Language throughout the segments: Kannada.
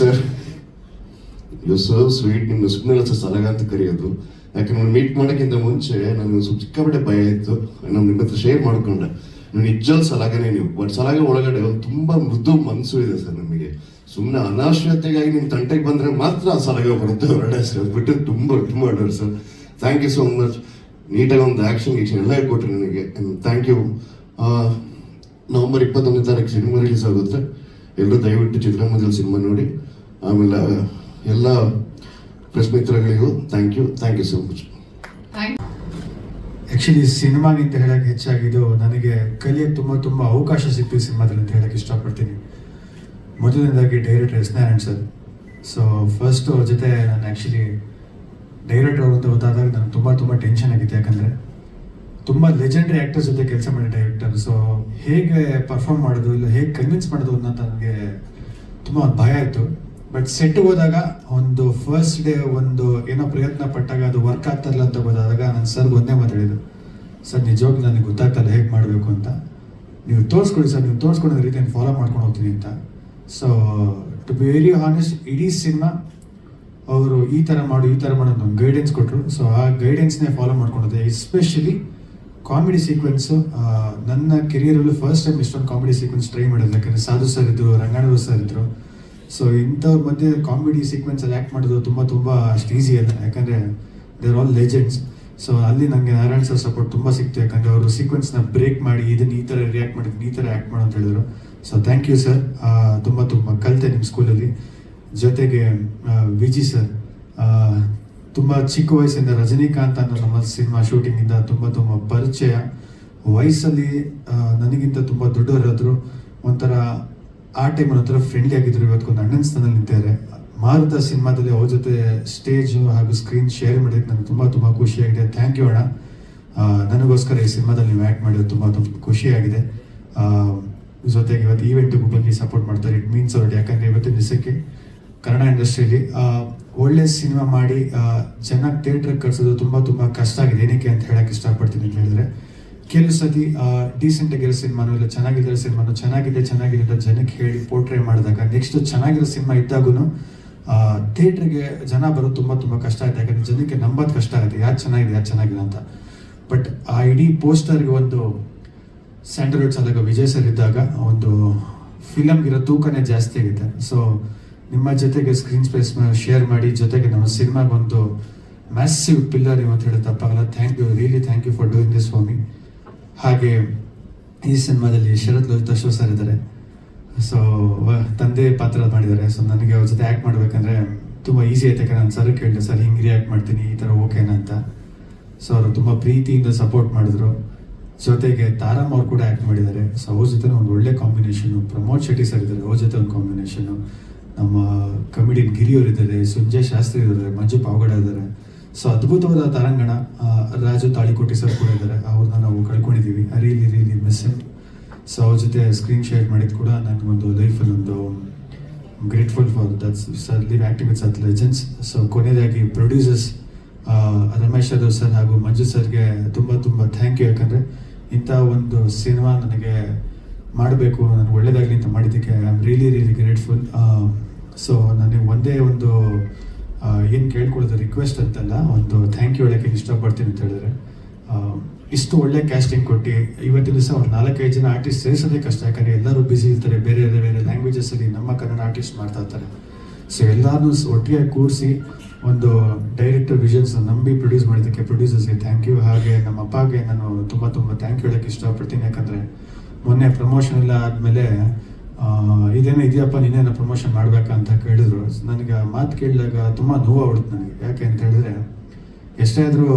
Sir, you so sweet. ನಿಮ್ಗೆ ಸುಮ್ಮನೆ ಸಲಗ ಅಂತ ಕರೆಯೋದು. ಯಾಕಂದ್ರೆ ಮೀಟ್ ಮಾಡೋಕ್ಕಿಂತ ಮುಂಚೆ ನನಗೆ ಸಿಕ್ಕಾಪಟ್ಟೆ ಭಯ ಇತ್ತು. ನಾನು ನಿಮ್ಮ ಹತ್ರ ಶೇರ್ ಮಾಡ್ಕೊಂಡೆ. ನೀವು ನಿಜವಾದ ಸಲಾಗನೇ ನೀವು. ಬಟ್ ಸಲಾಗ ಒಳಗಡೆ ಒಂದು ತುಂಬ ಮೃದು ಮನಸ್ಸು ಇದೆ ಸರ್ ನಮಗೆ. ಸುಮ್ಮನೆ ಅನಾವಶ್ಯಕತೆಗಾಗಿ ನಿಮ್ಮ ತಂಟೆಗೆ ಬಂದರೆ ಮಾತ್ರ ಆ ಸಲಾಗ ಬರುತ್ತೆ ಹೊರಡೆ ಸರ್. ಬಿಟ್ಟು ತುಂಬ ಮಾಡೋರು sir. Thank you so much. ನೀಟಾಗಿ ಒಂದು ಆ್ಯಕ್ಷನ್ ಎಲ್ಲ ಹೇಳ್ಕೊಟ್ರಿ ನನಗೆ. Thank you. ನವಂಬರ್ 21ನೇ ತಾರೀಕು ಸಿನಿಮಾ ರಿಲೀಸ್ ಆಗುತ್ತೆ. ಎಲ್ಲರೂ ದಯವಿಟ್ಟು ಚಿತ್ರಮಂದಿರ ಸಿನಿಮಾ ನೋಡಿ. ಆಮೇಲೆ ಎಲ್ಲ ಪ್ರೆಸ್ ಮಿತ್ರಗಳಿಗೂ thank you so much. Actually ಸಿನಿಮಾಗಿಂತ ಹೇಳಕ್ಕೆ ಹೆಚ್ಚಾಗಿದ್ದು ನನಗೆ ಕಲಿಯೋಕ್ಕೆ ತುಂಬ ಅವಕಾಶ ಸಿಕ್ತು ಈ ಸಿನಿಮಾದಲ್ಲಿ ಅಂತ ಹೇಳಕ್ಕೆ ಇಷ್ಟಪಡ್ತೀನಿ. ಮೊದಲನೇದಾಗಿ director S Narayan sir. So first ಅವ್ರ ಜೊತೆ ನಾನು ಆ್ಯಕ್ಚುಲಿ ಡೈರೆಕ್ಟರ್ ಅಂತ ಗೊತ್ತಾದಾಗ ನನಗೆ ತುಂಬ ಟೆನ್ಷನ್ ಆಗಿತ್ತು. ಯಾಕಂದರೆ ತುಂಬ ಲೆಜೆಂಡ್ರಿ ಆ್ಯಕ್ಟರ್ಸ್ ಜೊತೆ ಕೆಲಸ ಮಾಡಿ ಡೈರೆಕ್ಟರ್. ಸೊ ಹೇಗೆ ಪರ್ಫಾರ್ಮ್ ಮಾಡೋದು ಇಲ್ಲ ಹೇಗೆ ಕನ್ವಿನ್ಸ್ ಮಾಡೋದು ಅಂತ ನನಗೆ ತುಂಬ ಭಯ ಇತ್ತು. ಬಟ್ ಸೆಟ್ಗೆ ಹೋದಾಗ ಒಂದು ಫಸ್ಟ್ ಡೇ ಒಂದು ಏನೋ ಪ್ರಯತ್ನ ಪಟ್ಟಾಗ ಅದು ವರ್ಕ್ ಆಗ್ತಾಯಿಲ್ಲ ಅಂತ ಗೊತ್ತಾದಾಗ ನಾನು ಸರ್ಗೆ ಒಂದೇ ಮಾತಾಡಿದ್ದು, ಸರ್ ನಿಜವಾಗ್ಲೂ ನನಗೆ ಗೊತ್ತಾಗ್ತಲ್ಲ ಹೇಗೆ ಮಾಡಬೇಕು ಅಂತ. ನೀವು ತೋರಿಸ್ಕೊಡಿ ಸರ್, ನೀವು ತೋರಿಸ್ಕೊಡೋ ರೀತಿಯನ್ನು ಫಾಲೋ ಮಾಡ್ಕೊಂಡು ಹೋಗ್ತೀನಿ ಅಂತ. So to be very honest, ಇಡೀ ಸಿನಿಮಾ ಅವರು ಈ ಥರ ಮಾಡು ಒಂದು ಗೈಡೆನ್ಸ್ ಕೊಟ್ಟರು. ಸೊ ಆ ಗೈಡೆನ್ಸ್ನೇ ಫಾಲೋ ಮಾಡ್ಕೊಂಡಿದ್ದೆ. ಎಸ್ಪೆಷಲಿ ಕಾಮಿಡಿ ಸೀಕ್ವೆನ್ಸು ನನ್ನ ಕೆರಿಯರಲ್ಲೂ ಫಸ್ಟ್ ಟೈಮ್ ಇಷ್ಟೊಂದು ಕಾಮಿಡಿ ಸೀಕ್ವೆನ್ಸ್ ಟ್ರೈ ಮಾಡಿದ್ರು. ಯಾಕಂದರೆ ಸಾಧು ಸರ್ ಇದ್ದರು, ರಂಗಾಣರು ಸರ್ ಇದ್ದರು. ಸೊ ಇಂಥವ್ರ ಮಧ್ಯೆ ಕಾಮಿಡಿ ಸೀಕ್ವೆನ್ಸಲ್ಲಿ ಆ್ಯಕ್ಟ್ ಮಾಡೋದು ತುಂಬ ಅಷ್ಟು ಈಸಿ ಅಲ್ಲ. ಯಾಕಂದರೆ they are all legends. So ಅಲ್ಲಿ ನನಗೆ ನಾರಾಯಣ್ ಸರ್ ಸಪೋರ್ಟ್ ತುಂಬ ಸಿಕ್ತು. ಯಾಕಂದರೆ ಅವರು ಸೀಕ್ವೆನ್ಸ್ನ ಬ್ರೇಕ್ ಮಾಡಿ ಇದನ್ನು ಈ ಥರ ರಿಯಾಕ್ಟ್ ಮಾಡಿದ್ದು ಈ ಥರ ಆ್ಯಕ್ಟ್ ಮಾಡು ಅಂತ ಹೇಳಿದ್ರು. So thank you sir. ತುಂಬ ಕಲಿತೆ ನಿಮ್ಮ ಸ್ಕೂಲಲ್ಲಿ. ಜೊತೆಗೆ ವಿಜಿ ಸರ್ ತುಂಬ ಚಿಕ್ಕ ವಯಸ್ಸಿಂದ ರಜನಿಕಾಂತ್ ಅನ್ನೋ ನಮ್ಮ ಸಿನಿಮಾ ಶೂಟಿಂಗಿಂದ ತುಂಬ ಪರಿಚಯ. ವಯಸ್ಸಲ್ಲಿ ನನಗಿಂತ ತುಂಬ ದೊಡ್ಡವರಾದರು. ಒಂಥರ ಆ ಟೈಮಲ್ಲಿ ಒಂಥರ ಫ್ರೆಂಡ್ಲಿ ಆಗಿದ್ರು. ಇವತ್ತೊಂದು ಅಣ್ಣನ ಸ್ಥಾನದಲ್ಲಿ ನಿಂತಿದ್ದಾರೆ. ಮಾರುತ ಸಿನಿಮಾದಲ್ಲಿ ಅವ್ರ ಜೊತೆ ಸ್ಟೇಜು ಹಾಗೂ ಸ್ಕ್ರೀನ್ ಶೇರ್ ಮಾಡೋಕ್ಕೆ ನನಗೆ ತುಂಬ ಖುಷಿಯಾಗಿದೆ. ಥ್ಯಾಂಕ್ ಯು ಅಣ್ಣ. ನನಗೋಸ್ಕರ ಈ ಸಿನಿಮಾದಲ್ಲಿ ನೀವು ಆ್ಯಕ್ಟ್ ಮಾಡೋದು ತುಂಬ ಖುಷಿಯಾಗಿದೆ. ಜೊತೆಗೆ ಇವತ್ತು ಈವೆಂಟಿಗೂ ಬಂದು ಸಪೋರ್ಟ್ ಮಾಡ್ತಾರೆ. ಇಟ್ ಮೀನ್ಸ್ ಅವ್ರಿಗೆ. ಯಾಕಂದರೆ ಇವತ್ತಿನ ದಿವಸಕ್ಕೆ ಕನ್ನಡ ಇಂಡಸ್ಟ್ರಿಯಲ್ಲಿ ಒಳ್ಳೆ ಸಿನಿಮಾ ಮಾಡಿ ಚೆನ್ನಾಗಿ ಥಿಯೇಟ್ರಿಗೆ ಕಳಿಸೋದು ತುಂಬ ಕಷ್ಟ ಆಗಿದೆ. ಏನಕ್ಕೆ ಅಂತ ಹೇಳಕ್ಕೆ ಇಷ್ಟಪಡ್ತೀನಿ ಅಂತ ಹೇಳಿದ್ರೆ, ಕೆಲವು ಸತಿ ಡೀಸೆಂಟಾಗಿರೋ ಸಿನಿಮಾನು ಇಲ್ಲ ಚೆನ್ನಾಗಿರೋ ಸಿನಿಮಾನು ಚೆನ್ನಾಗಿದೆ ಅಂತ ಜನಕ್ಕೆ ಹೇಳಿ ಪೋರ್ಟ್ರೇ ಮಾಡಿದಾಗ ನೆಕ್ಸ್ಟ್ ಚೆನ್ನಾಗಿರೋ ಸಿನಿಮಾ ಇದ್ದಾಗೂ ಥಿಯೇಟ್ರಿಗೆ ಜನ ಬರೋದು ತುಂಬ ಕಷ್ಟ ಆಗುತ್ತೆ. ಯಾಕಂದರೆ ಜನಕ್ಕೆ ನಂಬೋದು ಕಷ್ಟ ಆಗುತ್ತೆ ಯಾರು ಚೆನ್ನಾಗಿದೆ ಅಂತ. ಬಟ್ ಆ ಇಡೀ ಪೋಸ್ಟರ್ಗೆ ಒಂದು ಸ್ಯಾಂಡಲ್ವುಡ್ ಅಲ್ಲಾಗ ವಿಜಯ್ ಸರ್ ಇದ್ದಾಗ ಒಂದು ಫಿಲಮ್ಗಿರೋ ತೂಕನೇ ಜಾಸ್ತಿ ಆಗುತ್ತೆ. ಸೊ ನಿಮ್ಮ ಜೊತೆಗೆ ಸ್ಕ್ರೀನ್ ಸ್ಪೇಸ್ ಶೇರ್ ಮಾಡಿ ಜೊತೆಗೆ ನಮ್ಮ ಸಿನಿಮಾಗೊಂದು ಮ್ಯಾಸಿವ್ ಪಿಲ್ಲರ್ ಅಂತ ಹೇಳಿ ತಪ್ಪಾಗಲ್ಲ. Really thank you for doing this for me. ಹಾಗೆ ಈ ಸಿನಿಮಾದಲ್ಲಿ ಶರತ್ ಲೋಹಿತಾಶ್ವ ಸರ್ ಇದ್ದಾರೆ. ಸೊ ತಂದೆ ಪಾತ್ರ ಮಾಡಿದ್ದಾರೆ. ಸೊ ನನಗೆ ಅವ್ರ ಜೊತೆ ಆ್ಯಕ್ಟ್ ಮಾಡಬೇಕಂದ್ರೆ ತುಂಬ ಈಸಿ ಆಯ್ತು. ಯಾಕಂದ್ರೆ ನಾನು ಸರ್ ಕೇಳಿದೆ, ಸರ್ ಹಿಂಗೆ ರಿಯಾಕ್ಟ್ ಮಾಡ್ತೀನಿ ಈ ಥರ ಓಕೆನಾ ಅಂತ. ಸೊ ಅವರು ತುಂಬ ಪ್ರೀತಿಯಿಂದ ಸಪೋರ್ಟ್ ಮಾಡಿದ್ರು. ಜೊತೆಗೆ ತಾರಮ್ಮ ಅವ್ರು ಕೂಡ ಆ್ಯಕ್ಟ್ ಮಾಡಿದ್ದಾರೆ. ಸೊ ಅವ್ರ ಜೊತೆ ಒಂದು ಒಳ್ಳೆ ಕಾಂಬಿನೇಷನು. ಪ್ರಮೋದ್ ಶೆಟ್ಟಿ ಸರ್ ಇದ್ದಾರೆ, ಅವ್ರ ಜೊತೆ ಒಂದು ಕಾಂಬಿನೇಷನು. ನಮ್ಮ ಕಮಿಡಿಯನ್ ಗಿರಿಯವರು ಇದ್ದಾರೆ, ಸಂಜಯ್ ಶಾಸ್ತ್ರಿ ಇದ್ದಾರೆ, ಮಂಜು ಪಾವಗಡ ಇದ್ದಾರೆ. ಸೊ ಅದ್ಭುತವಾದ ತಾರಂಗಣ. ರಾಜು ತಾಳಿಕೋಟಿ ಸರ್ ಕೂಡ ಇದ್ದಾರೆ. ಅವ್ರನ್ನ ನಾವು ಕಳ್ಕೊಂಡಿದ್ದೀವಿ. Really miss it. ಸೊ ಅವ್ರ ಜೊತೆ ಸ್ಕ್ರೀನ್ ಶೇರ್ ಮಾಡಿದ್ದು ಕೂಡ ನನಗೊಂದು ಲೈಫಲ್ಲಿ ಒಂದು grateful for that's sir live acting with such legends. So ಕೊನೆಯದಾಗಿ ಪ್ರೊಡ್ಯೂಸರ್ಸ್ ರಮೇಶ್ ಯಾದವ್ ಸರ್ ಹಾಗೂ ಮಂಜು ಸರ್ಗೆ ತುಂಬ ಥ್ಯಾಂಕ್ ಯು. ಯಾಕಂದರೆ ಇಂಥ ಒಂದು ಸಿನಿಮಾ ನನಗೆ ಮಾಡಬೇಕು, ನನಗೆ ಒಳ್ಳೆಯದಾಗಲಿ ಅಂತ ಮಾಡಿದ್ದಕ್ಕೆ I am really grateful. So ನನಗೆ ಒಂದೇ ಒಂದು ಏನು ಕೇಳ್ಕೊಳ್ಳೋದು ರಿಕ್ವೆಸ್ಟ್ ಅಂತಲ್ಲ, ಒಂದು ಥ್ಯಾಂಕ್ ಯು ಹೇಳೋಕ್ಕೆ ಇಷ್ಟಪಡ್ತೀನಿ ಅಂತ ಹೇಳಿದ್ರೆ, ಇಷ್ಟು ಒಳ್ಳೆ ಕ್ಯಾಸ್ಟಿಂಗ್ ಕೊಟ್ಟು ಇವತ್ತಿನ ದಿವಸ ಅವ್ರು 4-5 ಜನ ಆರ್ಟಿಸ್ಟ್ ಸೇರಿಸೋದೇ ಕಷ್ಟ. ಯಾಕಂದರೆ ಎಲ್ಲರೂ ಬ್ಯುಸಿ ಇರ್ತಾರೆ, ಬೇರೆ ಲ್ಯಾಂಗ್ವೇಜಸಲ್ಲಿ ನಮ್ಮ ಕನ್ನಡ ಆರ್ಟಿಸ್ಟ್ ಮಾಡ್ತಾ ಇರ್ತಾರೆ. ಸೊ ಎಲ್ಲರೂ ಒಟ್ಟಿಗೆ ಕೂರಿಸಿ ಒಂದು ಡೈರೆಕ್ಟರ್ ವಿಷನ್ಸ್ ನಂಬಿ ಪ್ರೊಡ್ಯೂಸ್ ಮಾಡಿದ್ದಕ್ಕೆ ಪ್ರೊಡ್ಯೂಸರ್ಸ್ಗೆ ಥ್ಯಾಂಕ್ ಯು. ಹಾಗೆ ನಮ್ಮ ಅಪ್ಪಗೆ ನಾನು ತುಂಬ ಥ್ಯಾಂಕ್ ಯು ಹೇಳೋಕ್ಕೆ ಇಷ್ಟಪಡ್ತೀನಿ. ಯಾಕಂದರೆ ಮೊನ್ನೆ ಪ್ರಮೋಷನ್ ಎಲ್ಲ ಆದಮೇಲೆ ಇದೇನೋ ಇದೆಯಪ್ಪ ನೀನೇನೋ ಪ್ರಮೋಷನ್ ಮಾಡಬೇಕಾ ಅಂತ ಕೇಳಿದ್ರು. ನನಗೆ ಮಾತು ಕೇಳಿದಾಗ ತುಂಬ ನೋವು ಆಗ್ಬಿಡುತ್ತೆ ನನಗೆ. ಯಾಕೆ ಅಂತ ಹೇಳಿದ್ರೆ, ಎಷ್ಟೇ ಆದರೂ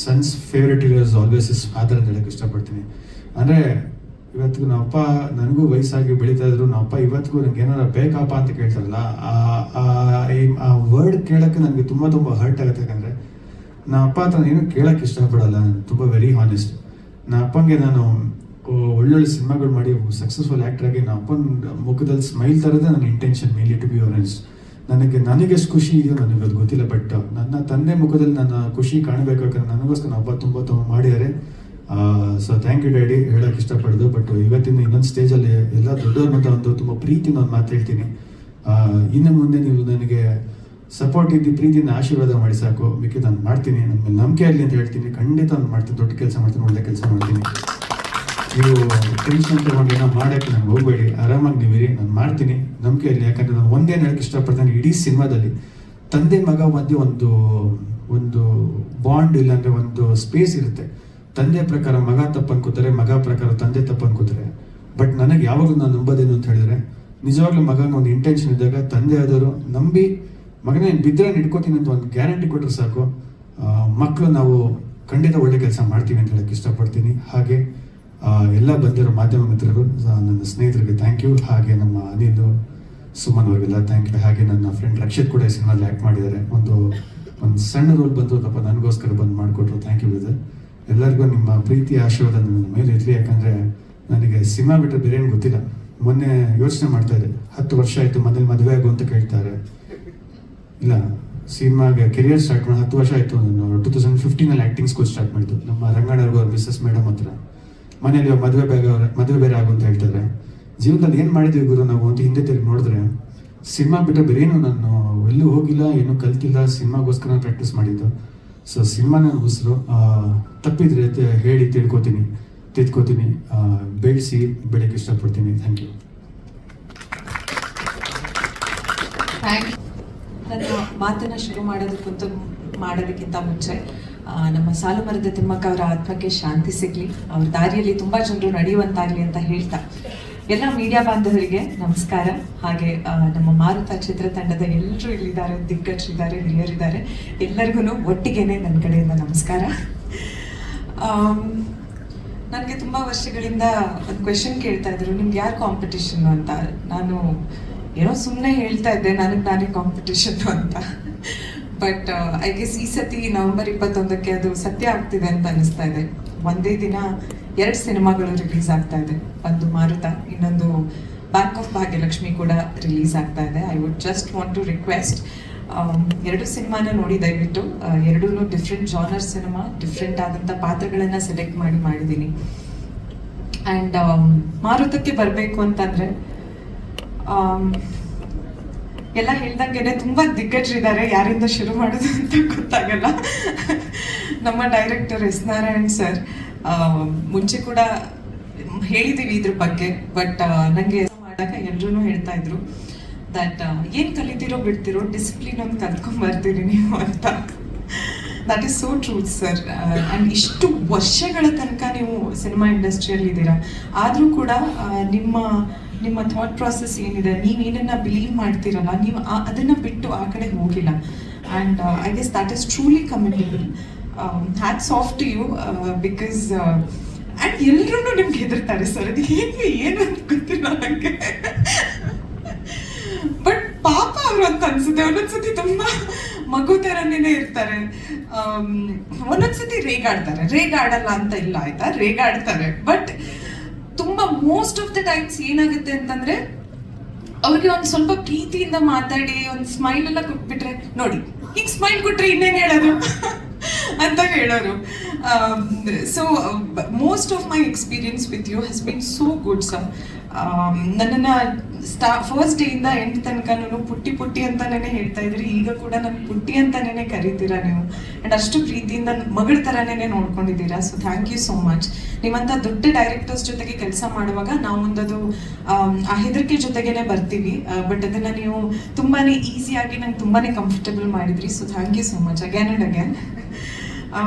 sons favourite Eros always is father ಅಂತ ಹೇಳೋಕ್ಕೆ ಇಷ್ಟಪಡ್ತೀನಿ. ಅಂದರೆ ಇವತ್ತಿಗೂ ನಮ್ಮಪ್ಪ ನನಗೂ ವಯಸ್ಸಾಗಿ ಬೆಳೀತಾ ಇದ್ರು, ನಮ್ಮಪ್ಪ ಇವತ್ತಿಗೂ ನನಗೆ ಏನಾರು ಬೇಕಪ್ಪ ಅಂತ ಕೇಳ್ತಾರಲ್ಲ, ಆ ವರ್ಡ್ ಕೇಳೋಕ್ಕೆ ನನಗೆ ತುಂಬ ಹರ್ಟ್ ಆಗುತ್ತೆ. ಯಾಕಂದರೆ ನಮ್ಮಪ್ಪ ಹತ್ರ ಏನೂ ಕೇಳೋಕ್ಕೆ ಇಷ್ಟಪಡಲ್ಲ. ನಾನು ತುಂಬ ವೆರಿ ಹಾನೆಸ್ಟ್. ನನ್ನ ಅಪ್ಪಂಗೆ ನಾನು ಒಳ್ಳೊಳ್ಳೆ ಸಿನಿಮಾಗಳು ಮಾಡಿ ಸಕ್ಸಸ್ಫುಲ್ ಆ್ಯಕ್ಟರ್ ಆಗಿ ನಮ್ಮ ಅಪ್ಪನ ಮುಖದಲ್ಲಿ ಸ್ಮೈಲ್ ತರೋದೇ ನನ್ನ ಇಂಟೆನ್ಷನ್ ಮೇಲಿ ಟು ಬಿ ಆನೆಸ್ಟ್. ನನಗೆ ಎಷ್ಟು ಖುಷಿ ಇದೆಯೋ ನನಗೆ ಅದು ಗೊತ್ತಿಲ್ಲ. ಬಟ್ ನನ್ನ ತಂದೆ ಮುಖದಲ್ಲಿ ನನ್ನ ಖುಷಿ ಕಾಣಬೇಕಾದ್ರೆ ನನಗೋಸ್ಕರ ನಮ್ಮ ಅಪ್ಪ ತುಂಬ ಮಾಡಿದ್ದಾರೆ. ಸೊ ಥ್ಯಾಂಕ್ ಯು ಡ್ಯಾಡಿ ಹೇಳೋಕ್ಕೆ ಇಷ್ಟಪಡೋದು. ಬಟ್ ಇವತ್ತಿನ ಇನ್ನೊಂದು ಸ್ಟೇಜಲ್ಲಿ ಎಲ್ಲ ದೊಡ್ಡವ್ರ ಮಧ್ಯೆ ಒಂದು ತುಂಬ ಪ್ರೀತಿನ ಒಂದು ಮಾತು ಹೇಳ್ತೀನಿ. ಇನ್ನು ಮುಂದೆ ನೀವು ನನಗೆ ಸಪೋರ್ಟ್ ಇದ್ದು ಪ್ರೀತಿಯಿಂದ ಆಶೀರ್ವಾದ ಮಾಡಿ ಸಾಕು, ಮಿಕ್ಕಿ ನಾನು ಮಾಡ್ತೀನಿ, ನನ್ನ ಮೇಲೆ ನಂಬಿಕೆ ಆಗಲಿ ಅಂತ ಹೇಳ್ತೀನಿ. ಖಂಡಿತ ನಾನು ಮಾಡ್ತೀನಿ, ದೊಡ್ಡ ಕೆಲಸ ಮಾಡ್ತೀನಿ, ಒಳ್ಳೆ ಕೆಲಸ ಮಾಡ್ತೀನಿ. ನೀವು ಟೆನ್ಷನ್ ತಗೊಂಡು ಏನೋ ಮಾಡೋಕ್ಕೆ ನನಗೆ ಹೋಗಬೇಡಿ, ಆರಾಮಾಗಿ ನೀವಿರಿ, ನಾನು ಮಾಡ್ತೀನಿ, ನಂಬಿಕೆ ಇರಲಿ. ಯಾಕಂದರೆ ನಾನು ಒಂದೇನು ಹೇಳಕ್ಕೆ ಇಷ್ಟಪಡ್ತೇನೆ, ಇಡೀ ಸಿನಿಮಾದಲ್ಲಿ ತಂದೆ ಮಗ ಮಧ್ಯೆ ಒಂದು ಬಾಂಡ್ ಇಲ್ಲಾಂದರೆ ಒಂದು ಸ್ಪೇಸ್ ಇರುತ್ತೆ. ತಂದೆ ಪ್ರಕಾರ ಮಗ ತಪ್ಪು ಅನ್ಕೋತಾರೆ, ಮಗ ಪ್ರಕಾರ ತಂದೆ ತಪ್ಪು ಅನ್ಕೋತಾರೆ. ಬಟ್ ನನಗೆ ಯಾವಾಗಲೂ ನಾನು ನಂಬೋದೇನು ಅಂತ ಹೇಳಿದ್ರೆ, ನಿಜವಾಗ್ಲೂ ಮಗನ ಒಂದು ಇಂಟೆನ್ಷನ್ ಇದ್ದಾಗ ತಂದೆ ಆದವರು ನಂಬಿ ಮಗನೇ ಬಿದ್ದರೆ ಇಟ್ಕೋತೀನಿ ಅಂತ ಒಂದು ಗ್ಯಾರಂಟಿ ಕೊಟ್ಟರೆ ಸಾಕು. ಮಕ್ಕಳು ನಾವು ಖಂಡಿತ ಒಳ್ಳೆ ಕೆಲಸ ಮಾಡ್ತೀವಿ ಅಂತ ಹೇಳಕ್ಕೆ ಇಷ್ಟಪಡ್ತೀನಿ. ಹಾಗೆ ಎಲ್ಲ ಬಂದಿರೋ ಮಾಧ್ಯಮ ಮಿತ್ರರು, ನನ್ನ ಸ್ನೇಹಿತರಿಗೆ ಥ್ಯಾಂಕ್ ಯು. ಹಾಗೆ ನಮ್ಮ ಅನಿಲ್, ಸುಮನ್ ಅವರಿಗೆಲ್ಲ ಥ್ಯಾಂಕ್ ಯು. ಹಾಗೆ ನನ್ನ ಫ್ರೆಂಡ್ ರಕ್ಷಿತ್ ಕೂಡ ಈ ಸಿನಿಮಾದಲ್ಲಿ ಆ್ಯಕ್ಟ್ ಮಾಡಿದ್ದಾರೆ. ಒಂದು ಸಣ್ಣ ರೋಲ್ ಬಂದರು, ತಪ್ಪ ನನಗೋಸ್ಕರ ಬಂದು ಮಾಡಿಕೊಟ್ರು. Thank you brother. ಎಲ್ಲರಿಗೂ ನಿಮ್ಮ ಪ್ರೀತಿ ಆಶೀರ್ವಾದ ನನ್ನ ಮೇಲೆ ಇರಲಿ. ಯಾಕಂದರೆ ನನಗೆ ಸಿನಿಮಾ ಬಿಟ್ಟರೆ ಬೇರೆ ಏನು ಗೊತ್ತಿಲ್ಲ. ಮೊನ್ನೆ ಯೋಚನೆ ಮಾಡ್ತಾ ಇದ್ದೆ, 10 ವರ್ಷ ಆಯಿತು ಮನೇಲಿ ಮದುವೆ ಆಗು ಅಂತ ಕೇಳ್ತಾರೆ. ಇಲ್ಲ, ಸಿನಿಮಾಗೆ ಕೆರಿಯರ್ ಸ್ಟಾರ್ಟ್ ಮಾಡಿ 10 ವರ್ಷ ಆಯಿತು. ನಾನು 2015 ಆ್ಯಕ್ಟಿಂಗ್ ಸ್ಕೂಲ್ ಸ್ಟಾರ್ಟ್ ಮಾಡಿದ್ದು ನಮ್ಮ ರಂಗಣ್ಣವ್ರಿಗೂ ಅವ್ರ ಮಿಸ್ಸಸ್ ಮೇಡಮ್ ಹತ್ರ. ಮನೇಲಿ ಮದುವೆ ಬೇರೆ ಆಗು ಅಂತ ಹೇಳ್ತಾರೆ. ಜೀವನದಲ್ಲಿ ಏನು ಮಾಡಿದ್ವಿ ಗುರು ನಾವು ಅಂತ ಹಿಂದೆ ತಿರುಗಿ ನೋಡಿದ್ರೆ, ಸಿನಿಮಾ ಬಿಟ್ಟರೆ ಬೇರೆ ಏನು ನಾನು ಎಲ್ಲೂ ಹೋಗಿಲ್ಲ, ಏನೂ ಕಲ್ತಿಲ್ಲ, ಸಿನಿಮಾಗೋಸ್ಕರ ಪ್ರಾಕ್ಟೀಸ್ ಮಾಡಿದ್ದು. ಸೊ ಸಿನಿಮಾ ನನ್ನ ಉಸಿರು. ತಪ್ಪಿದ್ರೆ ಹೇಳಿ ತಿದ್ಕೋತೀನಿ, ಬೆಳೆಸಿ ಬೆಳಕ್ಕೆ ಇಷ್ಟಪಡ್ತೀನಿ. Thank you. ನನ್ನ ಮಾತನ್ನು ಶುರು ಮಾಡೋದಕ್ಕಿಂತ ಮುಂಚೆ ನಮ್ಮ ಸಾಲುಮರದ ತಿಮ್ಮಕ್ಕ ಅವರ ಆತ್ಮಕ್ಕೆ ಶಾಂತಿ ಸಿಗಲಿ, ಅವ್ರ ದಾರಿಯಲ್ಲಿ ತುಂಬ ಜನರು ನಡೆಯುವಂತಾಗಲಿ ಅಂತ ಹೇಳ್ತಾ, ಎಲ್ಲ ಮೀಡಿಯಾ ಬಾಂಧವರಿಗೆ ನಮಸ್ಕಾರ. ಹಾಗೆ ನಮ್ಮ ಮಾರುತ ಚಿತ್ರತಂಡದ ಎಲ್ಲರೂ ಇಲ್ಲಿದ್ದಾರೆ, ದಿಗ್ಗಜರಿದ್ದಾರೆ, ಹಿರಿಯರಿದ್ದಾರೆ, ಎಲ್ಲರಿಗೂ ಒಟ್ಟಿಗೆನೆ ನನ್ನ ಕಡೆಯಿಂದ ನಮಸ್ಕಾರ. ನನಗೆ ತುಂಬ ವರ್ಷಗಳಿಂದ ಒಂದು ಕ್ವೆಶನ್ ಕೇಳ್ತಾ ಇದ್ರು, ನಿಮ್ಗೆ ಯಾರು ಕಾಂಪಿಟಿಷನ್ನು ಅಂತ. ನಾನು ಏನೋ ಸುಮ್ಮನೆ ಹೇಳ್ತಾ ಇದ್ದೆ, ನಾನೇ ಕಾಂಪಿಟಿಷನ್ನು ಅಂತ. ಬಟ್ ಐ ಗೆಸ್ ಈ ಸತಿ ನವೆಂಬರ್ 21ಕ್ಕೆ ಅದು ಸತ್ಯ ಆಗ್ತಿದೆ ಅಂತ ಅನಿಸ್ತಾ ಇದೆ. ಒಂದೇ ದಿನ 2 ಸಿನಿಮಾಗಳು ರಿಲೀಸ್ ಆಗ್ತಾ ಇದೆ. ಒಂದು ಮಾರುತ, ಇನ್ನೊಂದು ಬ್ಯಾಂಕ್ ಆಫ್ ಭಾಗ್ಯಲಕ್ಷ್ಮಿ ಕೂಡ ರಿಲೀಸ್ ಆಗ್ತಾ ಇದೆ. I would just want to request, 2 ಸಿನಿಮಾನ ನೋಡಿ ದಯವಿಟ್ಟು. ಎರಡೂ ಡಿಫ್ರೆಂಟ್ ಜಾನರ್ ಸಿನಿಮಾ, ಡಿಫ್ರೆಂಟ್ ಆದಂಥ ಪಾತ್ರಗಳನ್ನು ಸೆಲೆಕ್ಟ್ ಮಾಡಿದ್ದೀನಿ. ಆ್ಯಂಡ್ ಮಾರುತಕ್ಕೆ ಬರಬೇಕು ಅಂತಂದರೆ, ಎಲ್ಲ ಹೇಳ್ದಂಗೆ ತುಂಬ ದಿಗ್ಗಜರಿದ್ದಾರೆ, ಯಾರಿಂದ ಶುರು ಮಾಡೋದು ಅಂತ ಗೊತ್ತಾಗಲ್ಲ. ನಮ್ಮ ಡೈರೆಕ್ಟರ್ ಎಸ್ ನಾರಾಯಣ್ ಸರ್, ಮುಂಚೆ ಕೂಡ ಹೇಳಿದ್ದೀವಿ ಇದ್ರ ಬಗ್ಗೆ. ಬಟ್ ನನಗೆ ಮಾಡಿದಾಗ ಎಲ್ಲರೂ ಹೇಳ್ತಾ ಇದ್ರು ದಟ್ ಏನು ಕಲಿತಿರೋ ಬಿಡ್ತಿರೋ ಡಿಸಿಪ್ಲಿನ್ ಒಂದು ಕಲ್ತ್ಕೊಂಡ್ಬರ್ತೀರಿ ನೀವು ಅಂತ. That is so truth sir. And ಇಷ್ಟು ವರ್ಷಗಳ ತನಕ ನೀವು ಸಿನಿಮಾ ಇಂಡಸ್ಟ್ರಿಯಲ್ಲಿ ಇದ್ದೀರಾ, ಆದರೂ ಕೂಡ ನಿಮ್ಮ ಥಾಟ್ ಪ್ರಾಸೆಸ್ ಏನಿದೆ, ನೀವೇನನ್ನ ಬಿಲೀವ್ ಮಾಡ್ತೀರಲ್ಲ, ನೀವು ಅದನ್ನು ಬಿಟ್ಟು ಆ ಕಡೆ ಹೋಗಿಲ್ಲ. And I guess that is truly commendable. Hats off to you. Because and ಎಲ್ಲರೂ ನಿಮ್ಗೆ ಹೆದರ್ತಾರೆ ಸರ್, ಅದು ಏನು ಅಂತ ಗೊತ್ತಿಲ್ಲ ನನಗೆ. ಬಟ್ ಪಾಪ ಅವರು ಅಂತ ಅನ್ಸುತ್ತೆ, ಒಂದೊಂದ್ಸತಿ ತುಂಬ ಮಗು ಥರನೇ ಇರ್ತಾರೆ, ಒಂದೊಂದ್ಸತಿ ರೇಗಾಡಲ್ಲ ಅಂತ ಇಲ್ಲ ಆಯ್ತಾ, ರೇಗಾಡ್ತಾರೆ. ಬಟ್ ತುಂಬ ಮೋಸ್ಟ್ ಆಫ್ ದ ಟೈಮ್ಸ್ ಏನಾಗುತ್ತೆ ಅಂತಂದ್ರೆ, ಅವ್ರಿಗೆ ಒಂದು ಸ್ವಲ್ಪ ಪ್ರೀತಿಯಿಂದ ಮಾತಾಡಿ ಒಂದು ಸ್ಮೈಲ್ ಎಲ್ಲ ಕೊಟ್ಬಿಟ್ರೆ, ನೋಡಿ ಈಗ ಸ್ಮೈಲ್ ಕೊಟ್ರೆ ಇನ್ನೇನು ಹೇಳೋದು ಅಂತ ಹೇಳೋರು. So most of my experience with you has been so good sir. ನನ್ನನ್ನು ಫಸ್ಟ್ ಡೇಯಿಂದ ಎಂಡ್ ತನಕನೂ ಪುಟ್ಟಿ ಅಂತಾನೇ ಹೇಳ್ತಾ ಇದ್ರಿ. ಈಗ ಕೂಡ ನನ್ನ ಪುಟ್ಟಿ ಅಂತಾನೇ ಕರೀತೀರಾ ನೀವು. ಆ್ಯಂಡ್ ಅಷ್ಟು ಪ್ರೀತಿಯಿಂದ ಮಗಳ ಥರನೇ ನೋಡ್ಕೊಂಡಿದ್ದೀರಾ. So thank you so much. ನಿಮ್ಮಂಥ ದೊಡ್ಡ ಡೈರೆಕ್ಟರ್ಸ್ ಜೊತೆಗೆ ಕೆಲಸ ಮಾಡುವಾಗ ನಾವೊಂದದು ಆ ಹೆದರಿಕೆ ಜೊತೆಗೇನೆ ಬರ್ತೀವಿ. ಬಟ್ ಅದನ್ನು ನೀವು ತುಂಬಾ ಈಸಿಯಾಗಿ ನಂಗೆ ತುಂಬಾ ಕಂಫರ್ಟಬಲ್ ಮಾಡಿದ್ರಿ. So thank you so much again and again.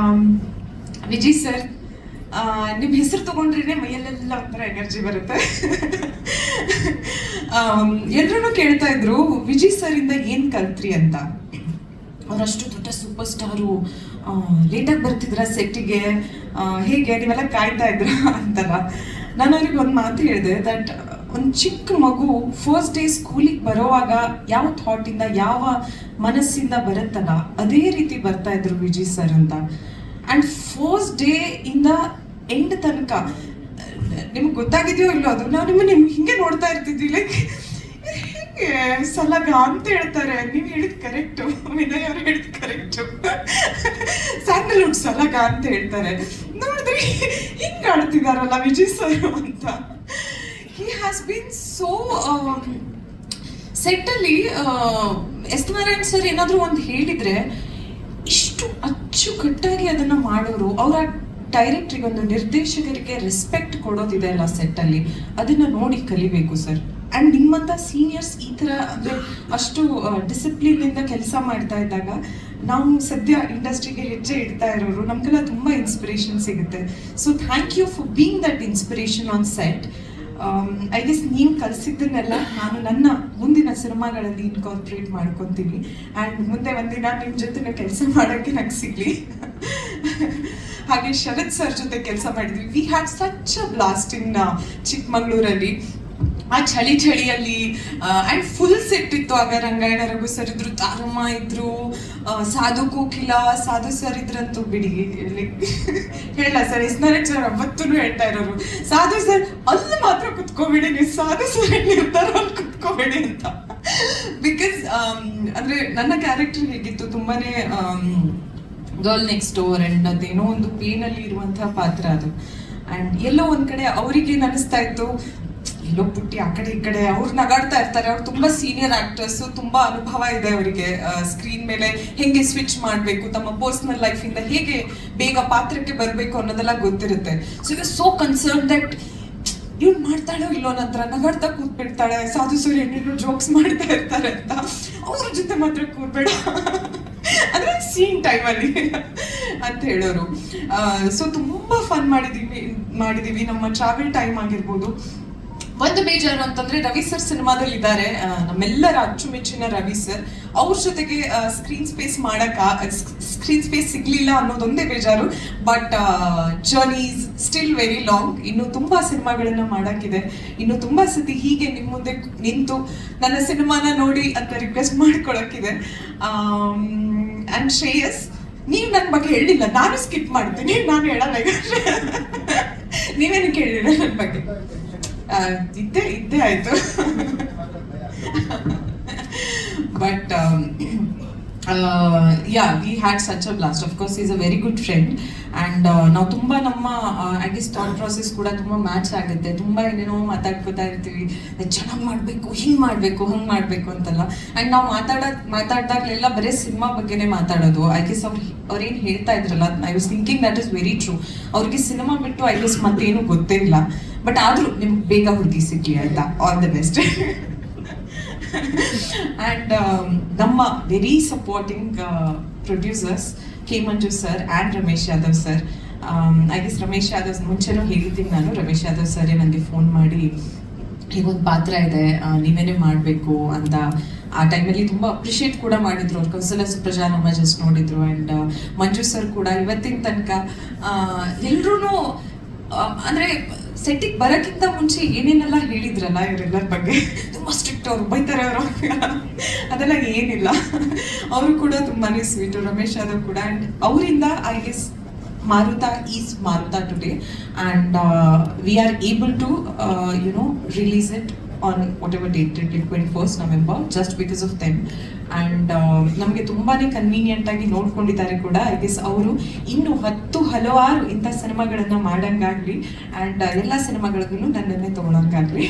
Vijay sir, ನಿಮ್ಮ ಹೆಸರು ತಗೊಂಡ್ರೆ ಮೈಯಲ್ಲೆಲ್ಲ ಒಂಥರ ಎನರ್ಜಿ ಬರುತ್ತೆ. ಎಲ್ಲರೂ ಕೇಳ್ತಾ ಇದ್ರು ವಿಜಯ್ ಸರ್ ಇಂದ ಏನ್ ಕಲ್ತ್ರಿ ಅಂತ. ಅವರಷ್ಟು ದೊಡ್ಡ ಸೂಪರ್ ಸ್ಟಾರು, ಲೇಟಾಗಿ ಬರ್ತಿದ್ರ ಸೆಟ್ಟಿಗೆ, ಹೇಗೆ ನೀವೆಲ್ಲ ಕಾಯ್ತಾ ಇದ್ರ ಅಂತಲ್ಲ. ನಾನು ಅವ್ರಿಗೆ ಒಂದು ಮಾತು ಹೇಳಿದೆ, ದಟ್ ಒಂದು ಚಿಕ್ಕ ಮಗು ಫಸ್ಟ್ ಡೇ ಸ್ಕೂಲಿಗೆ ಬರೋವಾಗ ಯಾವ ಥಾಟಿಂದ, ಯಾವ ಮನಸ್ಸಿಂದ ಬರುತ್ತಲ್ಲ, ಅದೇ ರೀತಿ ಬರ್ತಾ ಇದ್ರು ವಿಜಯ್ ಸರ್ ಅಂತ. ಆ್ಯಂಡ್ ಫಸ್ಟ್ ಡೇ ಇಂದ ಎಂಡ್ ತನಕ ನಿಮ್ಗೆ ಗೊತ್ತಾಗಿದೆಯೋ ಇಲ್ಲೋ ಅದು, ನಾವು ನಿಮ್ಗೆ ಹಿಂಗೆ ನೋಡ್ತಾ ಇರ್ತಿದ್ವಿ. ಲೈಕ್ ಹಿಂಗೆ ಸಲಗ ಅಂತ ಹೇಳ್ತಾರೆ. ನೀವು ಹೇಳಿದ್ ಕರೆಕ್ಟು, ವಿನಯ್ ಅವ್ರು ಹೇಳಿದ್ ಕರೆಕ್ಟು. ಸ್ಯಾಂಡಲ್ವುಡ್ ಸಲಗ ಅಂತ ಹೇಳ್ತಾರೆ. ನೋಡಿದ್ರಿ ಹಿಂಗೆ ಆಡ್ತಿದಾರಲ್ಲ ವಿಜಯ್ ಸರ್ ಅಂತ. He has been so ಸೆಟ್ಟಲ್ಲಿ ಎಸ್ ನಾರಾಯಣ್ ಸರ್ ಏನಾದರೂ ಒಂದು ಹೇಳಿದ್ರೆ ಇಷ್ಟು ಅಚ್ಚುಕಟ್ಟಾಗಿ ಅದನ್ನ ಮಾಡೋರು. ಅವರ ಡೈರೆಕ್ಟ್ರಿಗೆ, ಒಂದು ನಿರ್ದೇಶಕರಿಗೆ ರೆಸ್ಪೆಕ್ಟ್ ಕೊಡೋದಿದೆ ಅಲ್ಲ ಸೆಟ್ಟಲ್ಲಿ, ಅದನ್ನ ನೋಡಿ ಕಲಿಬೇಕು ಸರ್. ಆ್ಯಂಡ್ ನಿಮ್ಮಂಥ ಸೀನಿಯರ್ಸ್ ಈ ಥರ ಅಂದರೆ ಅಷ್ಟು ಡಿಸಿಪ್ಲಿನಿಂದ ಕೆಲಸ ಮಾಡ್ತಾ ಇದ್ದಾಗ ನಾವು ಸದ್ಯ ಇಂಡಸ್ಟ್ರಿಗೆ ಹೆಜ್ಜೆ ಇಡ್ತಾ ಇರೋರು ನಮಗೆಲ್ಲ ತುಂಬ ಇನ್ಸ್ಪಿರೇಷನ್ ಸಿಗುತ್ತೆ. So thank you for being that inspiration on set. I guess ನೀವು ಕಲಿಸಿದ್ದನ್ನೆಲ್ಲ ನಾನು ನನ್ನ ಮುಂದಿನ ಸಿನಿಮಾಗಳಲ್ಲಿ ಇನ್ಕಾರ್ಪೊರೇಟ್ ಮಾಡ್ಕೊತೀನಿ. ಆ್ಯಂಡ್ ಮುಂದೆ ಒಂದಿನ ನಿಮ್ಮ ಜೊತೆ ಕೆಲಸ ಮಾಡೋಕ್ಕೆ ನಂಗೆ ಸಿಗಲಿ. ಹಾಗೆ ಶರತ್ ಸರ್ ಜೊತೆ ಕೆಲಸ ಮಾಡಿದ್ವಿ. We had such a blast in ಚಿಕ್ಕಮಂಗ್ಳೂರಲ್ಲಿ. ಆ ಚಳಿಯಲ್ಲಿ ಆ್ಯಂಡ್ ಫುಲ್ ಸೆಟ್ ಇತ್ತು. ಆಗ ರಂಗಾಯಣ ರಘು ಸರ್ ಇದ್ರು, ತಾರಮ್ಮ ಇದ್ರು, ಸಾಧು ಕೋಕಿಲ, ಸಾಧು ಸರ್ ಇದ್ರಂತೂ ಬಿಡಿ ಹೇಳ ಸರ್. ಎಸ್ ನಾರಾಯಣ್ ಸರ್ ಅವತ್ತೂ ಹೇಳ್ತಾ ಇರೋರು, ಸಾಧು ಸರ್ ಅಲ್ಲಿ ಮಾತ್ರ ಕುತ್ಕೋಬೇಡಿ, ನೀವು ಸಾಧು ಸರ್ ನಿರ್ಧಾರ ಅಲ್ಲಿ ಕುತ್ಕೋಬೇಡಿ ಅಂತ. ಬಿಕಾಸ್ ಅಂದ್ರೆ ನನ್ನ ಕ್ಯಾರೆಕ್ಟರ್ ಹೇಗಿತ್ತು, ತುಂಬಾನೇ ಗರ್ಲ್ ನೆಕ್ಸ್ಟ್ ಡೋರ್ ಅಂಡ್ ಅದೇನೋ ಒಂದು ಪೇನಲ್ಲಿ ಇರುವಂತಹ ಪಾತ್ರ ಅದು. ಅಂಡ್ ಎಲ್ಲೋ ಒಂದ್ ಕಡೆ ಅವರಿಗೆ ಅನಿಸ್ತಾ ಇತ್ತು, ಎಲ್ಲೋ ಪುಟ್ಟಿ ಆ ಕಡೆ ಈ ಕಡೆ ಅವ್ರು ನಗಾಡ್ತಾ ಇರ್ತಾರೆ. ಅವ್ರು ತುಂಬಾ ಸೀನಿಯರ್ ಆಕ್ಟರ್ಸ್, ತುಂಬಾ ಅನುಭವ ಇದೆ ಅವರಿಗೆ ಸ್ಕ್ರೀನ್ ಮೇಲೆ ಹೆಂಗೆ ಸ್ವಿಚ್ ಮಾಡಬೇಕು, ತಮ್ಮ ಪರ್ಸನಲ್ ಲೈಫ್ ಇಂದ ಹೇಗೆ ಬೇಗ ಪಾತ್ರಕ್ಕೆ ಬರಬೇಕು ಅನ್ನೋದೆಲ್ಲ ಗೊತ್ತಿರುತ್ತೆ. So you so concern that ಇವ್ಳು ಮಾಡ್ತಾಳೋ ಇಲ್ಲೋ, ನಂತರ ನಗಾಡ್ತಾ ಕೂತ್ಬಿಡ್ತಾಳೆ, ಸಾಧು ಸೂರ್ಯ ಏನೇನೋ ಜೋಕ್ಸ್ ಮಾಡ್ತಾ ಇರ್ತಾರೆ ಅಂತ, ಅವ್ರ ಜೊತೆ ಮಾತ್ರ ಕೂರ್ಬೇಡ ಅಂದ್ರೆ ಸೀನ್ ಟೈಮಲ್ಲಿ ಅಂತ ಹೇಳೋರು. ಸೊ ತುಂಬಾ ಫನ್ ಮಾಡಿದೀವಿ. ನಮ್ಮ ಟ್ರಾವೆಲ್ ಟೈಮ್ ಆಗಿರ್ಬೋದು. ಒಂದು ಬೇಜಾರು ಅಂತಂದ್ರೆ ರವಿ ಸರ್ ಸಿನಿಮಾದಲ್ಲಿ ಇದ್ದಾರೆ, ನಮ್ಮೆಲ್ಲರ ಅಚ್ಚುಮೆಚ್ಚಿನ ರವಿ ಸರ್. ಅವ್ರ ಜೊತೆಗೆ ಸ್ಕ್ರೀನ್ ಸ್ಪೇಸ್ ಸಿಗ್ಲಿಲ್ಲ ಅನ್ನೋದೊಂದೇ ಬೇಜಾರು. But journey is still very long. ಇನ್ನು ತುಂಬಾ ಸಿನಿಮಾಗಳನ್ನ ಮಾಡಕ್ಕಿದೆ. ಇನ್ನು ತುಂಬಾ ಸತಿ ಹೀಗೆ ನಿಮ್ ಮುಂದೆ ನಿಂತು ನನ್ನ ಸಿನಿಮಾನ ನೋಡಿ ಅಂತ ರಿಕ್ವೆಸ್ಟ್ ಮಾಡ್ಕೊಳಕ್ಕಿದೆ. ಅಂಡ್ ಶ್ರೇಯಸ್, ನೀವು ನನ್ನ ಬಗ್ಗೆ ಹೇಳಿಲ್ಲ, ನಾನು ಸ್ಕಿಪ್ ಮಾಡ್ತೀನಿ, ನಾನು ಹೇಳಲ್ಲ. ನೀವೇನು ಕೇಳಿಲ್ಲ ನನ್ನ ಬಗ್ಗೆ? ಇದ್ದೇ ಆಯ್ತು. But we had such a blast. Of course is a very good friend. And ನಾವು ತುಂಬ ನಮ್ಮ ಐ ಗೆಸ್ ಥಾಟ್ ಪ್ರಾಸೆಸ್ ಕೂಡ ತುಂಬ ಮ್ಯಾಚ್ ಆಗುತ್ತೆ. ತುಂಬ ಏನೇನೋ ಮಾತಾಡ್ಕೋತಾ ಇರ್ತೀವಿ, ಚೆನ್ನಾಗಿ ಮಾಡಬೇಕು, ಹಿಂಗೆ ಮಾಡಬೇಕು, ಹಂಗೆ ಮಾಡಬೇಕು ಅಂತೆಲ್ಲ. ಆ್ಯಂಡ್ ನಾವು ಮಾತಾಡ್ದಾಗಲೆಲ್ಲ ಬರೀ ಸಿನಿಮಾ ಬಗ್ಗೆನೇ ಮಾತಾಡೋದು. ಐ ಗೆಸ್ ಅವ್ರೇನು ಹೇಳ್ತಾ ಇದ್ರಲ್ಲ, I was thinking that is very true. ಅವ್ರಿಗೆ ಸಿನಿಮಾ ಬಿಟ್ಟು ಐ ಗೆಸ್ ಮತ್ತೇನು ಗೊತ್ತೇ ಇಲ್ಲ. ಬಟ್ ಆದರೂ ನಿಮ್ಗೆ ಬೇಗ ಹುಡುಗಿ ಸಿಗ್ಲಿ ಆಯ್ತಾ. All the best. ಆ್ಯಂಡ್ ನಮ್ಮ very supporting producers K Manju sir and Ramesh Yadav sir. I guess Ramesh Yadav ಮುಂಚೆನೂ ಹೇಳಿದ್ದೀನಿ ನಾನು. ರಮೇಶ್ ಯಾದವ್ ಸರೇ ನನಗೆ ಫೋನ್ ಮಾಡಿ, ಹೀಗೊಂದು ಪಾತ್ರ ಇದೆ, ನೀವೇನೇ ಮಾಡಬೇಕು ಅಂತ. ಆ ಟೈಮಲ್ಲಿ ತುಂಬ ಅಪ್ರಿಷಿಯೇಟ್ ಕೂಡ ಮಾಡಿದ್ರು. ಅವ್ರು ಕೌಸಲ್ಯ ಸುಪ್ರಜಾ ನಮ್ಮ ಜಸ್ಟ್ ನೋಡಿದ್ರು. ಆ್ಯಂಡ್ ಮಂಜು ಸರ್ ಕೂಡ ಇವತ್ತಿನ ತನಕ ಎಲ್ರೂ ಅಂದರೆ ಸೆಟ್ಟಿಗೆ ಬರೋಕ್ಕಿಂತ ಮುಂಚೆ ಏನೇನೆಲ್ಲ ಹೇಳಿದ್ರಲ್ಲ ಇವರೆಲ್ಲರ ಬಗ್ಗೆ, ತುಂಬ ಸ್ಟ್ರಿಕ್ಟ್, ಅವ್ರು ಬೈತಾರೆ ಅವರು, ಅದೆಲ್ಲ ಏನಿಲ್ಲ. ಅವರು ಕೂಡ ತುಂಬಾ ಸ್ವೀಟು, ರಮೇಶ್ ಯಾದವ್ ಕೂಡ. ಆ್ಯಂಡ್ ಅವರಿಂದ I guess Maruta is Maruta today, and we are able to release it on whatever date, 21st November, just because of them. And ನಮಗೆ ತುಂಬಾನೇ ಕನ್ವೀನಿಯಂಟ್ ಆಗಿ ನೋಡ್ಕೊಂಡಿದ್ದಾರೆ ಕೂಡ. ಐ ಗೆಸ್ ಅವರು ಇನ್ನು ಹಲವಾರು ಇಂಥ ಸಿನಿಮಾಗಳನ್ನ ಮಾಡಂಗಾಗ್ಲಿ, ಆ್ಯಂಡ್ ಎಲ್ಲ ಸಿನಿಮಾಗಳಿಗೂ ನನ್ನನ್ನೇ ತಗೊಳಂಗಾಗ್ಲಿ.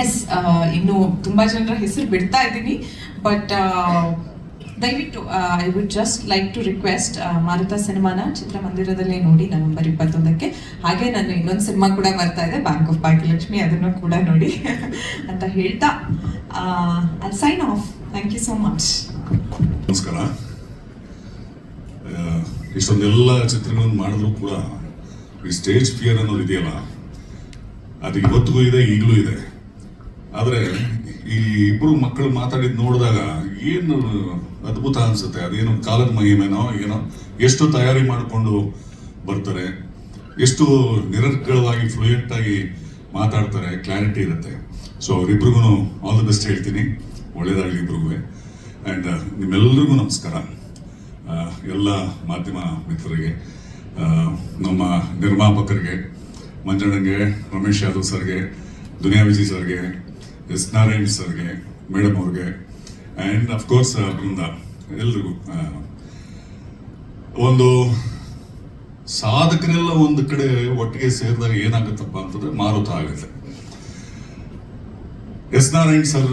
ಎಸ್, ಇನ್ನು ತುಂಬಾ ಜನರ ಹೆಸರು ಬಿಡ್ತಾ ಇದ್ದೀನಿ. ಬಟ್ ದಯವಿಟ್ಟು I would just like to request, Maruta ಸಿನಿಮಾನ ಚಿತ್ರಮಂದಿರದಲ್ಲೇ ನೋಡಿ ನವೆಂಬರ್ 21ಕ್ಕೆ. ಹಾಗೆ ನನ್ನ ಇನ್ನೊಂದು ಸಿನಿಮಾ ಕೂಡ ಬರ್ತಾ ಇದೆ, ಬ್ಯಾಂಕ್ ಆಫ್ ಭಾಗ್ಯಲಕ್ಷ್ಮಿ, ಅದನ್ನು ಕೂಡ ನೋಡಿ ಅಂತ ಹೇಳ್ತಾ I sign off. Thank you so much. ನಮಸ್ಕಾರ. ಇಷ್ಟೊಂದೆಲ್ಲ ಚಿತ್ರಗಳನ್ನು ಮಾಡಿದ್ರು ಕೂಡ ಈ ಸ್ಟೇಜ್ ಫಿಯರ್ ಅನ್ನೋದು ಇದೆಯಲ್ಲ, ಅದು ಇವತ್ತಿಗೂ ಇದೆ, ಈಗಲೂ ಇದೆ. ಆದರೆ ಈ ಇಬ್ಬರು ಮಕ್ಕಳು ಮಾತಾಡಿದ್ ನೋಡಿದಾಗ ಏನು ಅದ್ಭುತ ಅನ್ಸುತ್ತೆ. ಅದೇನು ಕಾಲದ ಮಹಿಮೆನೋ ಏನೋ, ಎಷ್ಟು ತಯಾರಿ ಮಾಡಿಕೊಂಡು ಬರ್ತಾರೆ, ಎಷ್ಟು ನಿರರ್ಗಳವಾಗಿ ಫ್ಲೂಯೆಂಟ್ ಆಗಿ ಮಾತಾಡ್ತಾರೆ, ಕ್ಲಾರಿಟಿ ಇರುತ್ತೆ. ಸೊ ಅವರಿಬ್ರಿಗೂ ಆಲ್ ದಿ ಬೆಸ್ಟ್ ಹೇಳ್ತೀನಿ. ಒಳ್ಳೇದಾಗಲಿ ಇಬ್ರಿಗೂ. ಆ್ಯಂಡ್ ನಿಮ್ಮೆಲ್ಲರಿಗೂ ನಮಸ್ಕಾರ. ಎಲ್ಲ ಮಾಧ್ಯಮ ಮಿತ್ರರಿಗೆ, ನಮ್ಮ ನಿರ್ಮಾಪಕರಿಗೆ, ಮಂಜಣ್ಣಂಗೆ, ರಮೇಶ್ ಯಾದವ್ ಸರ್ಗೆ, ದುನಿಯಾ ವಿಜಯ್ ಸರ್ಗೆ, ಎಸ್ ನಾರಾಯಣ್ ಸರ್ಗೆ, ಮೇಡಮ್ ಅವ್ರಿಗೆ, ಆ್ಯಂಡ್ ಅಫ್ಕೋರ್ಸ್ ಬೃಂದ, ಎಲ್ರಿಗೂ. ಒಂದು ಸಾಧಕರೆಲ್ಲ ಒಂದು ಕಡೆ ಒಟ್ಟಿಗೆ ಸೇರಿದಾಗ ಏನಾಗುತ್ತಪ್ಪ ಅಂತಂದ್ರೆ ಮಾರುತ ಆಗುತ್ತೆ. ಎಸ್ ನಾರಾಯಣ್ ಸರ್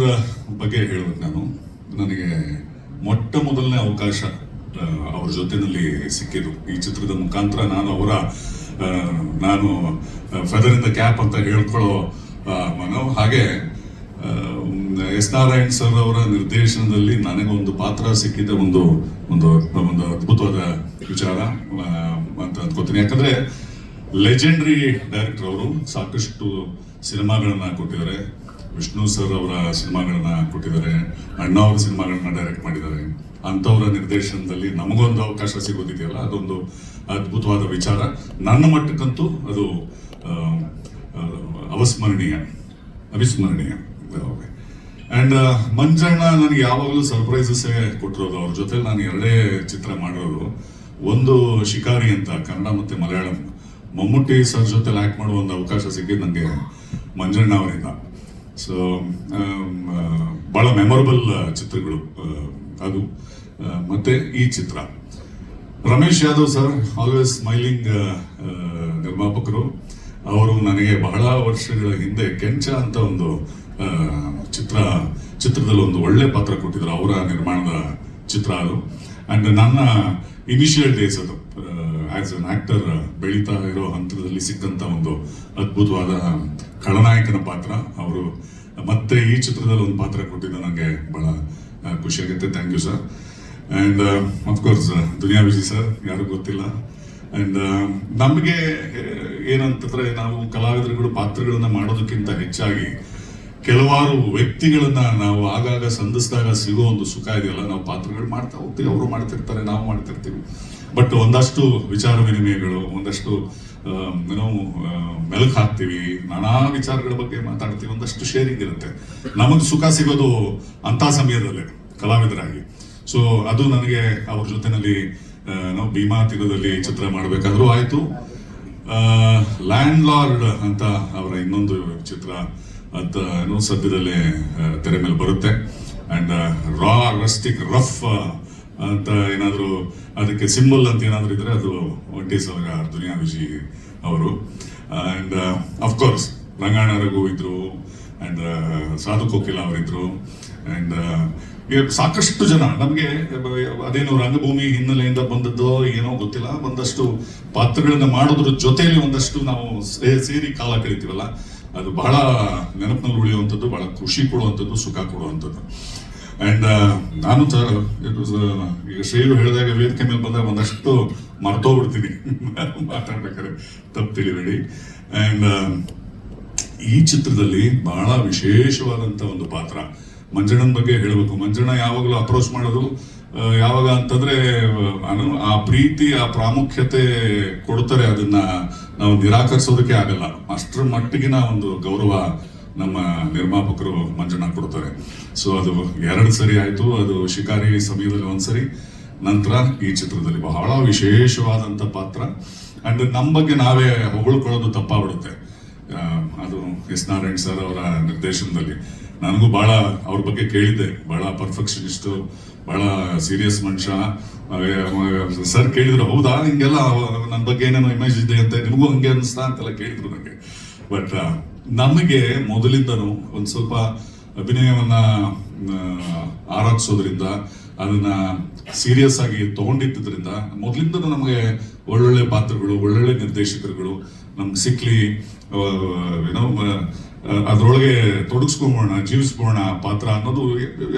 ಬಗ್ಗೆ ಹೇಳ್ಬೇಕು ನಾನು. ನನಗೆ ಮೊಟ್ಟ ಮೊದಲನೇ ಅವಕಾಶ ಅವ್ರ ಜೊತೆನಲ್ಲಿ ಸಿಕ್ಕಿದ್ದು ಈ ಚಿತ್ರದ ಮುಖಾಂತರ. ನಾನು ಫೆದರ್ ಇನ್ ದ ಕ್ಯಾಪ್ ಅಂತ ಹೇಳ್ಕೊಳ್ಳೋ ಹಾಗೆ ಎಸ್ ನಾರಾಯಣ್ ಸರ್ ಅವರ ನಿರ್ದೇಶನದಲ್ಲಿ ನನಗೊಂದು ಪಾತ್ರ ಸಿಕ್ಕಿದ್ದ ಒಂದು ಒಂದು ಒಂದು ಅದ್ಭುತವಾದ ವಿಚಾರ ಅಂತ ಅನ್ಕೋತೀನಿ. ಯಾಕಂದ್ರೆ ಲೆಜೆಂಡ್ರಿ ಡೈರೆಕ್ಟರ್ ಅವರು, ಸಾಕಷ್ಟು ಸಿನಿಮಾಗಳನ್ನ ಕೊಟ್ಟಿದ್ದಾರೆ. ವಿಷ್ಣು ಸರ್ ಅವರ ಸಿನಿಮಾಗಳನ್ನ ಕೊಟ್ಟಿದ್ದಾರೆ, ಅಣ್ಣ ಅವರ ಸಿನಿಮಾಗಳನ್ನ ಡೈರೆಕ್ಟ್ ಮಾಡಿದ್ದಾರೆ. ಅಂಥವರ ನಿರ್ದೇಶನದಲ್ಲಿ ನಮಗೊಂದು ಅವಕಾಶ ಸಿಗೋದಿದೆಯಲ್ಲ, ಅದೊಂದು ಅದ್ಭುತವಾದ ವಿಚಾರ. ನನ್ನ ಮಟ್ಟಕ್ಕಂತೂ ಅದು ಅವಿಸ್ಮರಣೀಯ. ಅಂಡ್ ಮಂಜಣ್ಣ ನನಗೆ ಯಾವಾಗಲೂ ಸರ್ಪ್ರೈಸಸ್ ಕೊಟ್ಟಿರೋದು. ಅವ್ರ ಜೊತೆ ನಾನು 2 ಚಿತ್ರ ಮಾಡಿರೋದು. ಒಂದು ಶಿಕಾರಿ ಅಂತ ಕನ್ನಡ ಮತ್ತೆ ಮಲಯಾಳಂ, ಮಮ್ಮೂಟಿ ಸರ್ ಜೊತೆ ಆಕ್ಟ್ ಮಾಡುವ ಒಂದು ಅವಕಾಶ ಸಿಕ್ಕಿದ್ದು ನನಗೆ ಮಂಜಣ್ಣ ಅವರಿಂದ. ಸೊ ಬಹಳ ಮೆಮೊರಬಲ್ ಚಿತ್ರಗಳು ಅದು. ಮತ್ತೆ ಈ ಚಿತ್ರ Ramesh Yadav sir, always smiling ನಿರ್ಮಾಪಕರು. ಅವರು ನನಗೆ ಬಹಳ ವರ್ಷಗಳ ಹಿಂದೆ ಕೆಂಚ ಅಂತ ಒಂದು ಚಿತ್ರದಲ್ಲಿ ಒಂದು ಒಳ್ಳೆ ಪಾತ್ರ ಕೊಟ್ಟಿದ್ರು. ಅವರ ನಿರ್ಮಾಣದ ಚಿತ್ರ ಅದು. ಅಂಡ್ ನನ್ನ ಇನಿಷಿಯಲ್ ಡೇಸ್ ಅದು ಆಸ್ ಅನ್ ಆಕ್ಟರ್ ಬೆಳೀತಾ ಇರೋ ಹಂತದಲ್ಲಿ ಸಿಕ್ಕಂತ ಒಂದು ಅದ್ಭುತವಾದ ಖಳನಾಯಕನ ಪಾತ್ರ. ಅವರು ಮತ್ತೆ ಈ ಚಿತ್ರದಲ್ಲಿ ಒಂದು ಪಾತ್ರ ಕೊಟ್ಟಿದ್ದು ನನಗೆ ಬಹಳ ಖುಷಿಯಾಗುತ್ತೆ. Thank you sir. And of course Duniya Viji sir, ಯಾರು ಗೊತ್ತಿಲ್ಲ. ಅಂಡ್ ನಮಗೆ ಏನಂತಂದ್ರೆ, ನಾವು ಕಲಾವಿದರುಗಳು ಪಾತ್ರಗಳನ್ನ ಮಾಡೋದಕ್ಕಿಂತ ಹೆಚ್ಚಾಗಿ ಕೆಲವಾರು ವ್ಯಕ್ತಿಗಳನ್ನ ನಾವು ಆಗಾಗ ಸಂಧಿಸಿದಾಗ ಸಿಗೋ ಒಂದು ಸುಖ ಇದೆಯಲ್ಲ. ನಾವು ಪಾತ್ರಗಳು ಮಾಡ್ತಾ ಹೋಗ್ತೀವಿ, ಅವರು ಮಾಡ್ತಿರ್ತಾರೆ, ನಾವು ಮಾಡ್ತಿರ್ತೀವಿ. ಬಟ್ ಒಂದಷ್ಟು ವಿಚಾರ ವಿನಿಮಯಗಳು, ಒಂದಷ್ಟು ಮೆಲುಕು ಹಾಕ್ತೀವಿ, ನಾನಾ ವಿಚಾರಗಳ ಬಗ್ಗೆ ಮಾತಾಡ್ತೀವಿ, ಒಂದಷ್ಟು ಶೇರಿಂಗ್ ಇರುತ್ತೆ. ನಮಗೆ ಸುಖ ಸಿಗೋದು ಅಂತ ಸಮಯದಲ್ಲೇ ಕಲಾವಿದರಾಗಿ. ಸೊ ಅದು ನನಗೆ ಅವ್ರ ಜೊತೆನಲ್ಲಿ ನಾವು ಭೀಮಾ ತೀರದಲ್ಲಿ ಚಿತ್ರ ಮಾಡಬೇಕಾದ್ರೂ ಆಯ್ತು. ಲ್ಯಾಂಡ್ ಲಾರ್ಡ್ ಅಂತ ಅವರ ಇನ್ನೊಂದು ಚಿತ್ರ ಅದು ಸದ್ಯದಲ್ಲೇ ತೆರೆ ಮೇಲೆ ಬರುತ್ತೆ. ಅಂಡ್ ರಾ ರಸ್ಟಿಕ್ ರಫ್ ಅಂತ ಏನಾದ್ರು ಅದಕ್ಕೆ ಸಿಂಬಲ್ ಅಂತ ಏನಾದ್ರು ಇದ್ರೆ ಅದು ಒಂಟಿ ಸಲಗಾರ್ ದುನಿಯಾ ವಿಜಿ ಅವರು. ಅಂಡ್ ಅಫ್ಕೋರ್ಸ್ ರಂಗಾಯಣ ರಘು ಇದ್ರು, ಅಂಡ್ ಸಾಧು ಕೋಕಿಲ ಅವರಿದ್ರು. ಅಂಡ್ ಸಾಕಷ್ಟು ಜನ ನಮಗೆ ಅದೇನು ರಂಗಭೂಮಿ ಹಿನ್ನೆಲೆಯಿಂದ ಬಂದದ್ದೋ ಏನೋ ಗೊತ್ತಿಲ್ಲ, ಒಂದಷ್ಟು ಪಾತ್ರಗಳನ್ನ ಮಾಡೋದ್ರ ಜೊತೆಯಲ್ಲಿ ಒಂದಷ್ಟು ನಾವು ಸೇರಿ ಕಾಲ ಕಳಿತೀವಲ್ಲ, ಅದು ಬಹಳ ನೆನಪಿನಲ್ಲಿ ಉಳಿಯುವಂಥದ್ದು, ಬಹಳ ಖುಷಿ ಕೊಡುವಂಥದ್ದು, ಸುಖ ಕೊಡುವಂಥದ್ದು. ಅಂಡ್ ನಾನು ಸರ್ ಈಗ ಶ್ರೇಯು ಹೇಳಿದಾಗ ವೇದಿಕೆ ಮೇಲೆ ಬಂದಾಗ ಒಂದಷ್ಟು ಮರ್ತೋಗ್ಬಿಡ್ತೀನಿ ಮಾತಾಡ್ಬೇಕಾದ್ರೆ, ತಪ್ಪು ತಿಳಿಬೇಡಿ. ಅಂಡ್ ಈ ಚಿತ್ರದಲ್ಲಿ ಬಹಳ ವಿಶೇಷವಾದಂತ ಒಂದು ಪಾತ್ರ. ಮಂಜಣ್ಣನ ಬಗ್ಗೆ ಹೇಳಬೇಕು. ಮಂಜಣ್ಣ ಯಾವಾಗಲೂ ಅಪ್ರೋಚ್ ಮಾಡೋದು ಯಾವಾಗ ಅಂತಂದ್ರೆ, ಆ ಪ್ರೀತಿ, ಆ ಪ್ರಾಮುಖ್ಯತೆ ಕೊಡ್ತಾರೆ, ಅದನ್ನ ನಾವು ನಿರಾಕರಿಸೋದಕ್ಕೆ ಆಗಲ್ಲ. ಅಷ್ಟರ ಮಟ್ಟಿಗಿನ ಒಂದು ಗೌರವ ನಮ್ಮ ನಿರ್ಮಾಪಕರು ಮಂಜಣ್ಣ ಕೊಡ್ತಾರೆ. ಸೊ ಅದು 2 ಸರಿ ಆಯ್ತು. ಅದು ಶಿಕಾರಿ ಸಮಯದಲ್ಲಿ 1 ಸರಿ, ನಂತರ ಈ ಚಿತ್ರದಲ್ಲಿ ಬಹಳ ವಿಶೇಷವಾದಂತ ಪಾತ್ರ. ಅಂಡ್ ನಮ್ಮ ಬಗ್ಗೆ ನಾವೇ ಹೊಗಳ್ಕೊಳ್ಳೋದು ತಪ್ಪಾಗ್ಬಿಡುತ್ತೆ. ಅದು ಎಸ್ ನಾರಾಯಣ್ ಸರ್ ಅವರ ನಿರ್ದೇಶನದಲ್ಲಿ ನನಗೂ ಬಹಳ ಅವ್ರ ಬಗ್ಗೆ ಕೇಳಿದ್ದೆ. ಬಹಳ ಪರ್ಫೆಕ್ಷನಿಸ್ಟ್, ಬಹಳ ಸೀರಿಯಸ್ ಮನುಷ್ಯ. ಸರ್ ಕೇಳಿದ್ರು, ಹೌದಾ ಹಿಂಗೆಲ್ಲ ನನ್ನ ಬಗ್ಗೆ ಏನೇನೋ ಇಮೇಜ್ ಇದೆ ಅಂತ, ನಿಮಗೂ ಹಂಗೆ ಅನಿಸ್ತಾ ಅಂತೆಲ್ಲ ಕೇಳಿದ್ರು ನನಗೆ. ಬಟ್ ನಮಗೆ ಮೊದಲಿಂದನೂ ಒಂದು ಸ್ವಲ್ಪ ಅಭಿನಯವನ್ನ ಆರಾಧಿಸೋದ್ರಿಂದ, ಅದನ್ನ ಸೀರಿಯಸ್ ಆಗಿ ತಗೊಂಡಿದ್ದರಿಂದ ಮೊದಲಿಂದನೂ ನಮಗೆ ಒಳ್ಳೊಳ್ಳೆ ಪಾತ್ರಗಳು, ಒಳ್ಳೊಳ್ಳೆ ನಿರ್ದೇಶಕರುಗಳು ನಮ್ಗೆ ಸಿಕ್ಲಿ, ಏನೋ ಅದರೊಳಗೆ ತೊಡಗಿಸ್ಕೊಂಬೋಣ, ಜೀವಿಸ್ಬೋಣ ಪಾತ್ರ ಅನ್ನೋದು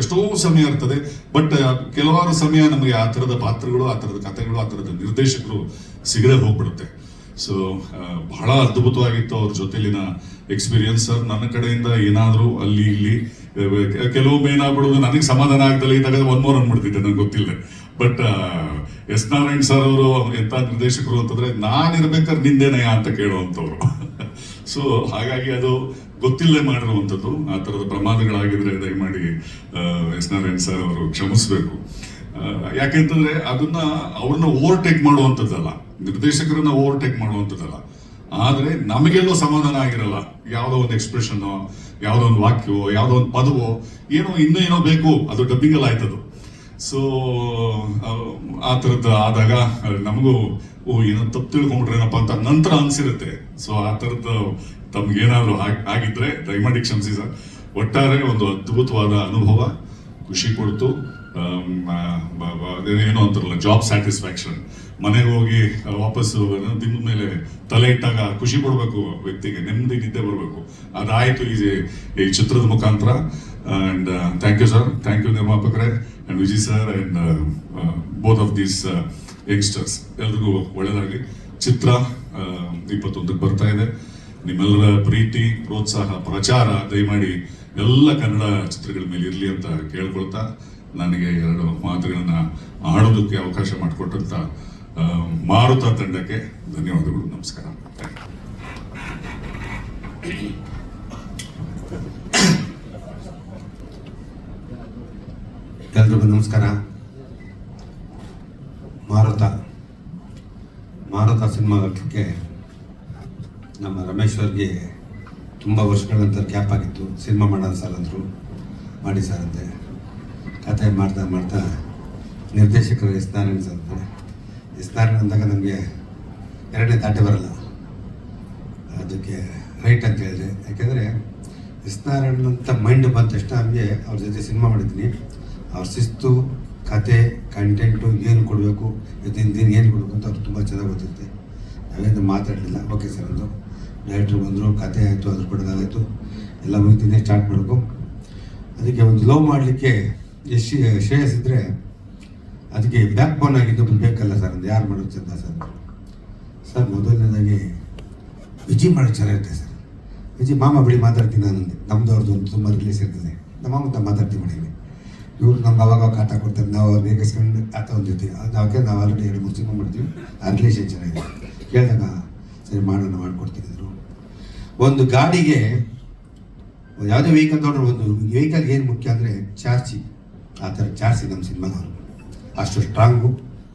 ಎಷ್ಟೋ ಸಮಯ ಇರ್ತದೆ. ಬಟ್ ಕೆಲವಾರು ಸಮಯ ನಮಗೆ ಆ ಥರದ ಪಾತ್ರಗಳು, ಆ ಥರದ ಕಥೆಗಳು, ಆ ಥರದ ನಿರ್ದೇಶಕರು ಸಿಗದೆ ಹೋಗ್ಬಿಡುತ್ತೆ. ಸೊ ಬಹಳ ಅದ್ಭುತವಾಗಿತ್ತು ಅವ್ರ ಜೊತೆಲಿನ ಎಕ್ಸ್ಪೀರಿಯನ್ಸ್. ಸರ್ ನನ್ನ ಕಡೆಯಿಂದ ಏನಾದರೂ ಅಲ್ಲಿ ಇಲ್ಲಿ ಕೆಲವೊಮ್ಮೆ ಏನಾಗ್ಬಿಡೋದು, ನನಗೆ ಸಮಾಧಾನ ಆಗ್ದಲ್ಲ ಇದ್ದಾಗ 1 more ಅಂದ್ಬಿಡ್ತಿದ್ದೆ, ನನಗೆ ಗೊತ್ತಿಲ್ಲ. ಬಟ್ ಎಸ್ ನಾರಾಯಣ್ ಸರ್ ಅವರು ಎಂತ ನಿರ್ದೇಶಕರು ಅಂತಂದ್ರೆ, ನಾನಿರ್ಬೇಕಾದ್ರೆ ನಿಂದೇನಯ್ಯ ಅಂತ ಕೇಳುವಂಥವ್ರು. ಸೊ ಹಾಗಾಗಿ ಅದು ಗೊತ್ತಿಲ್ಲದೆ ಮಾಡಿರುವಂಥದ್ದು. ಆ ಥರದ ಪ್ರಮಾದಗಳಾಗಿದ್ರೆ ದಯಮಾಡಿ ಎಸ್ ನಾರಾಯಣ್ ಸರ್ ಅವರು ಕ್ಷಮಿಸ್ಬೇಕು. ಯಾಕೆಂತಂದ್ರೆ ಅದನ್ನ ಅವ್ರನ್ನ ಓವರ್ಟೇಕ್ ಮಾಡುವಂಥದ್ದಲ್ಲ, ನಿರ್ದೇಶಕರನ್ನ ಓವರ್ಟೇಕ್ ಮಾಡುವಂಥದ್ದಲ್ಲ. ಆದ್ರೆ ನಮಗೆಲ್ಲೋ ಸಮಾಧಾನ ಆಗಿರಲ್ಲ. ಯಾವುದೋ ಒಂದು ಎಕ್ಸ್ಪ್ರೆಷನ್, ಯಾವುದೋ ಒಂದು ವಾಕ್ಯವೋ, ಯಾವುದೋ ಒಂದು ಪದವೋ, ಇನ್ನೂ ಏನೋ ಬೇಕು, ಅದು ಡಬ್ಬಿಂಗ್ ಅಲ್ಲಿ ಆಯ್ತದು. ಸೊ ಆ ಥರದ್ದು ಆದಾಗ ನಮಗೂ ಏನೋ ತಪ್ಪು ತಿಳ್ಕೊಂಡ್ಬಿಟ್ರೇನಪ್ಪ ಅಂತ ನಂತರ ಅನ್ಸಿರುತ್ತೆ. ಸೊ ಆ ಥರದ್ದು ತಮ್ಗೇನಾದ್ರು ಆಗಿದ್ರೆ ದಯಮಾಡಿ ಕ್ಷಮಿಸಿ ಸರ್. ಒಟ್ಟಾರೆ ಒಂದು ಅದ್ಭುತವಾದ ಅನುಭವ, ಖುಷಿ ಕೊಡ್ತು. ಏನೋ ಅಂತಾರಲ್ಲ, ಜಾಬ್ ಸ್ಯಾಟಿಸ್ಫ್ಯಾಕ್ಷನ್. ಮನೆಗೆ ಹೋಗಿ ವಾಪಸ್ಸು ದಿನದ ಮೇಲೆ ತಲೆ ಇಟ್ಟಾಗ ಖುಷಿ ಕೊಡಬೇಕು ವ್ಯಕ್ತಿಗೆ, ನೆಮ್ಮದಿ ನಿದ್ದೆ ಬರಬೇಕು. ಅದಾಯಿತು ಈ ಚಿತ್ರದ ಮುಖಾಂತರ. And thank you sir, thank you ನಿರ್ಮಾಪಕರೇ, and Vijay sir, and both of these youngsters. ಎಲ್ರಿಗೂ ಒಳ್ಳೆಯದಾಗಲಿ. ಚಿತ್ರ 21ಕ್ಕೆ ಬರ್ತಾ ಇದೆ. ನಿಮ್ಮೆಲ್ಲರ ಪ್ರೀತಿ, ಪ್ರೋತ್ಸಾಹ, ಪ್ರಚಾರ ದಯಮಾಡಿ ಎಲ್ಲ ಕನ್ನಡ ಚಿತ್ರಗಳ ಮೇಲೆ ಇರಲಿ ಅಂತ ಕೇಳ್ಕೊಳ್ತಾ, ನನಗೆ 2 ಮಾತುಗಳನ್ನ ಆಡೋದಕ್ಕೆ ಅವಕಾಶ ಮಾಡಿಕೊಟ್ಟಂತ ಮಾರುತ ತಂಡಕ್ಕೆ ಧನ್ಯವಾದಗಳು. ನಮಸ್ಕಾರ. ಎಲ್ರಿಗೂ ನಮಸ್ಕಾರ. ಮಾರುತ ಸಿನಿಮಾ ಕಟ್ಟಲಿಕ್ಕೆ ನಮ್ಮ ರಮೇಶ್ ಅವ್ರಿಗೆ ತುಂಬ ವರ್ಷಗಳ ನಂತರ ಗ್ಯಾಪ್ ಆಗಿತ್ತು. ಸಿನಿಮಾ ಮಾಡೋದು ಸರ್ ಅಂದರು, ಮಾಡಿ ಸರ್ ಅಂತೆ. ಕತೆ ಮಾಡ್ತಾ ನಿರ್ದೇಶಕರು ಎಸ್ ನಾರಾಯಣ್ ಸರ್ ಅಂತಾರೆ. ಎಸ್ ನಾರಾಯಣ್ ಅಂದಾಗ ನಮಗೆ 2ನೇ ತಾಟೆ ಬರಲ್ಲ, ಅದಕ್ಕೆ ರೈಟ್ ಅಂತ ಹೇಳಿದೆ. ಯಾಕೆಂದರೆ ಎಸ್ ನಾರಾಯಣ್ ಅಂತ ಮೈಂಡ್ ಬಂದ ತಕ್ಷಣ ನಮಗೆ ಅವ್ರ ಜೊತೆ ಸಿನಿಮಾ ಮಾಡಿದ್ದೀನಿ. ಅವ್ರ ಶಿಸ್ತು, ಕತೆ, ಕಂಟೆಂಟು, ಏನು ಕೊಡಬೇಕು, ಇದರಿಂದ ಏನು ಕೊಡಬೇಕು ಅಂತ ಅವ್ರು ತುಂಬ ಚೆನ್ನಾಗಿ ಗೊತ್ತಿರುತ್ತೆ. ನಾವೇನು ಮಾತಾಡಲಿಲ್ಲ. ಓಕೆ ಸರ್ ಅಂದು ಡೈರೆಕ್ಟ್ರು ಬಂದರು, ಕತೆ ಆಯಿತು, ಅದ್ರ ಕೊಡೋದಾಯಿತು, ಎಲ್ಲ ಮುಗಿದಿನೇ ಸ್ಟಾರ್ಟ್ ಮಾಡಬೇಕು. ಅದಕ್ಕೆ ಒಂದು ಲವ್ ಮಾಡಲಿಕ್ಕೆ ಎಷ್ಟು ಶ್ರೇಯಸ್ ಇದ್ದರೆ ಅದಕ್ಕೆ ಬ್ಯಾಕ್ ಬೋನ್ ಆಗಿದ್ದು ಬೇಕಲ್ಲ ಸರ್ ಅಂದು. ಯಾರು ಮಾಡೋದು ಚಂದ ಸರ್? ಮೊದಲನೇದಾಗಿ ವಿಜಿ ಮಾಡೋದು ಚೆನ್ನಾಗಿರುತ್ತೆ ಸರ್. ವಿಜಿ ಮಾಮ ಬಿಡಿ ಮಾತಾಡ್ತೀನಿ ನಾನಂದೆ. ನಮ್ಮದು ಅವ್ರದ್ದು ಒಂದು ತುಂಬ ರಿಲೀಸ್ ಇರ್ತದೆ. ನಮ್ಮ ಮಾಮ ಮಾತಾಡ್ತೀವಿ ಮಾಡಿದ್ವಿ. ಇವ್ರು ನಮ್ಗೆ ಅವಾಗ ಕಾಟ ಕೊಡ್ತಾರೆ, ನಾವು ಅವ್ರು ನೇಗಿಸ್ಕೊಂಡು ಆತ ಒಂದು ಜೊತೆ ಅದಕ್ಕೆ ನಾವು ಆಲ್ರೆಡಿ 2-3 ಸಿನಿಮಾ ಮಾಡ್ತೀವಿ. ಆ ರಿಲೇಷನ್ ಚೆನ್ನಾಗಿದೆ. ಕೇಳಿದಾಗ ಸರಿ ಮಾಡೋಣ, ಮಾಡಿಕೊಡ್ತೀನಿ ಅಂದರು. ಒಂದು ಗಾಡಿಗೆ ಯಾವುದೇ ವೆಹಿಕಲ್ ತೊಗೊಂಡ್ರೆ ಒಂದು ವೆಹಿಕಲ್ಗೆ ಏನು ಮುಖ್ಯ ಅಂದರೆ ಚಾರ್ಜಿ. ಆ ಥರ ಚಾರ್ಜಿ ನಮ್ಮ ಸಿನಿಮಾದವರು. ಅಷ್ಟು ಸ್ಟ್ರಾಂಗು,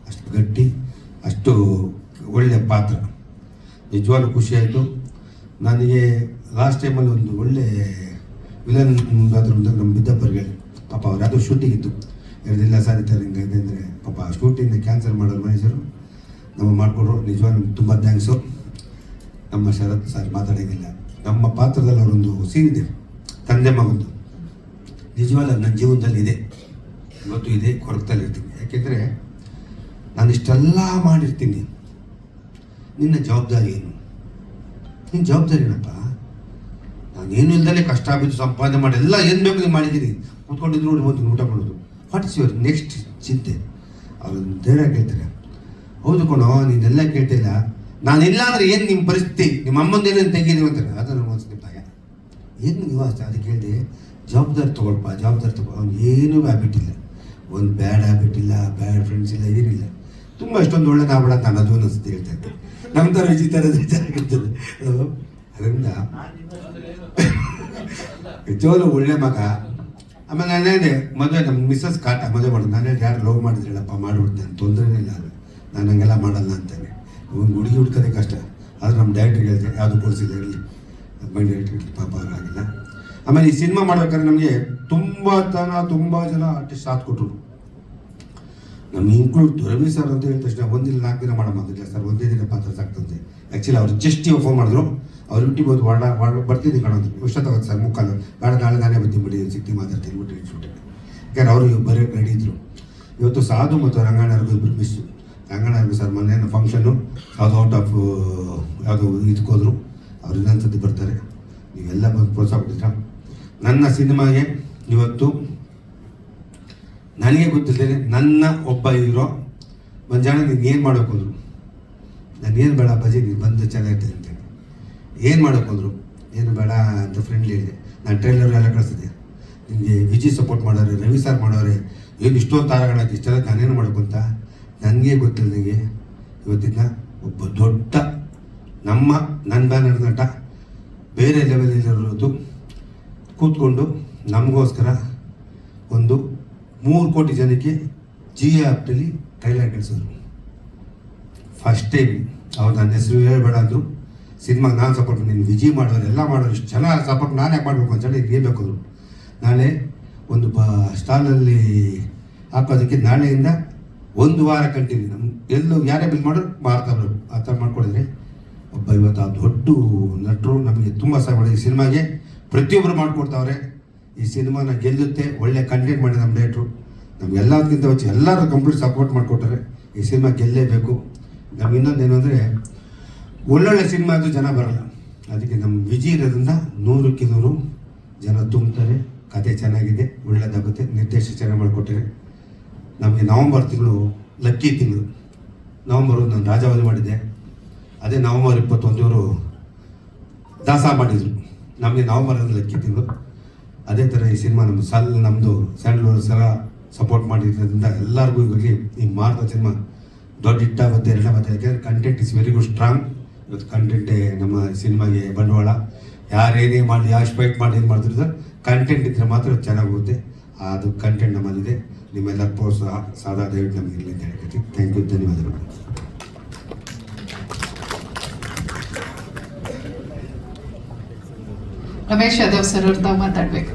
ಅಷ್ಟು ಗಟ್ಟಿ, ಅಷ್ಟು ಒಳ್ಳೆಯ ಪಾತ್ರ. ನಿಜವಾಗ್ಲೂ ಖುಷಿ ಆಯಿತು ನನಗೆ. ಲಾಸ್ಟ್ ಟೈಮಲ್ಲಿ ಒಂದು ಒಳ್ಳೆ ವಿಲನ್ ಆದರೂ ನಮ್ಮ ಬಿದ್ದಪ್ಪರಿಗೆ ಪಾಪ ಅವ್ರು ಯಾವುದೋ ಶೂಟಿಂಗ್ ಇತ್ತು, ಎರಡಿಲ್ಲ ಸರ್ ಈ ಥರ ಹಿಂಗೆ ಇದೆ ಅಂದರೆ ಪಾಪ ಶೂಟಿಂಗ್ ಕ್ಯಾನ್ಸಲ್ ಮಾಡೋರು ಮನುಷ್ಯರು ನಮ್ಮ ಮಾಡಿಕೊಡ್ರು. ನಿಜವಾಗ್ಲೂ ತುಂಬ ಥ್ಯಾಂಕ್ಸು. ನಮ್ಮ ಶರತ್ ಸರ್ ಮಾತಾಡೋಂಗಿಲ್ಲ. ನಮ್ಮ ಪಾತ್ರದಲ್ಲಿ ಅವರೊಂದು ಸೀನ್ ಇದೆ, ತಂದೆ ಮಗಂದು. ನಿಜವಾಗ್ಲೂ ನನ್ನ ಜೀವನದಲ್ಲಿ ಇದೆ, ಇವತ್ತು ಇದೆ, ಕೊರಗ್ತಲ್ಲಿ ಇರ್ತೀನಿ. ಯಾಕೆಂದರೆ ನಾನು ಇಷ್ಟೆಲ್ಲ ಮಾಡಿರ್ತೀನಿ, ನಿನ್ನ ಜವಾಬ್ದಾರಿ ಏನು? ನಿನ್ನ ಜವಾಬ್ದಾರಿ ಏನಪ್ಪ? ನಾನೇನು ಇಲ್ದಲೇ ಕಷ್ಟ ಬಿದ್ದು ಸಂಪಾದನೆ ಮಾಡಿ ಎಲ್ಲ ಏನು ಬೇಕು ನೀವು ಮಾಡಿದ್ದೀನಿ, ಕೂತ್ಕೊಂಡಿದ್ರು ಒಂದು ಊಟ ಮಾಡೋದು. ವಾಟ್ ಇಸ್ ಯುವರ್ ನೆಕ್ಸ್ಟ್ ಚಿಂತೆ? ಅವ್ರು ಧೈರ್ಯ ಕೇಳ್ತಾರೆ, ಹೌದು ಕಣೋ ನೀನೆಲ್ಲ ಕೇಳ್ತಿಲ್ಲ, ನಾನಿಲ್ಲ ಅಂದರೆ ಏನು ನಿಮ್ಮ ಪರಿಸ್ಥಿತಿ, ನಿಮ್ಮ ಅಮ್ಮಂದೇನು ತೆಗೀರಿ ಅಂತಾರೆ. ಅದು ನನಗೆ ಅನ್ಸುತ್ತೆ ಭಯ. ಏನು ನೀವು ಅದಕ್ಕೆ ಹೇಳಿದೆ, ಜವಾಬ್ದಾರಿ ತೊಗೊಳ್ಪ, ಜವಾಬ್ದಾರಿ ತಗೋ. ಅವ್ನು ಏನೂ ಹ್ಯಾಬಿಟ್ ಇಲ್ಲ, ಒಂದು ಬ್ಯಾಡ್ ಹ್ಯಾಬಿಟ್ ಇಲ್ಲ, ಬ್ಯಾಡ್ ಫ್ರೆಂಡ್ಸ್ ಇಲ್ಲ, ಏನಿಲ್ಲ. ತುಂಬ ಇಷ್ಟೊಂದು ಒಳ್ಳೆ ನಾಬೇಡ ನಾನು ಅದು ಅನಿಸುತ್ತೆ ಹೇಳ್ತಾ ಇದ್ದೆ. ನಮ್ಮ ಥರ ವಿಜಿ ಥರ ಚೆನ್ನಾಗಿರ್ತದೆ. ಅದರಿಂದ ನಿಜವಾಗ್ಲೂ ಒಳ್ಳೆ ಮಗ. ಆಮೇಲೆ ನಾನು ಹೇಳಿದೆ ಮದುವೆ ನಮ್ಮ ಮಿಸ್ಸಸ್ ಕಾಟ ಮದುವೆ ಮಾಡೋದು. ನಾನು ಹೇಳಿ ಯಾರು ಲವ್ ಮಾಡಿದ್ರಲ್ಲಪ್ಪ ಮಾಡಿಬಿಡ್ತೇನೆ, ತೊಂದರೆನೇ ಇಲ್ಲ, ನಾನು ಹಂಗೆಲ್ಲ ಮಾಡಲ್ಲ ಅಂತೇನೆ. ಒಂದು ಹುಡುಗಿ ಹುಡ್ಕೋದೇ ಕಷ್ಟ. ಆದರೆ ನಮ್ಮ ಡೈರೆಕ್ಟ್ರಿಗೆ ಹೇಳಿದೆ ಯಾವುದು ಕೊಡಿಸಿಲ್ಲ, ಇರಲಿ ಮೈಂಡ್ ಡೈರೆಕ್ಟ್ರ್ ಇರಲಿ, ಪಾಪ ಆಗಿಲ್ಲ. ಆಮೇಲೆ ಈ ಸಿನಿಮಾ ಮಾಡ್ಬೇಕಾದ್ರೆ ನಮಗೆ ತುಂಬ ಜನ ಆರ್ಟಿಸ್ಟ್ ಸಾಥ್ ಕೊಟ್ಟರು. ನಮ್ಮ ಇನ್ಕ್ಲೂಡ್ ರವಿ ಸರ್ ಅಂತ ಹೇಳಿದ ತಕ್ಷಣ 1 ದಿನ 4 ದಿನ ಮಾಡೋ ಮಾತಿಲ್ಲ ಸರ್, ಒಂದೇ ದಿನ ಪಾತ್ರ ಸಾಕ್ತಂತೆ. ಆ್ಯಕ್ಚುಲಿ ಅವ್ರು ಜಸ್ಟ್ ಇವಾಗ ಫೋನ್ ಮಾಡಿದ್ರು, ಅವ್ರು ಯೂಟ್ಯೂಬ್ ಬರ್ತಿದ್ದೀನಿ ಕಾಣೋದು, ಇಷ್ಟೊತ್ತಾಗುತ್ತೆ ಸರ್, ಮುಕ್ಕಾಲು ಬೇಡ ನಾಳೆ ನಾನೇ ಬರ್ತೀನಿ ಬಿಡಿ, ಸಿಕ್ತಿ ಮಾತಾಡ್ತೀನಿ ಬಿಟ್ಟು ಇಟ್ಬಿಟ್ಟೆ. ಯಾಕಂದ್ರೆ ಅವರು ಬರೆಯೋಕೆ ರೆಡಿ ಇದ್ರು. ಇವತ್ತು ಸಾಧು ಮತ್ತು ರಂಗಣ್ಣವ್ರಿಗೂ ಇಬ್ಬರು ಮಿಸ್ಸು. ರಂಗಣ್ಣವ್ರಿಗೂ ಸರ್ ಮೊನ್ನೆ ಫಂಕ್ಷನ್ನು ಯಾವುದು ಔಟ್ ಆಫ್ ಯಾವುದು ಇದಕ್ಕೆ ಹೋದ್ರು, ಅವ್ರು ಇನ್ನೊಂದ್ಸತಿ ಬರ್ತಾರೆ. ನೀವೆಲ್ಲ ಬಂದು ಪ್ರೋತ್ಸಾಹ ಕೊಟ್ಟಿದ್ರ ನನ್ನ ಸಿನಿಮಾಗೆ. ಇವತ್ತು ನನಗೆ ಗೊತ್ತಿಲ್ಲದೆ ನನ್ನ ಒಬ್ಬ ಹೀರೋ ಜನ ನೀನು ಏನು ಮಾಡೋಕೆ ಹೋದ್ರು, ನಾನೇನು ಬೇಡ ಬಜಿ ನೀನು ಬಂದು ಚೆನ್ನಾಗಿರ್ತದೆ ಅಂತೇಳಿ ಏನು ಮಾಡೋಕೆ ಹೋದ್ರು, ಏನು ಬೇಡ ಅಂತ ಫ್ರೆಂಡ್ಲಿ ಹೇಳಿದೆ. ನಾನು ಟ್ರೈಲರ್ ಎಲ್ಲ ಕಳಿಸಿದೆ, ನಿಮಗೆ ವಿಜಯ್ ಸಪೋರ್ಟ್ ಮಾಡೋರೆ, ರವಿ ಸರ್ ಮಾಡೋರೆ, ಏನು ಇಷ್ಟೊಂದು ತಾರಗಳಾಗಿ ಇಷ್ಟೆಲ್ಲ ನಾನೇನು ಮಾಡೋಕು ಅಂತ ನನಗೆ ಗೊತ್ತಿಲ್ಲ. ನನಗೆ ಇವತ್ತಿನ ಒಬ್ಬ ದೊಡ್ಡ ನನ್ನ ಬ್ಯಾನರ್ ನಟ ಬೇರೆ ಲೆವೆಲಲ್ಲಿರೋದು ಕೂತ್ಕೊಂಡು ನಮಗೋಸ್ಕರ ಒಂದು 3 ಕೋಟಿ ಜನಕ್ಕೆ ಜಿಯೋ ಆ್ಯಪ್ನಲ್ಲಿ ಟ್ರೈಲರ್ ಕಳಿಸಿದ್ರು. ಫಸ್ಟ್ ಟೈಮ್ ಅವ್ರು ನನ್ನ ಹೆಸರು ಹೇಳ್ಬೇಡ ಅಂದರು. ಸಿನಿಮಾಗೆ ನಾನು ಸಪೋರ್ಟ್ ನೀನು ವಿಜಯ್ ಮಾಡೋರು ಎಲ್ಲ ಮಾಡೋರು ಇಷ್ಟು ಚೆನ್ನಾಗಿ ಸಪೋರ್ಟ್ ನಾನು ಯಾಕೆ ಮಾಡಬೇಕು ಅಂತೇಳಿ ಇರಬೇಕು. ನಾಳೆ ಒಂದು ಸ್ಟಾಲಲ್ಲಿ ಹಾಕೋದಕ್ಕೆ ನಾಳೆಯಿಂದ 1 ವಾರ ಕಂಟಿನ್ಯೂ ನಮ್ಮ ಎಲ್ಲೂ ಯಾರೇ ಬಿಲ್ ಮಾಡೋರು ಮಾಡ್ತಾರೆ. ಆ ಥರ ಮಾಡ್ಕೊಂಡಿದ್ರೆ ಒಬ್ಬ ಇವತ್ತು ಆ ದೊಡ್ಡ ನಟರು ನಮಗೆ ತುಂಬ ಸಹಾಯ ಮಾಡಿದ್ರು. ಈ ಸಿನಿಮಾಗೆ ಪ್ರತಿಯೊಬ್ಬರು ಮಾಡಿಕೊಡ್ತಾವ್ರೆ. ಈ ಸಿನಿಮಾನ ಗೆಲ್ಲುತ್ತೆ, ಒಳ್ಳೆ ಕಂಟೆಂಟ್ ಮಾಡಿ ನಮ್ಮ ಡೈರೆಕ್ಟ್ರು ನಮ್ಗೆಲ್ಲದಕ್ಕಿಂತ ಹೆಚ್ಚು ಎಲ್ಲರೂ ಕಂಪ್ಲೀಟ್ ಸಪೋರ್ಟ್ ಮಾಡಿಕೊಟ್ಟಾರೆ. ಈ ಸಿನಿಮಾ ಗೆಲ್ಲೇಬೇಕು. ನಮ್ಗೆ ಇನ್ನೊಂದೇನು ಅಂದರೆ ಒಳ್ಳೊಳ್ಳೆ ಸಿನಿಮಾ ಅದು ಜನ ಬರಲ್ಲ, ಅದಕ್ಕೆ ನಮ್ಮ ವಿಜಿ ಇರೋದ್ರಿಂದ 100ಕ್ಕೆ 100 ಜನ ತುಂಬ್ತಾರೆ. ಕತೆ ಚೆನ್ನಾಗಿದೆ, ಒಳ್ಳೆದಾಗುತ್ತೆ, ನಿರ್ದೇಶನ ಚೆನ್ನಾಗಿ ಮಾಡಿಕೊಟ್ಟಾರೆ. ನಮಗೆ ನವಂಬರ್ ತಿಂಗಳು ಲಕ್ಕಿ ತಿಂಗಳು. ನವಂಬರು ನಾನು ರಾಜಾವಧಿ ಮಾಡಿದ್ದೆ, ಅದೇ ನವಂಬರ್ 21 ದಾಸ ಮಾಡಿದರು. ನಮಗೆ ನವಂಬರ್ ಲಕ್ಕಿ ತಿಂಗಳು. ಅದೇ ಥರ ಈ ಸಿನಿಮಾ ನಮ್ಮದು ಸ್ಯಾಂಡಲ್ವುಡ್ ಸಲ ಸಪೋರ್ಟ್ ಮಾಡಿರೋದ್ರಿಂದ ಎಲ್ಲರಿಗೂ ಇವಾಗ ಈ ಮಾರ್ಗ ಸಿನಿಮಾ ದೊಡ್ಡ ಹಿಟ್ಟಾಗುತ್ತೆ, ಎರಡಾಗುತ್ತೆ. ಯಾಕೆಂದರೆ content is very good, strong. ಇವತ್ತು ಕಂಟೆಂಟೇ ನಮ್ಮ ಸಿನಿಮಾಗೆ ಬಂಡವಾಳ. ಯಾರೇನೇ ಮಾಡಲಿ, ಯಾವ ಫೈಟ್ ಮಾಡಿ ಏನು ಮಾಡಿದ್ರು ಕಂಟೆಂಟ್ ಇದ್ದರೆ ಮಾತ್ರ ಚೆನ್ನಾಗಿ ಹೋಗುತ್ತೆ. ಅದು ಕಂಟೆಂಟ್ ನಮ್ಮಲ್ಲಿದೆ. ನಿಮ್ಮೆಲ್ಲರ ಪ್ರೋತ್ಸಾಹ ಸಾದಾ ದಯವಿಟ್ಟು ನಮಗೆ ಇರಲಿ ಅಂತ ಹೇಳ್ತೀನಿ. ಥ್ಯಾಂಕ್ ಯು, ಧನ್ಯವಾದಗಳು. ರಮೇಶ್ ಯಾದವ್ ಸರ್ ಅವ್ರು ತಾವು ಮಾತಾಡಬೇಕು.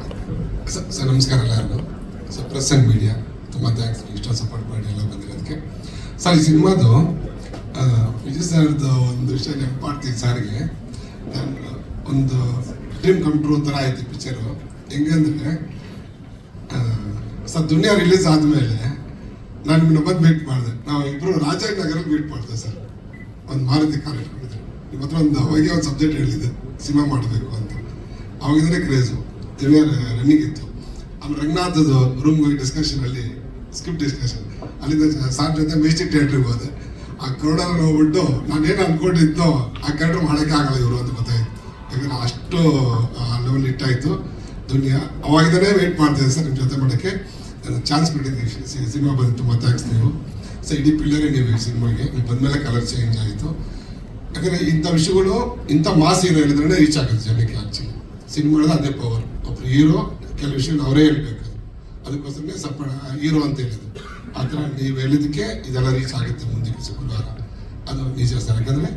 ಸರ್ ನಮಸ್ಕಾರ ಎಲ್ಲರಿಗೂ. ಸರ್ ಪ್ರೆಸ್ ಆ್ಯಂಡ್ ಮೀಡಿಯಾ ತುಂಬ ಥ್ಯಾಂಕ್ಸ್, ಇಷ್ಟೊಂದು ಸಪೋರ್ಟ್ ಮಾಡಿ ಎಲ್ಲ ಬಂದಿರೋದಕ್ಕೆ. ಸರ್ ಈ ಸಿನಿಮಾದು ವಿಜಯ್ ಸರ್ದು ಒಂದು ವಿಷಯ ನೆನಪು ಮಾಡ್ತೀನಿ ಸಾರಿಗೆ. ಒಂದು ಡ್ರೀಮ್ ಕಮ್ ಟ್ರೂ ಥರ ಆಯ್ತು ಈ ಪಿಕ್ಚರು. ಹೆಂಗೆ ಅಂದರೆ ಸರ್ ದುನಿಯಾ ರಿಲೀಸ್ ಆದಮೇಲೆ ನಾನು ನಿಮ್ಮನ್ನ ಮೀಟ್ ಮಾಡಿದೆ. ನಾವು ಇಬ್ಬರು ರಾಜನಗರಲ್ಲಿ ಮೀಟ್ ಮಾಡಿದೆ ಸರ್, ಒಂದು ಮಾರುತಿ ಕಾರ್ಯಕ್ರಮದಲ್ಲಿ. ನಿಮ್ಮ ಹತ್ರ ಅವಾಗೆ ಒಂದು ಸಬ್ಜೆಕ್ಟ್ ಹೇಳಿದ್ದೆ, ಸಿನಿಮಾ ಮಾಡಬೇಕು ಅಂತ. ಅವಾಗಿಂದನೇ ಕ್ರೇಜು, ದುನಿಯಾ ರನ್ನಿಂಗ್ ಇತ್ತು. ಆಮೇಲೆ ರಂಗನಾಥದ್ದು ರೂಮ್ ಹೋಗಿ ಡಿಸ್ಕಷನಲ್ಲಿ, ಸ್ಕ್ರಿಪ್ಟ್ ಡಿಸ್ಕಷನ್, ಅಲ್ಲಿಂದ ಸಾರ್ ಜೊತೆ ಮೆಜೆಸ್ಟಿಕ್ ಥಿಯೇಟ್ರಿಗೆ ಹೋದೆ. ಆ ಕ್ರೌಡಲ್ಲಿ ಹೋಗ್ಬಿಟ್ಟು ನಾನೇನು ಅಂದ್ಕೊಂಡಿದ್ದೋ ಆ ಕ್ಯಾರೆಕ್ಟರ್ ಮಾಡೋಕ್ಕೆ ಆಗಲ್ಲ ಇವರು ಅಂತ ಗೊತ್ತಾಯಿತು. ಯಾಕಂದರೆ ಅಷ್ಟು ಲೆವೆಲ್ ಹಿಟ್ಟಾಯಿತು ದುನಿಯಾ. ಅವಾಗಿಂದನೇ ವೆಯ್ಟ್ ಮಾಡ್ತಿದ್ದೆ ಸರ್ ನಿಮ್ಮ ಜೊತೆ ಮಾಡೋಕ್ಕೆ. ಚಾನ್ಸ್ ಬಿಟ್ಟಿದ್ದೀವಿ, ಸಿನಿಮಾ ಬಂದು ತುಂಬ ಥ್ಯಾಂಕ್ಸ್ ನೀವು. ಸೊ ಇಡೀ ಪಿಲ್ಲರೇ ನೀವು ಈ ಸಿನಿಮಾಗೆ. ನೀವು ಬಂದಮೇಲೆ ಕಲರ್ ಚೇಂಜ್ ಆಯಿತು. ಯಾಕಂದರೆ ಇಂಥ ವಿಷಯಗಳು, ಇಂಥ ಮಾಸ್ ಹೀರೋ ಹೇಳಿದ್ರೆ ರೀಚ್ ಆಗುತ್ತೆ ಜನಕ್ಕೆ. ಆ್ಯಕ್ಚುಲಿ ಸಿನಿಮಾದ ಅದೇ ಪವರ್. ಒಬ್ಬರು ಹೀರೋ ಕೆಲವು ವಿಷಯಗಳು ಅವರೇ ಹೇಳ್ಬೇಕು, ಅದಕ್ಕೋಸ್ಕರನೇ ಸಪ್ಪ ಹೀರೋ ಅಂತ ಹೇಳಿದ್ರು. ಆ ಥರ ನೀವು ಹೇಳಿದ್ದಕ್ಕೆ ಇದೆಲ್ಲ ರೀಚ್ ಆಗುತ್ತೆ ಮುಂದಕ್ಕೆ ಶುಕ್ರವಾರ. ಅದು ನಿಜ ಸರ್. ಯಾಕಂದರೆ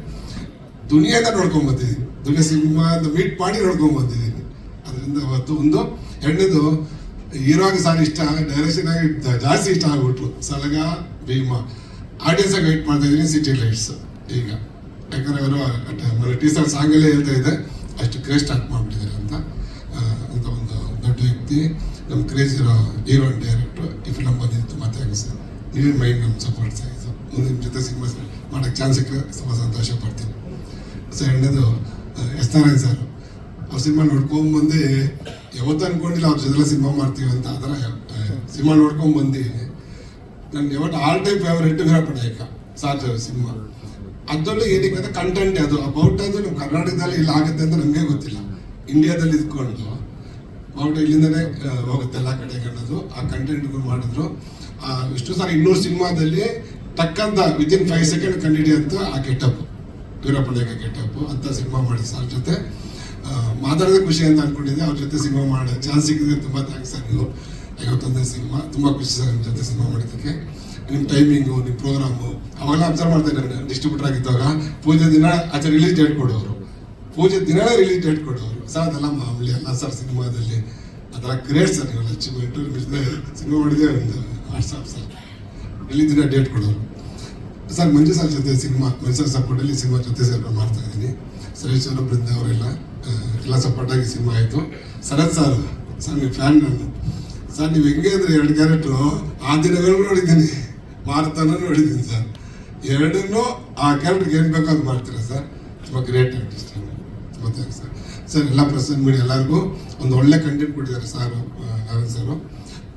ದುನಿಯಾದ ನೋಡ್ಕೊಂಬಂದಿದ್ದೀನಿ, ದುನಿಯಾ ಸಿನಿಮಾ ಮೀಟ್ ಮಾಡಿ ನೋಡ್ಕೊಂಬಂದಿದ್ದೀನಿ. ಅದರಿಂದ ಅವತ್ತು ಒಂದು. ಎರಡನೇದು ಹೀರೋ ಆಗಿ ಸಾರ್ ಇಷ್ಟ, ಡೈರೆಕ್ಷನ್ ಆಗಿ ಜಾಸ್ತಿ ಇಷ್ಟ ಆಗ್ಬಿಟ್ರು. ಸಲಗ ಭೀಮಾ ಆಡಿಯನ್ಸ್ ಆಗಿ ವೆಯ್ಟ್ ಮಾಡ್ತಾ ಇದ್ದೀನಿ. ಸಿಟಿ ಲೈಟ್ಸ್ ಈಗ ಯಾಕಂದರೆ ಅವರು ಟೀಸರ್ ಸಾಂಗಲ್ಲೇ ಹೇಳ್ತಾ ಇದೆ ಅಷ್ಟು ಕ್ರೇಜ್ ಸ್ಟಾರ್ಟ್ ಮಾಡಿಬಿಟ್ಟಿದ್ದಾರೆ ಅಂತ ಒಂದು ದೊಡ್ಡ ವ್ಯಕ್ತಿ, ನಮ್ಮ ಕ್ರೇಜ್ ಇರೋ ಹೀರೋ ಅಂಡ್ ಡೈರೆಕ್ಟ್ರು. ಈ ಫಿಲಮ್ ಬಂದಿದ್ದು ತುಂಬ ಥ್ಯಾಂಕ್ಸ್. ನೀವೇ ಮೈಂಡ್ ನಮ್ಮ ಸಪೋರ್ಟ್ ಆಯಿತು. ಮುಂದೆ ನಿಮ್ಮ ಜೊತೆ ಸಿನಿಮಾ ಮಾಡೋಕ್ಕೆ ಚಾನ್ಸ್ ಸಿಕ್ಕರೆ ತುಂಬ ಸಂತೋಷ ಪಡ್ತೀನಿ. ಸೊ ಎರಡನೇದು ಎಸ್ ನಾರಾಯಣ್ ಸರ್, ಅವ್ರ ಸಿನಿಮಾ ನೋಡ್ಕೊಂಬಂದು ಯಾವತ್ತೂ ಅಂದ್ಕೊಂಡಿಲ್ಲ ಅವ್ರ ಜೊತೆಲ್ಲ ಸಿನಿಮಾ ಮಾಡ್ತೀವಿ ಅಂತ. ಆ ಥರ ಸಿನಿಮಾ ನೋಡ್ಕೊಂಬಂದು ನನ್ನ ಯಾವತ್ತು ಆಲ್ ಟೈಮ್ ಫೇವ್ರೇಟ್ ವೀರಪ್ಪ ನಾಯಕ ಸಾರ್ ಸಿನಿಮಾ. ಅದರಲ್ಲೂ ಏನಕ್ಕೆ ಅಂದರೆ ಕಂಟೆಂಟ್ ಅದು ಅಬೌಟ್ ಅದು ನಮ್ಮ ಕರ್ನಾಟಕದಲ್ಲಿ ಇಲ್ಲಿ ಆಗುತ್ತೆ ಅಂತ ನಮಗೆ ಗೊತ್ತಿಲ್ಲ. ಇಂಡಿಯಾದಲ್ಲಿ ಇದ್ಕೊಂಡು ಅಬೌಟ್ ಇಲ್ಲಿಂದನೇ ಹೋಗುತ್ತೆ ಎಲ್ಲ ಕಡೆಗೆ ಅನ್ನೋದು ಆ ಕಂಟೆಂಟ್ಗಳು ಮಾಡಿದ್ರು. ಇಷ್ಟು ಸಾರಿ 200 ಸಿನಿಮಾದಲ್ಲಿ ತಕ್ಕಂತ ವಿತಿನ್ 5 ಸೆಕೆಂಡ್ ಕಂಡಿಡಿಯಂತ ಆ ಗೆಟಪ್, ವೀರಪ್ಪ ನಾಯಕ ಗೆಟಪ್ ಅಂತ ಸಿನಿಮಾ ಮಾಡಿ ಸರ್ ಜೊತೆ ಮಾತಾಡೋದೇ ಖುಷಿ ಅಂತ ಅನ್ಕೊಂಡಿದ್ದೆ. ಅವ್ರ ಜೊತೆ ಸಿನಿಮಾ ಮಾಡೋ ಚಾನ್ಸ್ ಸಿಕ್ಕಿದ್ರೆ ತುಂಬ ಥ್ಯಾಂಕ್ಸ್ ಸರ್. ನೀವು 51ನೇ ಸಿನಿಮಾ ತುಂಬ ಖುಷಿ ಸರ್ ನಿಮ್ಮ ಜೊತೆ ಸಿನಿಮಾ ಮಾಡಿದ್ದಕ್ಕೆ. ನಿಮ್ಮ ಟೈಮಿಂಗು, ನಿಮ್ಮ ಪ್ರೋಗ್ರಾಮು ಅವೆಲ್ಲ ಅಬ್ಸರ್ವ್ ಮಾಡ್ತಾ ಇದ್ದಾರೆ. ಡಿಸ್ಟ್ರಿಬ್ಯೂಟರ್ ಆಗಿದ್ದಾಗ ಪೂಜೆ ದಿನ ಆಚೆ ರಿಲೀಸ್ ಡೇಟ್ ಕೊಡೋರು, ಪೂಜೆ ದಿನವೇ ರಿಲೀಸ್ ಡೇಟ್ ಕೊಡೋರು ಸರ್. ಅದೆಲ್ಲ ಮಾಮೂಲಿ ಅಲ್ಲ ಸರ್ ಸಿನಿಮಾದಲ್ಲಿ. ಅದೆಲ್ಲ ಗ್ರೇಟ್ ಸರ್. ನೀವೆಲ್ಲ ಅಚೀವ್ಮೆಂಟು. ಸಿನಿಮಾ ಮಾಡಿದೆ ಒಂದು ವಾಟ್ಸಾಪ್ ಸರ್, ರಿಲೀಸ್ ದಿನ ಡೇಟ್ ಕೊಡೋರು ಸರ್. ಮಂಜು ಸರ್ ಜೊತೆ ಸಿನಿಮಾ, ಮಂಜು ಸಪೋರ್ಟಲ್ಲಿ ಸಿನಿಮಾ ಜೊತೆ ಸೇರ್ಕೊಂಡು ಮಾಡ್ತಾ ಇದ್ದೀನಿ. ಸುರೇಶ್ ಅವರು, ಬೃಂದ ಅವರೆಲ್ಲ ಎಲ್ಲ ಸಪೋರ್ಟಾಗಿ ಸಿನಿಮಾ ಆಯಿತು. ಶರತ್ ಸರ್, ಸರ್ ನೀವು ಫ್ಯಾನ್ ನಾನು ಸರ್. ನೀವು ಹೆಂಗೆ ಅಂದರೆ 2 ಕ್ಯಾರೆಕ್ಟ್ರು ಆ ದಿನಗಳು ನೋಡಿದ್ದೀನಿ, ಮಾರತನ ನೋಡಿದ್ದೀನಿ ಸರ್. ಎರಡನ್ನೂ ಆ ಕ್ಯಾರೆಕ್ಟರ್ಗೆ ಏನು ಬೇಕೋ ಅದು ಮಾಡ್ತೀರಾ ಸರ್. ತುಂಬ ಗ್ರೇಟ್ ಆರ್ಟಿಸ್ಟ್. ತುಂಬ ಥ್ಯಾಂಕ್ಸ್ ಸರ್. ಸರ್ ಎಲ್ಲ ಪ್ರೆಸ್ ಆ್ಯಂಡ್ ಮೀಡಿಯಾ ಎಲ್ಲರಿಗೂ ಒಂದು ಒಳ್ಳೆ ಕಂಟೆಂಟ್ ಕೊಟ್ಟಿದ್ದಾರೆ ಸರ್ ನಾರಾಯಣ್ ಸರ್.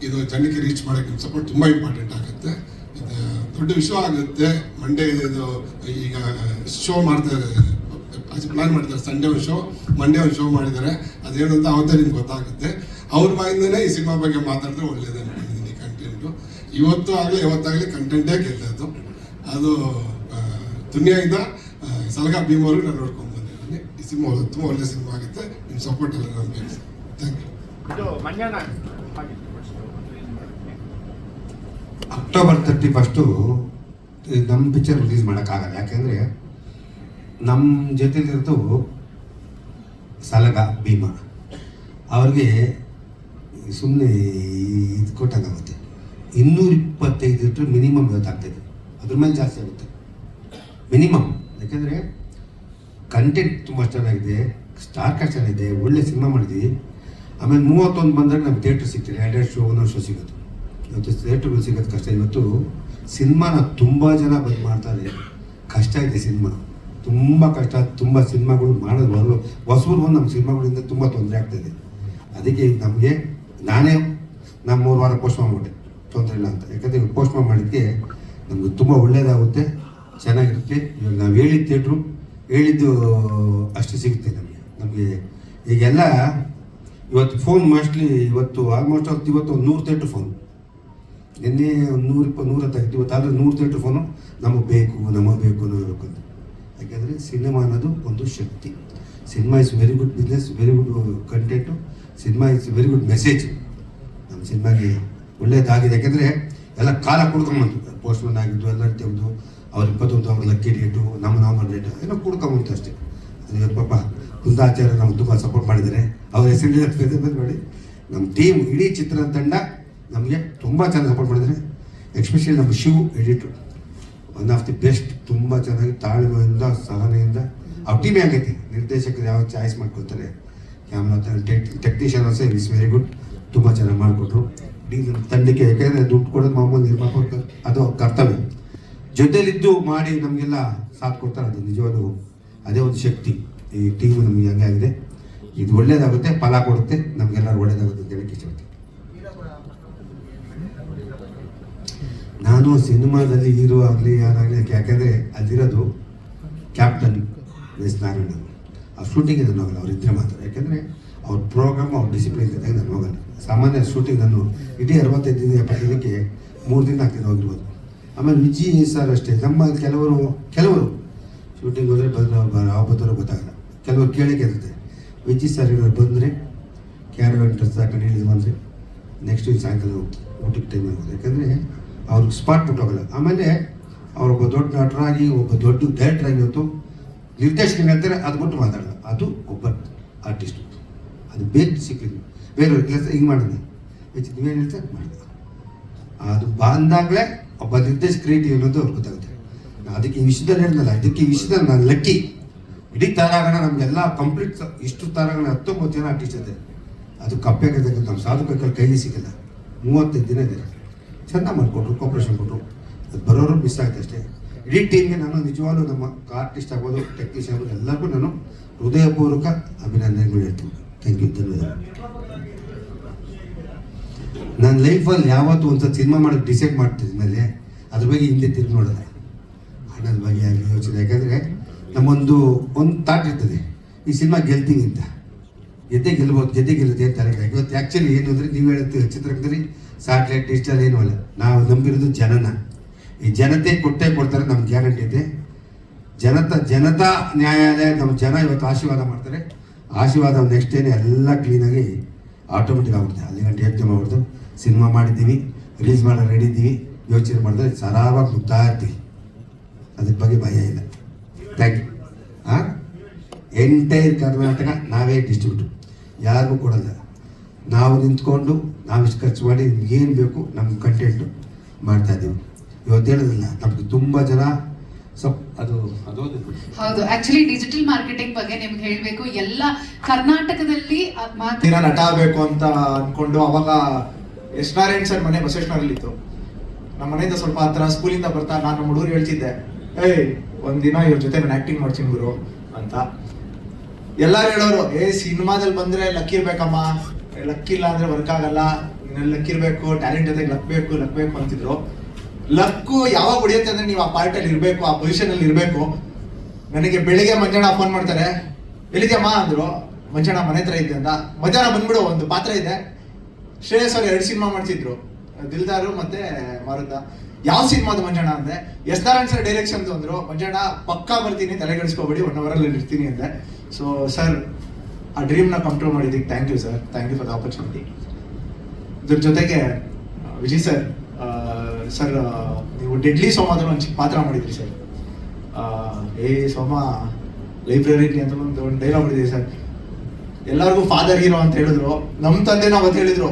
ಇದು ಜನಕ್ಕೆ ರೀಚ್ ಮಾಡೋಕ್ಕೆ ನಿಮ್ಮ ಸಪೋರ್ಟ್ ತುಂಬ ಇಂಪಾರ್ಟೆಂಟ್ ಆಗುತ್ತೆ. ಇದು ದೊಡ್ಡ ವಿಷಯ ಆಗುತ್ತೆ. ಮಂಡೇ ಇದು ಈಗ ಶೋ ಮಾಡ್ತಾರೆ, ಪ್ಲಾನ್ ಮಾಡ್ತಾರೆ. ಸಂಡೇ ಒಂದು ಶೋ, ಮಂಡೇ ಒಂದು ಶೋ ಮಾಡಿದ್ದಾರೆ. ಅದೇನು ಅಂತ ಅವತ್ತೇ ನಿಮ್ಗೆ ಗೊತ್ತಾಗುತ್ತೆ. ಅವ್ರ ಬಾಯಿಂದಲೇ ಈ ಸಿನಿಮಾ ಬಗ್ಗೆ ಮಾತಾಡಿದ್ರೆ ಒಳ್ಳೇದೇ ಮಾಡಿದ್ದೀನಿ ಕಂಟೆಂಟು. ಇವತ್ತು ಆಗಲಿ ಯಾವತ್ತಾಗಲಿ ಕಂಟೆಂಟೇ ಗೆಲ್ಲೋದು. ಅದು ದುನಿಯಾಯಿಂದ ಸಲಗ ಭೀಮವ್ರಿಗೆ ನಾನು ನೋಡ್ಕೊಂಡು ಬಂದಿದ್ದೀನಿ. ಈ ಸಿನಿಮಾ ತುಂಬ ಒಳ್ಳೆ ಸಿನಿಮಾ ಆಗುತ್ತೆ. ನಿಮ್ಮ ಸಪೋರ್ಟ್ ಎಲ್ಲ ನಾನು ಬೇಕು ಸರ್. Thank you. ಅಕ್ಟೋಬರ್ 31 ನಮ್ಮ ಪಿಕ್ಚರ್ ರಿಲೀಸ್ ಮಾಡೋಕ್ಕಾಗಲ್ಲ. ಯಾಕೆಂದರೆ ನಮ್ಮ ಜೊತೆಲಿರೋದು ಸಲಗ ಭೀಮಾ. ಅವ್ರಿಗೆ ಸುಮ್ಮನೆ ಇದು ಕೊಟ್ಟಂಗಾಗುತ್ತೆ. 225 ಲೀಟ್ರ್ ಮಿನಿಮಮ್ ಇವತ್ತಾಗ್ತಾಯಿದೆ. ಅದ್ರ ಮೇಲೆ ಜಾಸ್ತಿ ಆಗುತ್ತೆ ಮಿನಿಮಮ್. ಯಾಕೆಂದರೆ ಕಂಟೆಂಟ್ ತುಂಬ ಚೆನ್ನಾಗಿದೆ, ಸ್ಟಾರ್ ಕಾಸ್ಟ್ ಚೆನ್ನಾಗಿದೆ, ಒಳ್ಳೆ ಸಿನಿಮಾ ಮಾಡಿದ್ವಿ. ಆಮೇಲೆ 31 ಬಂದಾಗ ನಮ್ಗೆ ಥಿಯೇಟ್ರ್ ಸಿಗ್ತಿಲ್ಲ, 2 ಶೋ 1 ಶೋ ಸಿಗೋದು. ಇವತ್ತು ಥಿಯೇಟ್ರ್ಗಳು ಸಿಗೋದು ಕಷ್ಟ. ಇವತ್ತು ಸಿನಿಮಾನ ತುಂಬ ಜನ ಬಂದು ಮಾಡ್ತಾರೆ, ಕಷ್ಟ ಇದೆ ಸಿನಿಮಾ, ತುಂಬ ಕಷ್ಟ. ತುಂಬ ಸಿನಿಮಾಗಳು ಮಾಡೋದು ಹೊಸೂರು ಬಂದು ನಮ್ಮ ಸಿನಿಮಾಗಳಿಂದ ತುಂಬ ತೊಂದರೆ ಆಗ್ತಾಯಿದೆ. ಅದಕ್ಕೆ ನಮಗೆ ನಾನೇ 3 ವಾರ ಪೋಸ್ಟ್ ಮಾಡಿಬಿಟ್ಟೆ, ತೊಂದರೆ ಇಲ್ಲ ಅಂತ. ಯಾಕಂದರೆ ಪೋಸ್ಟ್ ಮಾಡಿದ್ದಕ್ಕೆ ನಮಗೆ ತುಂಬ ಒಳ್ಳೆಯದಾಗುತ್ತೆ, ಚೆನ್ನಾಗಿರುತ್ತೆ. ಇವಾಗ ನಾವು ಹೇಳಿದ ಥಿಯೇಟ್ರು ಹೇಳಿದ್ದು ಅಷ್ಟು ಸಿಗುತ್ತೆ ನಮಗೆ ಈಗೆಲ್ಲ. ಇವತ್ತು ಫೋನ್ ಮೋಸ್ಟ್ಲಿ ಇವತ್ತು ಆಲ್ಮೋಸ್ಟ್ ಇವತ್ತು ಒಂದು 100 ಥಿಯೇಟ್ರ್ ಫೋನ್, ನಿನ್ನೆ ಒಂದು 120 ಇವತ್ತು ಆದರೆ 100 ಥಿಯೇಟ್ರ್ ಫೋನು ನಮಗೆ ಬೇಕು ಅಂತ. ಯಾಕೆಂದರೆ ಸಿನಿಮಾ ಅನ್ನೋದು ಒಂದು ಶಕ್ತಿ. Cinema is very good business, very good content. Cinema is very good message. ನಮ್ಮ ಸಿನಿಮಾಗೆ ಒಳ್ಳೆಯದಾಗಿದೆ. ಯಾಕೆಂದರೆ ಎಲ್ಲ ಕಾಲ ಕುಡ್ಕೊಂಬಂತು, ಪೋಸ್ಟ್ಮನ್ ಆಗಿದ್ದು ಎಲ್ಲ ತೆಗೆದು ಅವ್ರು 21 ಅವ್ರ ಲಕ್ಕಿ ಡೇಟು, ನಮ್ಮ ನಾರ್ಮಲ್ ಡೇಟು ಏನೋ ಕುಡ್ಕೊಂಬಂತು ಅಷ್ಟೇ. ಅದು ಪಾಪ ಕುಂದಾಚಾರ್ಯ ನಮ್ಗೆ ತುಂಬ ಸಪೋರ್ಟ್ ಮಾಡಿದ್ದಾರೆ. ಅವ್ರ ಹೆಸರು ನೋಡಿ, ನಮ್ಮ ಟೀಮ್ ಇಡೀ ಚಿತ್ರತಂಡ ನಮಗೆ ತುಂಬ ಚೆನ್ನಾಗಿ ಸಪೋರ್ಟ್ ಮಾಡಿದ್ದಾರೆ. ಎಸ್ಪೆಷಲಿ ನಮ್ಮ Shiv editor, one of the best. ತುಂಬ ಚೆನ್ನಾಗಿ ತಾಳ್ಮೆಯಿಂದ ಸಹನೆಯಿಂದ ಅವ್ರ ಟೀಮೇ ಆಗೈತಿ. ನಿರ್ದೇಶಕರು ಯಾವ ಚಾಯ್ಸ್ ಮಾಡ್ಕೊತಾರೆ, camera technician also is very good, ತುಂಬ ಚೆನ್ನಾಗಿ ಮಾಡಿಕೊಟ್ರು. ಇಡೀ ನಮ್ಮ ತಂಡಕ್ಕೆ, ಯಾಕೆಂದರೆ ದುಡ್ಡು ಕೊಡೋದು ಮಾಮೂಲು ನಿರ್ಮಾಪಕ, ಅದು ಕರ್ತವ್ಯ. ಜೊತೆಲಿದ್ದು ಮಾಡಿ ನಮಗೆಲ್ಲ ಸಾಥ್ ಕೊಡ್ತಾರೆ, ಅದು ನಿಜವಾದ ಅದೇ ಒಂದು ಶಕ್ತಿ. ಈ ಟೀಮು ನಮಗೆ ಹಂಗೆ ಆಗಿದೆ. ಇದು ಒಳ್ಳೇದಾಗುತ್ತೆ, ಫಲ ಕೊಡುತ್ತೆ, ನಮಗೆಲ್ಲರೂ ಒಳ್ಳೇದಾಗುತ್ತೆ ಅಂತ ಹೇಳಕ್ಕೆ ಇಷ್ಟಪಡ್ತೀನಿ. ನಾನು ಸಿನಿಮಾದಲ್ಲಿ ಹೀರೋ ಆಗಲಿ ಯಾರಾಗಲಿ, ಯಾಕೆಂದರೆ ಅಲ್ಲಿರೋದು ಕ್ಯಾಪ್ಟನ್ ಎಸ್ ನಾರಾಯಣ. ಆ ಶೂಟಿಂಗ್ ನಾನು ಹೋಗಲ್ಲ, ಅವರಿದ್ದರೆ ಮಾತ್ರ. ಯಾಕೆಂದರೆ ಅವ್ರ ಪ್ರೋಗ್ರಾಮ್, ಅವ್ರ ಡಿಸಿಪ್ಲಿನ್ ಜೊತೆಗೆ ನಾನು ಹೋಗಲ್ಲ. ಸಾಮಾನ್ಯ ಶೂಟಿಂಗ್ ನಾನು ಇಡೀ 65 ದಿನ 70 ದಿನಕ್ಕೆ 3 ದಿನ ಆಗ್ತಿದೆ ಹೋಗಿರ್ಬೋದು. ಆಮೇಲೆ ವಿಜಿ ಸರ್ ಅಷ್ಟೇ. ನಮ್ಮ ಕೆಲವರು ಶೂಟಿಂಗ್ ಹೋದರೆ ಬರೋರು ಗೊತ್ತಾಗಲ್ಲ, ಕೆಲವರು ಕೇಳಕ್ಕೆ ಇರುತ್ತೆ. ವಿಜಿ ಸರ್ ಬಂದರೆ ಕ್ಯಾರವನ್ ಡ್ರೆಸ್ ಹಾಕೊಂಡು ಇಳಿದು ಬಂದರೆ ನೆಕ್ಸ್ಟ್ ವೀಕ್ ಸಾಯಂಕಾಲ ಹೋಗ್ತಾರೆ, ಊಟಕ್ಕೆ ಟೈಮ್ ಆಗೋದು. ಯಾಕಂದರೆ ಅವ್ರಿಗೆ ಸ್ಪಾಟ್ ಬಿಟ್ಟೋಗಲ್ಲ. ಆಮೇಲೆ ಅವರೊಬ್ಬ ದೊಡ್ಡ ನಟರಾಗಿ, ಒಬ್ಬ ದೊಡ್ಡ ಡೈರೆಕ್ಟ್ರಾಗಿ ಇವತ್ತು ನಿರ್ದೇಶಕರು ಹೇಳ್ತಾರೆ, ಅದು ಬಿಟ್ಟು ಮಾತಾಡಲ್ಲ. ಅದು ಒಬ್ಬ ಆರ್ಟಿಸ್ಟು, ಅದು ಬೇರೆ ಡಿಸಿಪ್ಲಿನ್. ಬೇರೆಯವ್ರ ಕೆಲಸ ಹಿಂಗೆ ಮಾಡೋದು ನೀವೇನು ಹೇಳ್ತಾರೆ ಮಾಡಿದ, ಅದು ಬಂದಾಗಲೇ ಒಬ್ಬ ನಿರ್ದೇಶಕ ಕ್ರಿಯೇಟಿವ್ ಅನ್ನೋದು ಅವ್ರಿಗೆ ಗೊತ್ತಾಗುತ್ತೆ. ಅದಕ್ಕೆ ಈ ವಿಷಯದಲ್ಲಿ ಹೇಳಿದ್ನಲ್ಲ, ಇದಕ್ಕೆ ಈ ವಿಷಯದಲ್ಲಿ ನಾನು ಲಕ್ಕಿ. ಇಡೀ ತಾರಾಗಣ ನಮಗೆಲ್ಲ ಕಂಪ್ಲೀಟ್ ಇಷ್ಟು ತಾರಾಗಣ 19 ಜನ ಆರ್ಟಿಸ್ಟ್ ಇದೆ. ಅದು ಕಪ್ಪೆ ನಮ್ಮ ಸಾಧುಕೈಕಲ್ಲಿ ಕೈಲಿ ಸಿಗಲ್ಲ. 35 ದಿನ ಇದೆ. ಚೆನ್ನಾಗಿ ಮಾಡಿಕೊಟ್ರು, ಕೋಪ್ರೇಷನ್ ಕೊಟ್ಟರು. ಅದು ಬರೋರು ಮಿಸ್ ಆಯ್ತು ಅಷ್ಟೇ. ಇಡೀ ಟೀಮ್ಗೆ ನಾನು ನಿಜವಾಗ್ಲೂ ನಮ್ಮ ಆರ್ಟಿಸ್ಟ್ ಆಗ್ಬೋದು, ಟೆಕ್ನಿಷಿಯನ್ ಆಗ್ಬೋದು, ಎಲ್ಲರಿಗೂ ನಾನು ಹೃದಯಪೂರ್ವಕ ಅಭಿನಂದನೆಗಳು ಹೇಳ್ತೀನಿ. ಥ್ಯಾಂಕ್ ಯು, ಧನ್ಯವಾದ. ನನ್ನ ಲೈಫಲ್ಲಿ ಯಾವತ್ತೂ ಒಂದ್ಸತಿ ಸಿನಿಮಾ ಮಾಡೋಕ್ಕೆ ಡಿಸೈಡ್ ಮಾಡ್ತಿದ್ಮೇಲೆ ಅದ್ರ ಬಗ್ಗೆ ಹಿಂದೆ ತಿರುಗಿ ನೋಡೋಲ್ಲ, ಹಣದ ಬಗ್ಗೆ ಆಗಲಿ ಯೋಚನೆ. ಯಾಕಂದರೆ ನಮ್ಮೊಂದು ಥಾಟ್ ಇರ್ತದೆ, ಈ ಸಿನಿಮಾ ಗೆಲ್ತೀನಿ ಅಂತ. ಗೆಲ್ಬೋದು, ಗೆಲ್ಲುತ್ತೆ ಅಂತ ತಲೆಗೆ. ಇವತ್ತು ಆ್ಯಕ್ಚುಲಿ ಏನು ಅಂದರೆ, ನೀವು ಹೇಳುತ್ತೆ ಚಿತ್ರರಂಗದಲ್ಲಿ ಸ್ಯಾಟಲೈಟ್ ಡಿಜಿಟಲ್ ಏನೂ ಅಲ್ಲ, ನಾವು ನಂಬಿರೋದು ಜನನ. ಈ ಜನತೆ ಕೊಡ್ತಾರೆ, ನಮ್ಗೆ ಗ್ಯಾರಂಟಿ ಇದೆ. ಜನತಾ ನ್ಯಾಯಾಲಯ, ನಮ್ಮ ಜನ ಇವತ್ತು ಆಶೀರ್ವಾದ ಮಾಡ್ತಾರೆ. ಆಶೀರ್ವಾದ ನೆಕ್ಸ್ಟ್ ಡೇನೆ ಎಲ್ಲ ಕ್ಲೀನಾಗಿ ಆಟೋಮೆಟಿಕ್ ಆಗ್ಬಿಡುತ್ತೆ. ಅಲ್ಲಿ ಗಂಟೆ ಯೋಚನೆ ಮಾಡ್ಬಿಡ್ತು. ಸಿನಿಮಾ ಮಾಡಿದ್ದೀವಿ, ರಿಲೀಸ್ ಮಾಡೋ ರೆಡಿ ಇದ್ದೀವಿ, ಯೋಚನೆ ಮಾಡಿದ್ರೆ ಸರಾವಾಗಿ ಮುಗ್ತಾ ಇರ್ತೀವಿ. ಅದ್ರ ಬಗ್ಗೆ ಭಯ ಇಲ್ಲ. Thank you. ಎಂಟೈರ್ ಕರ್ನಾಟಕ ನಾವೇ ಡಿಸ್ಟ್ರಿಬ್ಯೂಟರ್, ಯಾರಿಗೂ ಕೊಡಲ್ಲ. ನಾವು ನಿಂತ್ಕೊಂಡು ನಾವಿಷ್ಟು ಖರ್ಚು ಮಾಡಿ ಏನು ಬೇಕು ನಮ್ಮ ಕಂಟೆಂಟು ಮಾಡ್ತಾಯಿದ್ದೀವಿ. ಇವತ್ತು ಹೇಳೋದಿಲ್ಲ, ನಮ್ಗೆ ತುಂಬ ಜನ ಅದು ಹೌದು. ಆಕ್ಚುಲಿ ಡಿಜಿಟಲ್ ಮಾರ್ಕೆಟಿಂಗ್ ಬಗ್ಗೆ ನಿಮ್ಗೆ ಹೇಳಬೇಕು, ಎಲ್ಲ ಕರ್ನಾಟಕದಲ್ಲಿ ನಟ ಆಗಬೇಕು ಅಂತ ಅನ್ಕೊಂಡು, ಅವಾಗ ಎಸ್ ನಾರಾಯಣ್ ಸರ್ ಮನೆ ಬಸವೇಶ್ವರಲ್ಲಿತ್ತು. ನಮ್ಮ ಮನೆಯಿಂದ ಸ್ವಲ್ಪ ಹತ್ರ. ಸ್ಕೂಲಿಂದ ಬರ್ತಾ ನಾನು ನಮ್ಮ ಹುಡುಗರು ಹೇಳ್ತಿದ್ದೆ, ಒಂದಿನ ಇವ್ರ ಜೊತೆ ನಾನು ಆಕ್ಟಿಂಗ್ ಮಾಡ್ತೀನಿ ಗುರು ಅಂತ. ಎಲ್ಲಾರು ಹೇಳೋರು, ಸಿನಿಮಾದಲ್ಲಿ ಬಂದ್ರೆ ಲಕ್ ಇರ್ಬೇಕಮ್ಮ, ಲಕ್ ಇಲ್ಲ ಅಂದ್ರೆ ವರ್ಕ್ ಆಗಲ್ಲ, ಲಕ್ ಇರ್ಬೇಕು, ಟ್ಯಾಲೆಂಟ್ ಜೊತೆಗೆ ಲಕ್ ಬೇಕು ಅಂತಿದ್ರು. ಲಕ್ಕು ಯಾವಾಗ ಹೊಡಿಯುತ್ತೆ ಅಂದ್ರೆ ನೀವು ಆ ಪಾರ್ಟಲ್ಲಿ ಇರಬೇಕು, ಆ ಪೊಸಿಷನ್ ಅಲ್ಲಿ ಇರಬೇಕು. ನನಗೆ ಬೆಳಿಗ್ಗೆ ಮಂಜಣ್ಣ ಫೋನ್ ಮಾಡ್ತಾರೆ, ಎಲ್ಲಿದ್ಯಮ್ಮ ಅಂದ್ರು. ಮಂಜಣ್ಣ ಮನೆ ಹತ್ರ ಇದ್ದೆ ಅಂತ. ಮಧ್ಯಾಹ್ನ ಬಂದ್ಬಿಡು, ಒಂದು ಪಾತ್ರ ಇದೆ. ಶ್ರೇಯಸ್ ಅವ್ರು 2 ಸಿನಿಮಾ ಮಾಡ್ತಿದ್ರು, ದಿಲ್ದಾರು ಮತ್ತೆ ಮಾರುತ. ಯಾವ ಸಿನಿಮಾದು ಮಂಜಣ್ಣ ಅಂದೆ. ಎಸ್ ನಾರಾಯಣ್ ಸರ್ ಡೈರೆಕ್ಷನ್ ಅಂದ್ರು. ಮಂಜಣ್ಣ ಪಕ್ಕಾ ಬರ್ತೀನಿ, ತಲೆಗೆಡಿಸ್ಕೋಬೇಡಿ, 1 hour ಅಲ್ಲಿ ಇರ್ತೀನಿ ಅಂದೆ. ಸೊ ಸರ್, ಆ ಡ್ರೀಮ್ನ ಕಂಟ್ರೋಲ್ ಮಾಡಿದ್ದಕ್ಕೆ thank you sir, thank you for the opportunity. ಇದ್ರ ಜೊತೆಗೆ ವಿಜಯ್ ಸರ್, ಸರ್ ನೀವು ಡೆಡ್ಲಿ ಸೋಮಾದಲ್ಲಿ ಒಂದು ಚಿಕ್ಕ ಪಾತ್ರ ಮಾಡಿದ್ರಿ ಸರ್. ಸೋಮ ಲೈಬ್ರರಿಲಿ ಅಂತ ಒಂದು ಡೈಲಾಗ್ ಮಾಡಿದ್ರಿ ಸರ್. ಎಲ್ಲರಿಗೂ ಫಾದರ್ ಹೀರೋ ಅಂತ ಹೇಳಿದ್ರು. ನಮ್ಮ ತಂದೆನೂ ಅವತ್ತು ಹೇಳಿದ್ರು,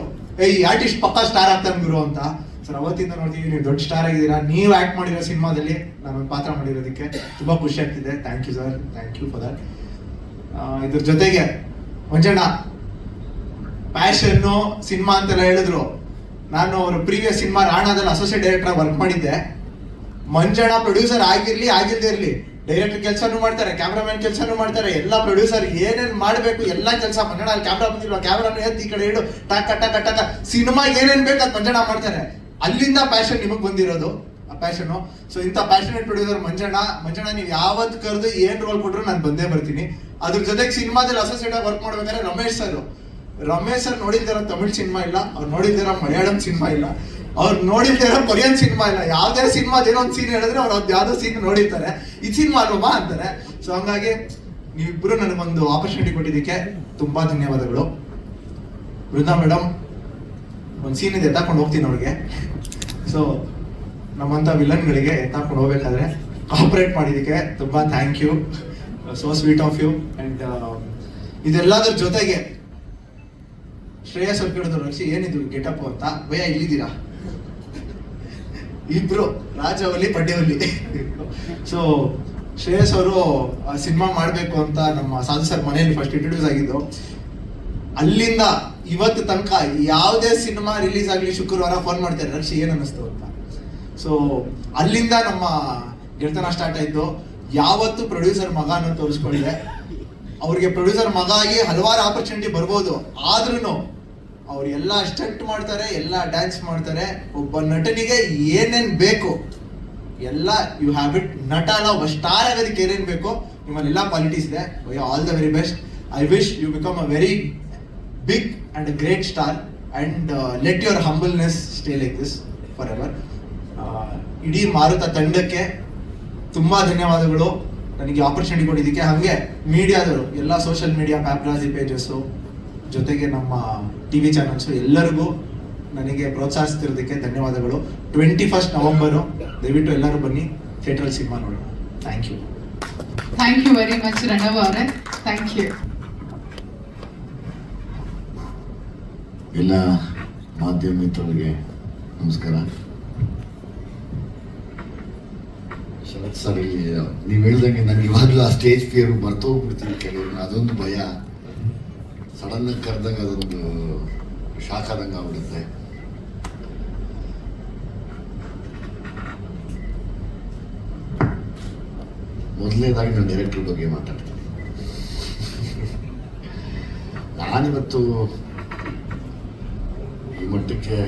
ಈ ಆರ್ಟಿಸ್ಟ್ ಪಕ್ಕಾ ಸ್ಟಾರ್ ಆಗ್ತಾನೆ ಗುರು ಅಂತ. ಸರ್ ಅವತ್ತಿಂದ ನೋಡ್ತೀವಿ, ನೀವು ದೊಡ್ಡ ಸ್ಟಾರ್ ಆಗಿದ್ದೀರಾ. ನೀವು ಆಕ್ಟ್ ಮಾಡಿರೋ ಸಿನಿಮಾದಲ್ಲಿ ನಾನೊಂದು ಪಾತ್ರ ಮಾಡಿರೋದಕ್ಕೆ ತುಂಬಾ ಖುಷಿ ಆಗ್ತಿದೆ. Thank you sir, thank you for that. ಇದ್ರ ಜೊತೆಗೆ ಮಂಜಣ್ಣ ಪ್ಯಾಷನ್ನು ಸಿನಿಮಾ ಅಂತೆಲ್ಲ ಹೇಳಿದ್ರು. ನಾನು ಅವ್ರ ಪ್ರೀವಿಯಸ್ ಸಿನಿಮಾ ರಾಣಾದಲ್ಲಿ ಅಸೋಸಿಯೇಟ್ ಡೈರೆಕ್ಟರ್ ವರ್ಕ್ ಮಾಡಿದ್ದೆ. ಮಂಜಣ್ಣ ಪ್ರೊಡ್ಯೂಸರ್ ಆಗಿಲ್ದೇ ಇರಲಿ, ಡೈರೆಕ್ಟರ್ ಕೆಲಸನೂ ಮಾಡ್ತಾರೆ, ಕ್ಯಾಮ್ರಾಮನ್ ಕೆಲಸನೂ ಮಾಡ್ತಾರೆ, ಎಲ್ಲ ಪ್ರೊಡ್ಯೂಸರ್ ಏನೇನ್ ಮಾಡಬೇಕು ಎಲ್ಲ ಕೆಲಸ. ಮಂಜಣ್ಣ ಅಲ್ಲಿ ಕ್ಯಾಮ್ರಾ ಬಂದಿಲ್ವಾ, ಕ್ಯಾಮ್ರಾನು ಎತ್ತಿ ಈ ಕಡೆ ಇಡು, ಟಕ ಟಕ ಟಕ ಸಿನಿಮಾ ಏನೇನ್ ಬೇಕು ಅದು ಮಂಜಣ್ಣ ಮಾಡ್ತಾರೆ. ಅಲ್ಲಿಂದ ಪ್ಯಾಷನ್ ನಿಮಗೆ ಬಂದಿರೋದು, ಆ ಪ್ಯಾಷನು. ಸೊ ಇಂಥ ಪ್ಯಾಷನೇಟ್ ಪ್ರೊಡ್ಯೂಸರ್ ಮಂಜಣ್ಣ ನೀವು ಯಾವತ್ತು ಕರೆದು ಏನ್ ರೋಲ್ ಕೊಟ್ರು ನಾನು ಬಂದೇ ಬರ್ತೀನಿ. ಅದ್ರ ಜೊತೆಗೆ ಸಿನಿಮಾದಲ್ಲಿ ಅಸೋಸಿಯೇಟ್ ಆಗಿ ವರ್ಕ್ ಮಾಡ್ಬೇಕಾದ್ರೆ ರಮೇಶ್ ಸರ್ ನೋಡಿಲ್ದಿರೋ ತಮಿಳ್ ಸಿನಿಮಾ ಇಲ್ಲ, ಅವ್ರು ನೋಡಿಲ್ದಿರೋ ಮಲಯಾಳಂ ಸಿನಿಮಾ ಇಲ್ಲ, ಅವ್ರು ನೋಡಿಲ್ದಿರೋ ಕೊರಿಯನ್ ಸಿನಿಮಾ ಇಲ್ಲ. ಯಾವ್ದೇ ಸಿನಿಮಾ ಏನೋ ಒಂದು ಸೀನ್ ಹೇಳಿದ್ರೆ ಅವ್ರು ಅದು ಯಾವ್ದೋ ಸೀನ್ ನೋಡಿರ್ತಾರೆ, ಈ ಸಿನಿಮಾ ಅಲ್ವಾ ಅಂತಾರೆ. ಸೊ ಹಂಗಾಗಿ ನೀವಿಬ್ರು ನನಗೊಂದು ಆಪರ್ಚುನಿಟಿ ಕೊಟ್ಟಿದ್ದಕ್ಕೆ ತುಂಬಾ ಧನ್ಯವಾದಗಳು. ವೃಂದಾ ಮೇಡಮ್ ಒಂದು ಸೀನ್ ಇದೆ, ಎತ್ತಾಕೊಂಡು ಹೋಗ್ತೀನಿ ಅವ್ರಿಗೆ. ಸೊ ನಮ್ಮಂತ ವಿಲನ್ಗಳಿಗೆ ಎತ್ತಾಕೊಂಡು ಹೋಗ್ಬೇಕಾದ್ರೆ ಕಾಪರೇಟ್ ಮಾಡಿದ್ದಕ್ಕೆ ತುಂಬಾ thank you, so sweet of you. And ಇದೆಲ್ಲದರ ಜೊತೆಗೆ ಶ್ರೇಯಸ್ ಅವ್ರು ಕೇಳಿದ್ರು, ರಕ್ಷಿ ಏನಿದ್ರು ಗೆಟಪ್ ಅಂತ. ಭಯ ಇಲ್ಲಿದ್ದೀರಾ ಇಬ್ರು, ರಾಜವಲ್ಲಿ ಪಡ್ಡೆವಲ್ಲಿ. ಸೊ ಶ್ರೇಯಸ್ ಅವರು ಸಿನಿಮಾ ಮಾಡಬೇಕು ಅಂತ ನಮ್ಮ ಸಾಧು ಸರ್ ಮನೆಯಲ್ಲಿ ಫಸ್ಟ್ ಇಂಟ್ರೊಡ್ಯೂಸ್ ಆಗಿದ್ದು. ಅಲ್ಲಿಂದ ಇವತ್ತು ತನಕ ಯಾವುದೇ ಸಿನಿಮಾ ರಿಲೀಸ್ ಆಗಲಿ ಶುಕ್ರವಾರ ಫೋನ್ ಮಾಡ್ತಾರೆ, ರಕ್ಷಿ ಏನ್ ಅನ್ನಿಸ್ತು ಅಂತ. ಸೊ ಅಲ್ಲಿಂದ ನಮ್ಮ ಗೆಳೆತನ ಸ್ಟಾರ್ಟ್ ಆಯ್ತು. ಯಾವತ್ತು ಪ್ರೊಡ್ಯೂಸರ್ ಮಗ ಅನ್ನೋ ತೋರಿಸ್ಕೊಂಡಿದೆ. ಅವ್ರಿಗೆ ಪ್ರೊಡ್ಯೂಸರ್ ಮಗ ಆಗಿ ಹಲವಾರು ಆಪರ್ಚುನಿಟಿ ಬರ್ಬೋದು, ಆದ್ರೂ ಅವ್ರು ಎಲ್ಲ ಸ್ಟಂಟ್ ಮಾಡ್ತಾರೆ, ಎಲ್ಲ ಡ್ಯಾನ್ಸ್ ಮಾಡ್ತಾರೆ. ಒಬ್ಬ ನಟನಿಗೆ ಏನೇನ್ ಬೇಕು ಎಲ್ಲ ಯು ಹ್ಯಾವ್ ಇಟ್. ನಟ ಅಲ್ಲ, ಒಬ್ಬ ಸ್ಟಾರ್ ಆಗೋದಕ್ಕೆ ಏನೇನ್ ಬೇಕು ನಿಮ್ಮಲ್ಲೆಲ್ಲ ಕ್ವಾಲಿಟೀಸ್ ಇದೆ. All the very best. I wish you become a very big and great star and let your humbleness stay like this for ever. ಇಡೀ ಮಾರುತ ತಂಡಕ್ಕೆ ತುಂಬಾ ಧನ್ಯವಾದಗಳು ನನಗೆ ಆಪರ್ಚುನಿಟಿ ಕೊಟ್ಟಿದ್ದಕ್ಕೆ. ಹಾಗೆ ಮೀಡಿಯಾದವರು ಎಲ್ಲ ಸೋಷಿಯಲ್ ಮೀಡಿಯಾ ಪ್ಯಾಪ್ರಾಜಿ ಪೇಜಸ್ಸು ಜೊತೆಗೆ ನಮ್ಮ ಟಿವಿ ಚಾನಲ್ಸು ಎಲ್ಲರಿಗೂ ನನಗೆ ಪ್ರೋತ್ಸಾಹಿಸ್ತಿರೋದಕ್ಕೆ ಧನ್ಯವಾದಗಳು. 21 ನವೆಂಬರು ದಯವಿಟ್ಟು ಎಲ್ಲರೂ ಬನ್ನಿ, ಥಿಯೇಟ್ರಲ್ಲಿ ಸಿನಿಮಾ ನೋಡೋಣ. Thank you. Thank you very much Ranav ಅವರೇ, ಥ್ಯಾಂಕ್ ಯು. ಎಲ್ಲ ಮಾಧ್ಯಮ ಮಿತ್ರರಿಗೆ ನಮಸ್ಕಾರ. ಶರತ್ ಸರ್, ಇಲ್ಲಿ ನೀವು ಹೇಳ್ದಂಗೆ ನನಗೆ ಇವಾಗಲೂ ಆ ಸ್ಟೇಜ್ ಫಿಯರ್ ಮರ್ತೋಗ್ಬಿಡ್ತೀನಿ ಕೆಲವರು. ಅದೊಂದು ಭಯ, ಸಡನ್ ಆಗಿ ಕರೆದಾಗ ಅದೊಂದು ಶಾಕ್ ಆದಂಗೆ ಆಗ್ಬಿಡುತ್ತೆ. ಮೊದಲನೇದಾಗಿ ನಾನು ಡೈರೆಕ್ಟರ್ ಬಗ್ಗೆ ಮಾತಾಡ್ತೀನಿ. ನಾನಿವತ್ತು ಈ ಮಟ್ಟಕ್ಕೆ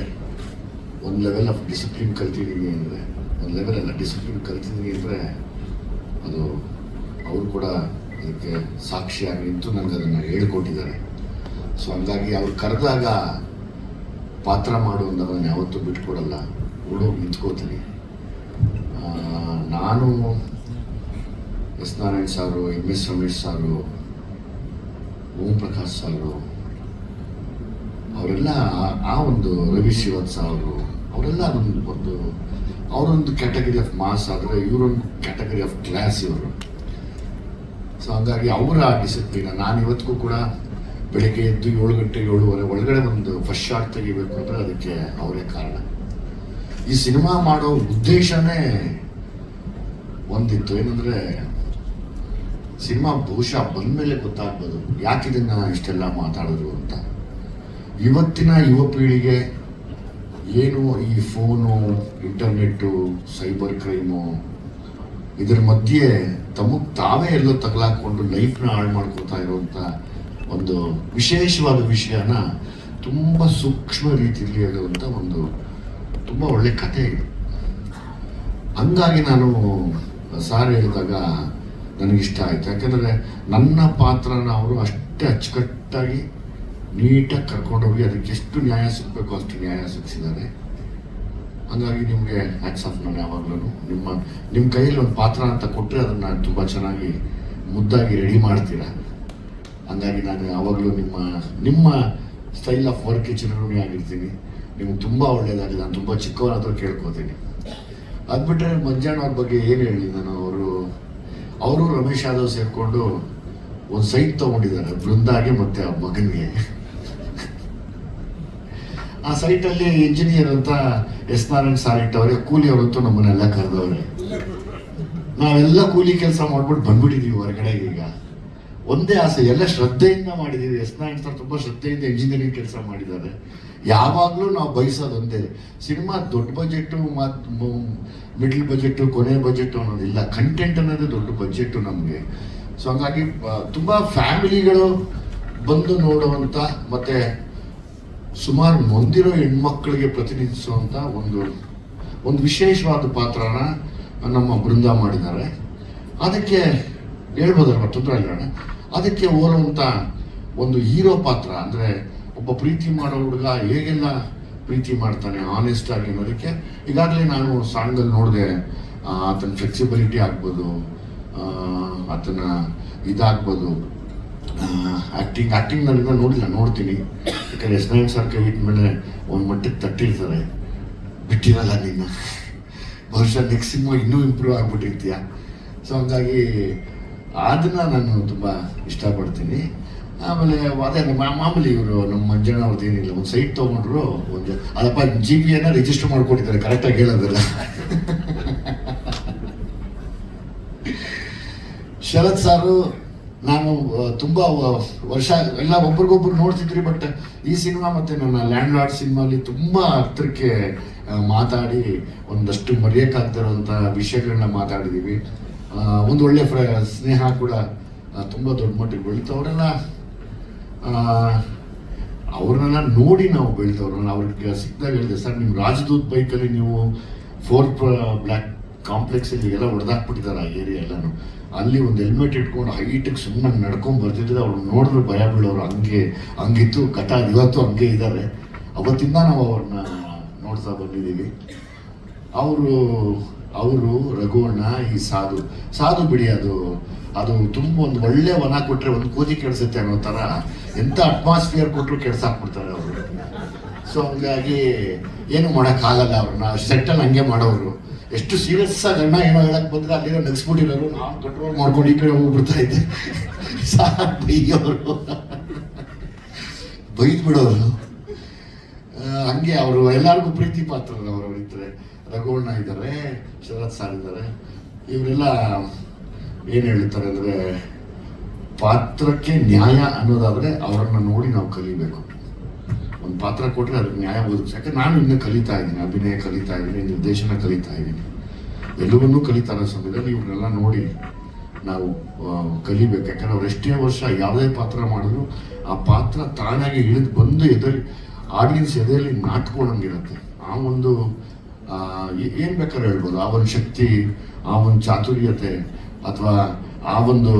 ಒಂದು ಲೆವೆಲ್ ಆಫ್ ಡಿಸಿಪ್ಲಿನ್ ಕಲ್ತಿದ್ದೀನಿ ಅಂದರೆ, ಒಂದು ಲೆವೆಲ್ ಅಲ್ಲ ಡಿಸಿಪ್ಲಿನ್ ಕಲ್ತಿದ್ದೀನಿ ಅಂದರೆ ಅದು ಅವರು ಕೂಡ ಅದಕ್ಕೆ ಸಾಕ್ಷಿಯಾಗಿ ನಿಂತು ನನಗೆ ಅದನ್ನು ಹೇಳ್ಕೊಟ್ಟಿದ್ದಾರೆ. ಸೊ ಹಂಗಾಗಿ ಅವ್ರು ಕರೆದಾಗ ಪಾತ್ರ ಮಾಡುವಂತ ನಾನು ಯಾವತ್ತೂ ಬಿಟ್ಕೊಡಲ್ಲ, ಓಡೋಗಿ ನಿಂತ್ಕೋತೀನಿ. ನಾನು ಎಸ್ ನಾರಾಯಣ್ ಸಾರು, MS ರಮೇಶ್ ಸಾರು, ಓಂ ಪ್ರಕಾಶ್ ಸಾರು, ಅವರೆಲ್ಲ ಆ ಒಂದು ರವಿ ಶ್ರೀವತ್ಸ ಅವರು, ಅವರೆಲ್ಲ ಒಂದು ಅವರೊಂದು ಕ್ಯಾಟಗರಿ ಆಫ್ ಮಾಸ್ ಆದರೆ ಇವರೊಂದು ಕ್ಯಾಟಗರಿ ಆಫ್ ಕ್ಲಾಸ್ ಇವರು. ಸೊ ಹಂಗಾಗಿ ಅವರ ಡಿಸಿಪ್ಲಿನ್. ನಾನು ಇವತ್ತಿಗೂ ಕೂಡ ಬೆಳಿಗ್ಗೆ ಎದ್ದು 7 ಗಂಟೆ 7:30 ಒಳಗಡೆ ಒಂದು ಫಸ್ಟ್ ಶಾಟ್ ತೆಗಿಬೇಕು ಅಂದರೆ ಅದಕ್ಕೆ ಅವರೇ ಕಾರಣ. ಈ ಸಿನಿಮಾ ಮಾಡೋ ಉದ್ದೇಶನೇ ಒಂದಿತ್ತು, ಏನಂದರೆ ಸಿನಿಮಾ ಬಹುಶಃ ಬಂದಮೇಲೆ ಗೊತ್ತಾಗ್ಬೋದು ಯಾಕಿದನ್ನು ಇಷ್ಟೆಲ್ಲ ಮಾತಾಡಿದ್ರು ಅಂತ. ಇವತ್ತಿನ ಯುವ ಪೀಳಿಗೆ ಏನು ಈ ಫೋನು, ಇಂಟರ್ನೆಟ್ಟು, ಸೈಬರ್ ಕ್ರೈಮು ಇದರ ಮಧ್ಯೆ ತಮಗೆ ತಾವೇ ಎಲ್ಲೋ ತಗಲಾಕೊಂಡು ಲೈಫ್ನ ಹಾಳು ಮಾಡ್ಕೋತಾ ಇರುವಂಥ ಒಂದು ವಿಶೇಷವಾದ ವಿಷಯನ ತುಂಬ ಸೂಕ್ಷ್ಮ ರೀತಿಯಲ್ಲಿ ಹೇಳುವಂಥ ಒಂದು ತುಂಬ ಒಳ್ಳೆ ಕಥೆ ಇದೆ. ಹಂಗಾಗಿ ನಾನು ಸಾರ್ ಹೇಳಿದಾಗ ನನಗಿಷ್ಟ ಆಯಿತು. ಯಾಕೆಂದರೆ ನನ್ನ ಪಾತ್ರನ ಅವರು ಅಷ್ಟೇ ಅಚ್ಚುಕಟ್ಟಾಗಿ ನೀಟಾಗಿ ಕರ್ಕೊಂಡೋಗಿ ಅದಕ್ಕೆ ಎಷ್ಟು ನ್ಯಾಯ ಸಿಗಬೇಕು ಅಷ್ಟು ನ್ಯಾಯ ಸಿಕ್ಕಿಸಿದ್ದಾರೆ. ಹಂಗಾಗಿ ನಿಮಗೆ ಹ್ಯಾಟ್ಸ್ ಆಫ್. ನಾನು ಯಾವಾಗಲೂ ನಿಮ್ಮ ಕೈಯಲ್ಲಿ ಒಂದು ಪಾತ್ರ ಅಂತ ಕೊಟ್ಟರೆ ಅದನ್ನು ತುಂಬ ಚೆನ್ನಾಗಿ ಮುದ್ದಾಗಿ ರೆಡಿ ಮಾಡ್ತೀರಾ. ಹಂಗಾಗಿ ನಾನು ಯಾವಾಗಲೂ ನಿಮ್ಮ ಸ್ಟೈಲ್ ಆಫ್ ವರ್ಕ್ ಚಿರಋಣಿ ಆಗಿರ್ತೀನಿ. ನಿಮ್ಗೆ ತುಂಬ ಒಳ್ಳೆಯದಾಗಲಿ. ನಾನು ತುಂಬ ಚಿಕ್ಕವರಾದರೂ ಕೇಳ್ಕೊತೀನಿ. ಅದು ಬಿಟ್ಟರೆ ಮಂಜಣ್ಣ ಅವ್ರ ಬಗ್ಗೆ ಏನು ಹೇಳಿ ನಾನು, ಅವರು ರಮೇಶ್ ಯಾದವ್ ಸೇರಿಕೊಂಡು ಒಂದು ಸೈಟ್ ತೊಗೊಂಡಿದ್ದಾರೆ ಬೃಂದಾಗೆ ಮತ್ತು ಆ ಮಗನಿಗೆ. ಆ ಸೈಟಲ್ಲಿ ಇಂಜಿನಿಯರ್ ಅಂತ ಎಸ್ ನಾರಾಯಣ್ ಸಾರ್ ಇಟ್ಟವ್ರೆ, ಕೂಲಿಯವರಂತೂ ನಮ್ಮನ್ನೆಲ್ಲ ಕರೆದವ್ರೆ. ನಾವೆಲ್ಲ ಕೂಲಿ ಕೆಲಸ ಮಾಡ್ಬಿಟ್ಟು ಬಂದ್ಬಿಟ್ಟಿದ್ದೀವಿ ಹೊರಗಡೆ. ಈಗ ಒಂದೇ ಆಸೆ, ಎಲ್ಲ ಶ್ರದ್ಧೆಯಿಂದ ಮಾಡಿದ್ದೀವಿ. ಎಸ್ ನಾರಾಯಣ್ ಸರ್ ತುಂಬ ಶ್ರದ್ಧೆಯಿಂದ ಇಂಜಿನಿಯರಿಂಗ್ ಕೆಲಸ ಮಾಡಿದ್ದಾರೆ. ಯಾವಾಗಲೂ ನಾವು ಬಯಸೋದು ಒಂದೇ, ಸಿನಿಮಾ ದೊಡ್ಡ ಬಜೆಟ್ಟು ಮತ್ತು ಮಿಡ್ಲ್ ಬಜೆಟ್ಟು ಕೊನೆ ಬಜೆಟ್ಟು ಅನ್ನೋದಿಲ್ಲ, ಕಂಟೆಂಟ್ ಅನ್ನೋದೇ ದೊಡ್ಡ ಬಜೆಟ್ಟು ನಮಗೆ. ಸೊ ಹಂಗಾಗಿ ತುಂಬ ಫ್ಯಾಮಿಲಿಗಳು ಬಂದು ನೋಡುವಂಥ ಮತ್ತು ಸುಮಾರು ನೊಂದಿರೋ ಹೆಣ್ಮಕ್ಳಿಗೆ ಪ್ರತಿನಿಧಿಸುವಂಥ ಒಂದು ವಿಶೇಷವಾದ ಪಾತ್ರನ ನಮ್ಮ ಬೃಂದ ಮಾಡಿದ್ದಾರೆ. ಅದಕ್ಕೆ ಹೇಳ್ಬೋದಲ್ವ, ತೊಂದರೆ ಇಲ್ಲ. ಅದಕ್ಕೆ ಹೋಲುವಂಥ ಒಂದು ಹೀರೋ ಪಾತ್ರ ಅಂದರೆ ಒಬ್ಬ ಪ್ರೀತಿ ಮಾಡೋ ಹುಡುಗ ಹೇಗೆಲ್ಲ ಪ್ರೀತಿ ಮಾಡ್ತಾನೆ ಆನೆಸ್ಟ್ ಆಗಿ ಅನ್ನೋದಕ್ಕೆ ಈಗಾಗಲೇ ನಾನು ಸಾಂಗಲ್ಲಿ ನೋಡಿದೆ. ಆತನ ಫ್ಲೆಕ್ಸಿಬಿಲಿಟಿ ಆಗ್ಬೋದು, ಆತನ ಇದಾಗ್ಬೋದು, ಆ್ಯಕ್ಟಿಂಗ್ ನಾನು ನೋಡಿಲ್ಲ, ನೋಡ್ತೀನಿ. ಯಾಕಂದರೆ ಎಸ್ ನಾರಾಯಣ್ ಸರ್ ಕೈ ಇಟ್ಮೇಲೆ ಒಂದು ಮಟ್ಟಕ್ಕೆ ತಟ್ಟಿರ್ತಾರೆ, ಬಿಟ್ಟಿರಲ್ಲ ನಿನ್ನ, ಬಹುಶಃ ನೆಕ್ಸ್ಟ್ ಸಿನಿಮಾ ಇನ್ನೂ ಇಂಪ್ರೂವ್ ಆಗ್ಬಿಟ್ಟಿರ್ತೀಯ. ಸೊ ಹಂಗಾಗಿ ಅದನ್ನು ನಾನು ತುಂಬ ಇಷ್ಟಪಡ್ತೀನಿ. ಆಮೇಲೆ ಅದೇ ಮಾಮೂಲಿ ಇವರು ನಮ್ಮ ಮಂಜಣ್ಣ ಅವ್ರದ್ದು ಏನಿಲ್ಲ, ಒಂದು ಸೈಟ್ ತೊಗೊಂಡ್ರು, ಒಂದು ಅದಪ್ಪ GPನ ರಿಜಿಸ್ಟರ್ ಮಾಡ್ಕೊಂಡಿದ್ದಾರೆ, ಕರೆಕ್ಟಾಗಿ ಹೇಳೋದಿಲ್ಲ. ಶರತ್ ಸಾರು ನಾನು ತುಂಬ ವರ್ಷ ಎಲ್ಲ ಒಬ್ರಿಗೊಬ್ರು ನೋಡ್ತಿದ್ರಿ, ಬಟ್ ಈ ಸಿನಿಮಾ ಮತ್ತು ನನ್ನ ಲ್ಯಾಂಡ್ ಲಾರ್ಡ್ ಸಿನಿಮಾಲಿ ತುಂಬ ಹತ್ರಕ್ಕೆ ಮಾತಾಡಿ ಒಂದಷ್ಟು ಮರೆಯೋಕ್ಕಾಗ್ದಿರೋಂಥ ವಿಷಯಗಳನ್ನ ಮಾತಾಡಿದ್ದೀವಿ. ಒಂದು ಒಳ್ಳೆ ಸ್ನೇಹ ಕೂಡ ತುಂಬ ದೊಡ್ಡ ಮಟ್ಟಿಗೆ ಬೆಳೀತು. ಅವ್ರನ್ನೆಲ್ಲ ನೋಡಿ ನಾವು ಬೆಳೆದವ್ರನ್ನ. ಅವ್ರಿಗೆ ಸಿಕ್ಕಿದಾಗ ಹೇಳಿದೆ, ಸರ್ ನಿಮ್ಮ ರಾಜದೂತ್ ಬೈಕಲ್ಲಿ ನೀವು 4th ಬ್ಲ್ಯಾಕ್ ಕಾಂಪ್ಲೆಕ್ಸಲ್ಲಿ ಎಲ್ಲ ಹೊಡೆದಾಕ್ಬಿಟ್ಟಿದ್ದಾರೆ ಆ ಏರಿಯಾ ಎಲ್ಲನೂ. ಅಲ್ಲಿ ಒಂದು ಹೆಲ್ಮೆಟ್ ಇಟ್ಕೊಂಡು ಹೈಟಿಗೆ ಸುಮ್ಮನೆ ನಡ್ಕೊಂಡು ಬರ್ತಿದ್ರೆ ಅವ್ರು ನೋಡಿದ್ರೆ ಭಯ ಬೀಳೋರು, ಹಂಗಿತ್ತು ಕಟ. ಇವತ್ತು ಹಂಗೆ ಇದ್ದಾರೆ. ಅವತ್ತಿಂದ ನಾವು ಅವ್ರನ್ನ ನೋಡ್ತಾ ಬಂದಿದ್ದೀವಿ. ಅವರು ರಘುವಣ್ಣ ಈ ಸಾಧು ಬಿಡಿ, ಅದು ತುಂಬ ಒಂದು ಒಳ್ಳೆ ವನ ಕೊಟ್ಟರೆ ಒಂದು ಕೋತಿ ಕೆಡಿಸುತ್ತೆ ಅನ್ನೋ ಥರ ಎಂಥ ಅಟ್ಮಾಸ್ಫಿಯರ್ ಕೊಟ್ಟರು ಕೆಡ್ಸಾಕ್ಬಿಡ್ತಾರೆ ಅವರು. ಸೊ ಹಂಗಾಗಿ ಏನು ಮಾಡೋಕ್ಕಾಗಲ್ಲ, ಅವ್ರನ್ನ ಸೆಟ್ಟಲ್ಲಿ ಹಂಗೆ ಮಾಡೋರು. ಎಷ್ಟು ಸೀರಿಯಸ್ ಆಗಿ ಅಣ್ಣ ಏನೋ ಹೇಳಕ್ಕೆ ಬಂದರೆ ಅಲ್ಲಿರೋ ನೆಗ್ಸ್ಬಿಟ್ಟಿರೋರು, ನಾನು ಕಂಟ್ರೋಲ್ ಮಾಡ್ಕೊಂಡು ಈ ಕಡೆ ಹೋಗ್ಬಿಡ್ತಾ ಇದ್ದೆ. ಬೈದು ಬಿಡೋರು. ಹಂಗೆ ಅವರು ಎಲ್ಲರಿಗೂ ಪ್ರೀತಿ ಪಾತ್ರರು. ಅವರು ಇದ್ದಾರೆ, ರಘುವಣ್ಣ ಇದ್ದಾರೆ, ಶರತ್ ಸಾರ್ ಇದ್ದಾರೆ. ಇವರೆಲ್ಲ ಏನು ಹೇಳ್ತಾರೆ ಅಂದರೆ, ಪಾತ್ರಕ್ಕೆ ನ್ಯಾಯ ಅನ್ನೋದಾದರೆ ಅವರನ್ನು ನೋಡಿ ನಾವು ಕಲಿಬೇಕು. ಒಂದು ಪಾತ್ರ ಕೊಟ್ಟರೆ ಅದಕ್ಕೆ ನ್ಯಾಯ ಓದಬೇಕು. ಯಾಕಂದ್ರೆ ನಾನು ಇನ್ನೂ ಕಲಿತಾ ಇದ್ದೀನಿ, ಅಭಿನಯ ಕಲಿತಾ ಇದ್ದೀನಿ, ನಿರ್ದೇಶನ ಕಲಿತಾ ಇದ್ದೀನಿ, ಎಲ್ಲವನ್ನೂ ಕಲಿತಾರೋ ಸಮಯದಲ್ಲಿ ಇವ್ರನ್ನೆಲ್ಲ ನೋಡಿ ನಾವು ಕಲಿಬೇಕು. ಯಾಕಂದ್ರೆ ಅವ್ರು ಎಷ್ಟೇ ವರ್ಷ ಯಾವುದೇ ಪಾತ್ರ ಮಾಡಿದ್ರು ಆ ಪಾತ್ರ ತಾನಾಗಿ ಇಳಿದು ಬಂದು ಆಡಿಯನ್ಸ್ ಎದೆಯಲ್ಲಿ ನಾಟ್ಕೊಳ್ಳೋಂಗಿರುತ್ತೆ. ಆ ಒಂದು ಏನು ಬೇಕಾದ್ರೆ ಹೇಳ್ಬೋದು, ಆ ಒಂದು ಶಕ್ತಿ, ಆ ಒಂದು ಚಾತುರ್ಯತೆ, ಅಥವಾ ಆ ಒಂದು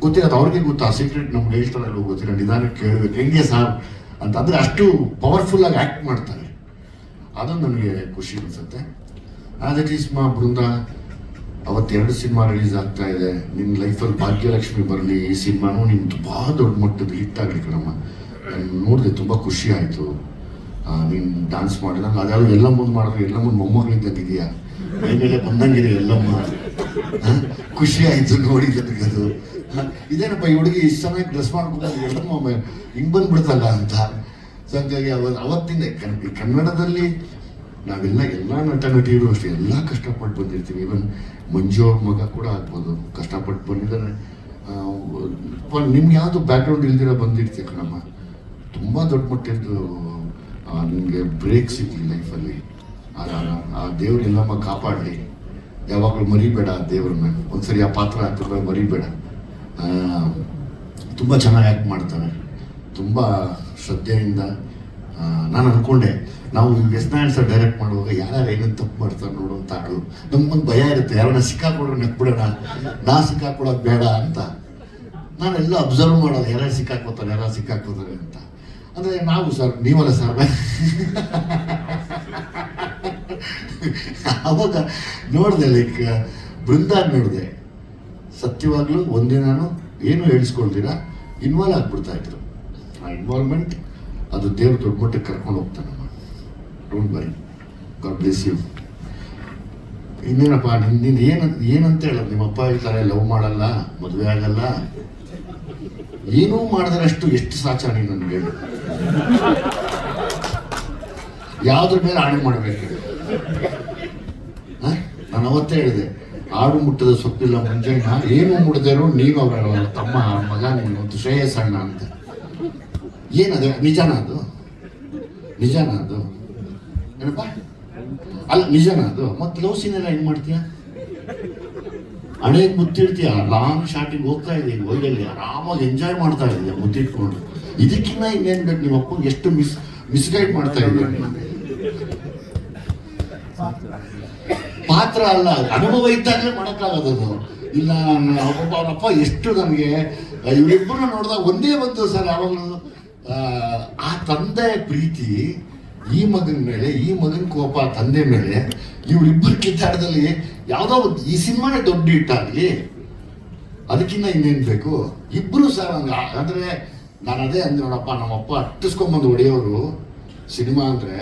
ಗೊತ್ತಿರೋದು ಅವ್ರಿಗೆ ಗೊತ್ತು. ಆ ಸೀಕ್ರೆಟ್ ನಮ್ಗೆ ಹೇಳ್ತಾರೆ, ಗೊತ್ತಿಲ್ಲ, ನಿಧಾನಕ್ಕೆ ಕೇಳಬೇಕು ಹೆಂಗೆ ಸಾರ್ ಅಂತಂದರೆ ಅಷ್ಟು ಪವರ್ಫುಲ್ಲಾಗಿ ಆ್ಯಕ್ಟ್ ಮಾಡ್ತಾರೆ. ಅದು ನನಗೆ ಖುಷಿ ಅನಿಸುತ್ತೆ. ಆ್ಯಸ್ ಇಟ್ ಬೃಂದ ಅವತ್ತು 2 ಸಿನಿಮಾ ರಿಲೀಸ್ ಆಗ್ತಾ ಇದೆ. ನಿನ್ನ ಲೈಫಲ್ಲಿ ಭಾಗ್ಯಲಕ್ಷ್ಮಿ ಬರಲಿ, ಈ ಸಿನಿಮಾನು ನಿಮ್ಗೆ ತುಂಬ ದೊಡ್ಡ ಮಟ್ಟದ ಹಿಟ್ ಆಗಲಿ ಕಣಮ್ಮ. ನಾನು ನೋಡಿದೆ, ತುಂಬ ಖುಷಿ ಆಯಿತು. ನೀನು ಡ್ಯಾನ್ಸ್ ಮಾಡಿದಾಗ ಅದ್ಯಾವುದು ಎಲ್ಲ ಮುಂದೆ ಮಾಡಿದ್ರೆ ಎಲ್ಲ ಮುಂದೆ ಮೊಮ್ಮಗಳಿದ್ದಂಗಿದೆಯಾ, ಮೈಮೇಲೆ ಬಂದಂಗಿದೆ ಎಲ್ಲಮ್ಮ. ಖುಷಿ ಆಯಿತು ನೋಡಿ ನನಗೆ. ಅದು ಇದೇನಪ್ಪ ಈ ಹುಡುಗಿ ಇಷ್ಟು ಚೆನ್ನಾಗಿ ಡ್ರೆಸ್ ಮಾಡ್ಕೊಂಡು ಎಲ್ಲಮ್ಮ ಹಿಂಗೆ ಬಂದ್ಬಿಡ್ತಲ್ಲ ಅಂತ. ಸೊ ಹಾಗಾಗಿ ಅವತ್ತಿಂದ ಕನ್ನಡದಲ್ಲಿ ನಾವೆಲ್ಲ ನಟ ನಟಿಯರು ಅಷ್ಟೇ ಎಲ್ಲ ಕಷ್ಟಪಟ್ಟು ಬಂದಿರ್ತೀವಿ. ಈವನ್ ಮಂಜು ಅವ್ರ ಮಗ ಕೂಡ ಆಗ್ಬೋದು, ಕಷ್ಟಪಟ್ಟು ಬಂದಿದ್ದಾರೆ. ನಿಮ್ಗೆ ಯಾವುದು ಬ್ಯಾಕ್ಗ್ರೌಂಡ್ ಇಲ್ದಿರ ಬಂದಿರ್ತೀವಿ ಕಣಮ್ಮ. ತುಂಬ ದೊಡ್ಡ ಮಟ್ಟದ್ದು ನಿಮಗೆ ಬ್ರೇಕ್ ಸಿಗಲಿ ಲೈಫಲ್ಲಿ. ಆ ದೇವ್ರು ಎಲ್ಲಮ್ಮ ಕಾಪಾಡಲಿ. ಯಾವಾಗಲೂ ಮರಿಬೇಡ ಆ ದೇವ್ರನ್ನ. ಒಂದ್ಸರಿ ಆ ಪಾತ್ರ ಹಾಕಿದ್ರೆ ಮರಿಬೇಡ. ತುಂಬ ಚೆನ್ನಾಗಿ ಆ್ಯಕ್ಟ್ ಮಾಡ್ತಾರೆ, ತುಂಬ ಶ್ರದ್ಧೆಯಿಂದ. ನಾನು ಅಂದ್ಕೊಂಡೆ, ನಾವು ಎಸ್ ನಾರಾಯಣ್ ಸರ್ ಡೈರೆಕ್ಟ್ ಮಾಡುವಾಗ ಯಾರ್ಯಾರು ಏನೇನು ತಪ್ಪು ಮಾಡ್ತಾರೆ ನೋಡು ಅಂತ ಆಡು. ನಮ್ಗೊಂದು ಭಯ ಇರುತ್ತೆ, ಯಾರನ್ನ ಸಿಕ್ಕಾಕೊಡ್ರೆ ನೆಕ್ಬಿಡೋಣ, ನಾ ಸಿಕ್ಕಾಕೊಡೋದು ಬೇಡ ಅಂತ. ನಾನೆಲ್ಲ ಅಬ್ಸರ್ವ್ ಮಾಡೋದು, ಯಾರ್ಯಾರು ಸಿಕ್ಕಾಕೋತಾರೆ ಅಂತ. ಅಂದರೆ ನಾವು ಸರ್, ನೀವಲ್ಲ ಸರ್. ಅವಾಗ ನೋಡಿದೆ, ಲೈಕ್ ಬೃಂದ ನೋಡಿದೆ, ಸತ್ಯವಾಗ್ಲೂ ಒಂದಿನಾನು ಏನು ಹೇಳಿಸ್ಕೊಳ್ತೀರ ಇನ್ವಾಲ್ವ್ ಆಗ್ಬಿಡ್ತಾ ಇದ್ರು. ಆ ಇನ್ವಾಲ್ವ್ಮೆಂಟ್ ಅದು ದೇವ್ರ ದೊಡ್ಡ ಮಟ್ಟಕ್ಕೆ ಕರ್ಕೊಂಡು ಹೋಗ್ತಾನಮ್ಮ. Don't worry, god bless you. ಇನ್ನೇನಪ್ಪ ನೀನು ಏನಂತ ಹೇಳೋದು? ನಿಮ್ಮಪ್ಪ ಹೇಳ್ತಾರೆ ಲವ್ ಮಾಡಲ್ಲ, ಮದುವೆ ಆಗಲ್ಲ, ಏನೂ ಮಾಡಿದ್ರಷ್ಟು ಎಷ್ಟು ಸಾಚ ನೀನು ನನಗೆ ಹೇಳು. ಯಾವುದ್ರ ಮೇಲೆ ಆಣೆ ಮಾಡಬೇಕು? ನಾನು ಅವತ್ತೇ ಹೇಳಿದೆ, ಆಡು ಮುಟ್ಟದ ಸೊಪ್ಪಿಲ್ಲ ಮುಂಜಾನೆ ಏನು ಮುಡ್ದೇರು ನೀನು ಅವರ ತಮ್ಮ ಮಗ ನೀನು ಶ್ರೇಯಸ್ ಅಣ್ಣ ಅಂತ. ಏನದು ನಿಜಾನ ಅದು? ನಿಜಾನ ಅದು? ಏನಪ್ಪ ಅಲ್ಲ ನಿಜಾನ ಅದು? ಮತ್ತೆ ಲವ್ ಸೀನ್ ಎಲ್ಲ ಹೆಂಗ್ ಮಾಡ್ತೀಯ? ಹಣೆಗೆ ಮುತ್ತಿಡ್ತೀಯ, ಲಾಂಗ್ ಶಾಟಿಗೆ ಹೋಗ್ತಾ ಇದೀನಿ, ಒಯ್ಯಲ್ಲಿ ಆರಾಮಾಗಿ ಎಂಜಾಯ್ ಮಾಡ್ತಾ ಇದೀಯ ಮುತ್ತಿಟ್ಕೊಂಡು. ಇದಕ್ಕಿಂತ ಇನ್ನೇನ್ ಬೇಕು? ನಿಮ್ಮ ಅಪ್ಪ ಎಷ್ಟು ಮಿಸ್ಗೈಡ್ ಮಾಡ್ತಾ ಇದೀಯ. ಪಾತ್ರ ಅಲ್ಲ, ಅನುಭವ ಇದ್ದಾಗಲೇ ಮಾಡೋಕ್ಕಾಗೋದು. ಇಲ್ಲ ಅವನಪ್ಪ ಎಷ್ಟು ನನಗೆ ಇವರಿಬ್ಬರನ್ನ ನೋಡಿದಾಗ ಒಂದೇ ಬಂತು ಸರ್ ಯಾವಾಗಲೂ ಆ ತಂದೆ ಪ್ರೀತಿ ಈ ಮಗನ ಮೇಲೆ, ಈ ಮಗನ ಕೋಪ ತಂದೆ ಮೇಲೆ, ಇವರಿಬ್ಬರ ಕಿತ್ತಾಟದಲ್ಲಿ ಯಾವುದೋ ಈ ಸಿನಿಮಾನೇ ದೊಡ್ಡ ಹಿಟ್ಟಾಗಲಿ, ಅದಕ್ಕಿಂತ ಇನ್ನೇನು ಬೇಕು? ಇಬ್ಬರು ಸರ್ ಹಂಗೆ ಅಂದರೆ ನಾನು ಅದೇ ಅಂದೆ ನೋಡಪ್ಪ, ನಮ್ಮಪ್ಪ ಅಟ್ಟಿಸ್ಕೊಂಬಂದು ಹೊಡೆಯೋರು ಸಿನಿಮಾ ಅಂದರೆ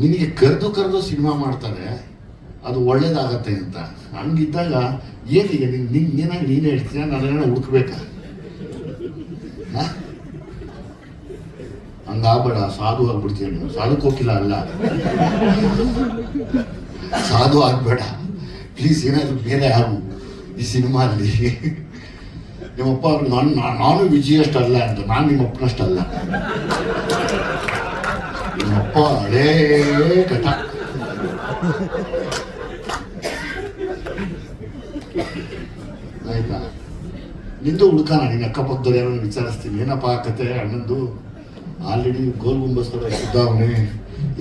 ನಿನಗೆ ಕರೆದು ಸಿನಿಮಾ ಮಾಡ್ತಾರೆ, ಅದು ಒಳ್ಳೇದಾಗತ್ತೆ ಅಂತ. ಹಂಗಿದ್ದಾಗ ಏನಿಗೆ ನೀನಾಗಿ ನೀನೇ ಹೇಳ್ತೀಯ, ನಾನೇನೋ ಹುಡುಕ್ಬೇಕಾ? ಹಂಗಾಗ್ಬೇಡ, ಸಾಧು ಆಗ್ಬಿಡ್ತೀಯ ನೀನು. ಸಾಧುಕ್ ಹೋಗಿಲ್ಲ ಅಲ್ಲ, ಸಾಧು ಆಗ್ಬೇಡ ಪ್ಲೀಸ್. ಏನಾದ್ರು ಬೇರೆ ಆಗು ಈ ಸಿನಿಮಾ ಅಲ್ಲಿ. ನಿಮ್ಮಪ್ಪ ಅವ್ರು ನಾನು ವಿಜಯಷ್ಟಲ್ಲ ಅಂತ, ನಾನು ನಿಮ್ಮಪ್ಪನಷ್ಟಲ್ಲ. ನಿಮ್ಮಪ್ಪ ಹಳೇ ಕಟ. ಆಯ್ತಾ? ನಿಂದು ಹುಡುಕಾನ, ನಿನ್ನ ಅಕ್ಕಪಕ್ಕದವ್ರು ಏನೋ ವಿಚಾರಿಸ್ತೀನಿ, ಏನಪ್ಪ ಕತೆ ಅಣ್ಣಂದು? ಆಲ್ರೆಡಿ ಗೋಲ್ ಗುಂಬಸ್ ಥರ ಇದ್ದಾವನೆ,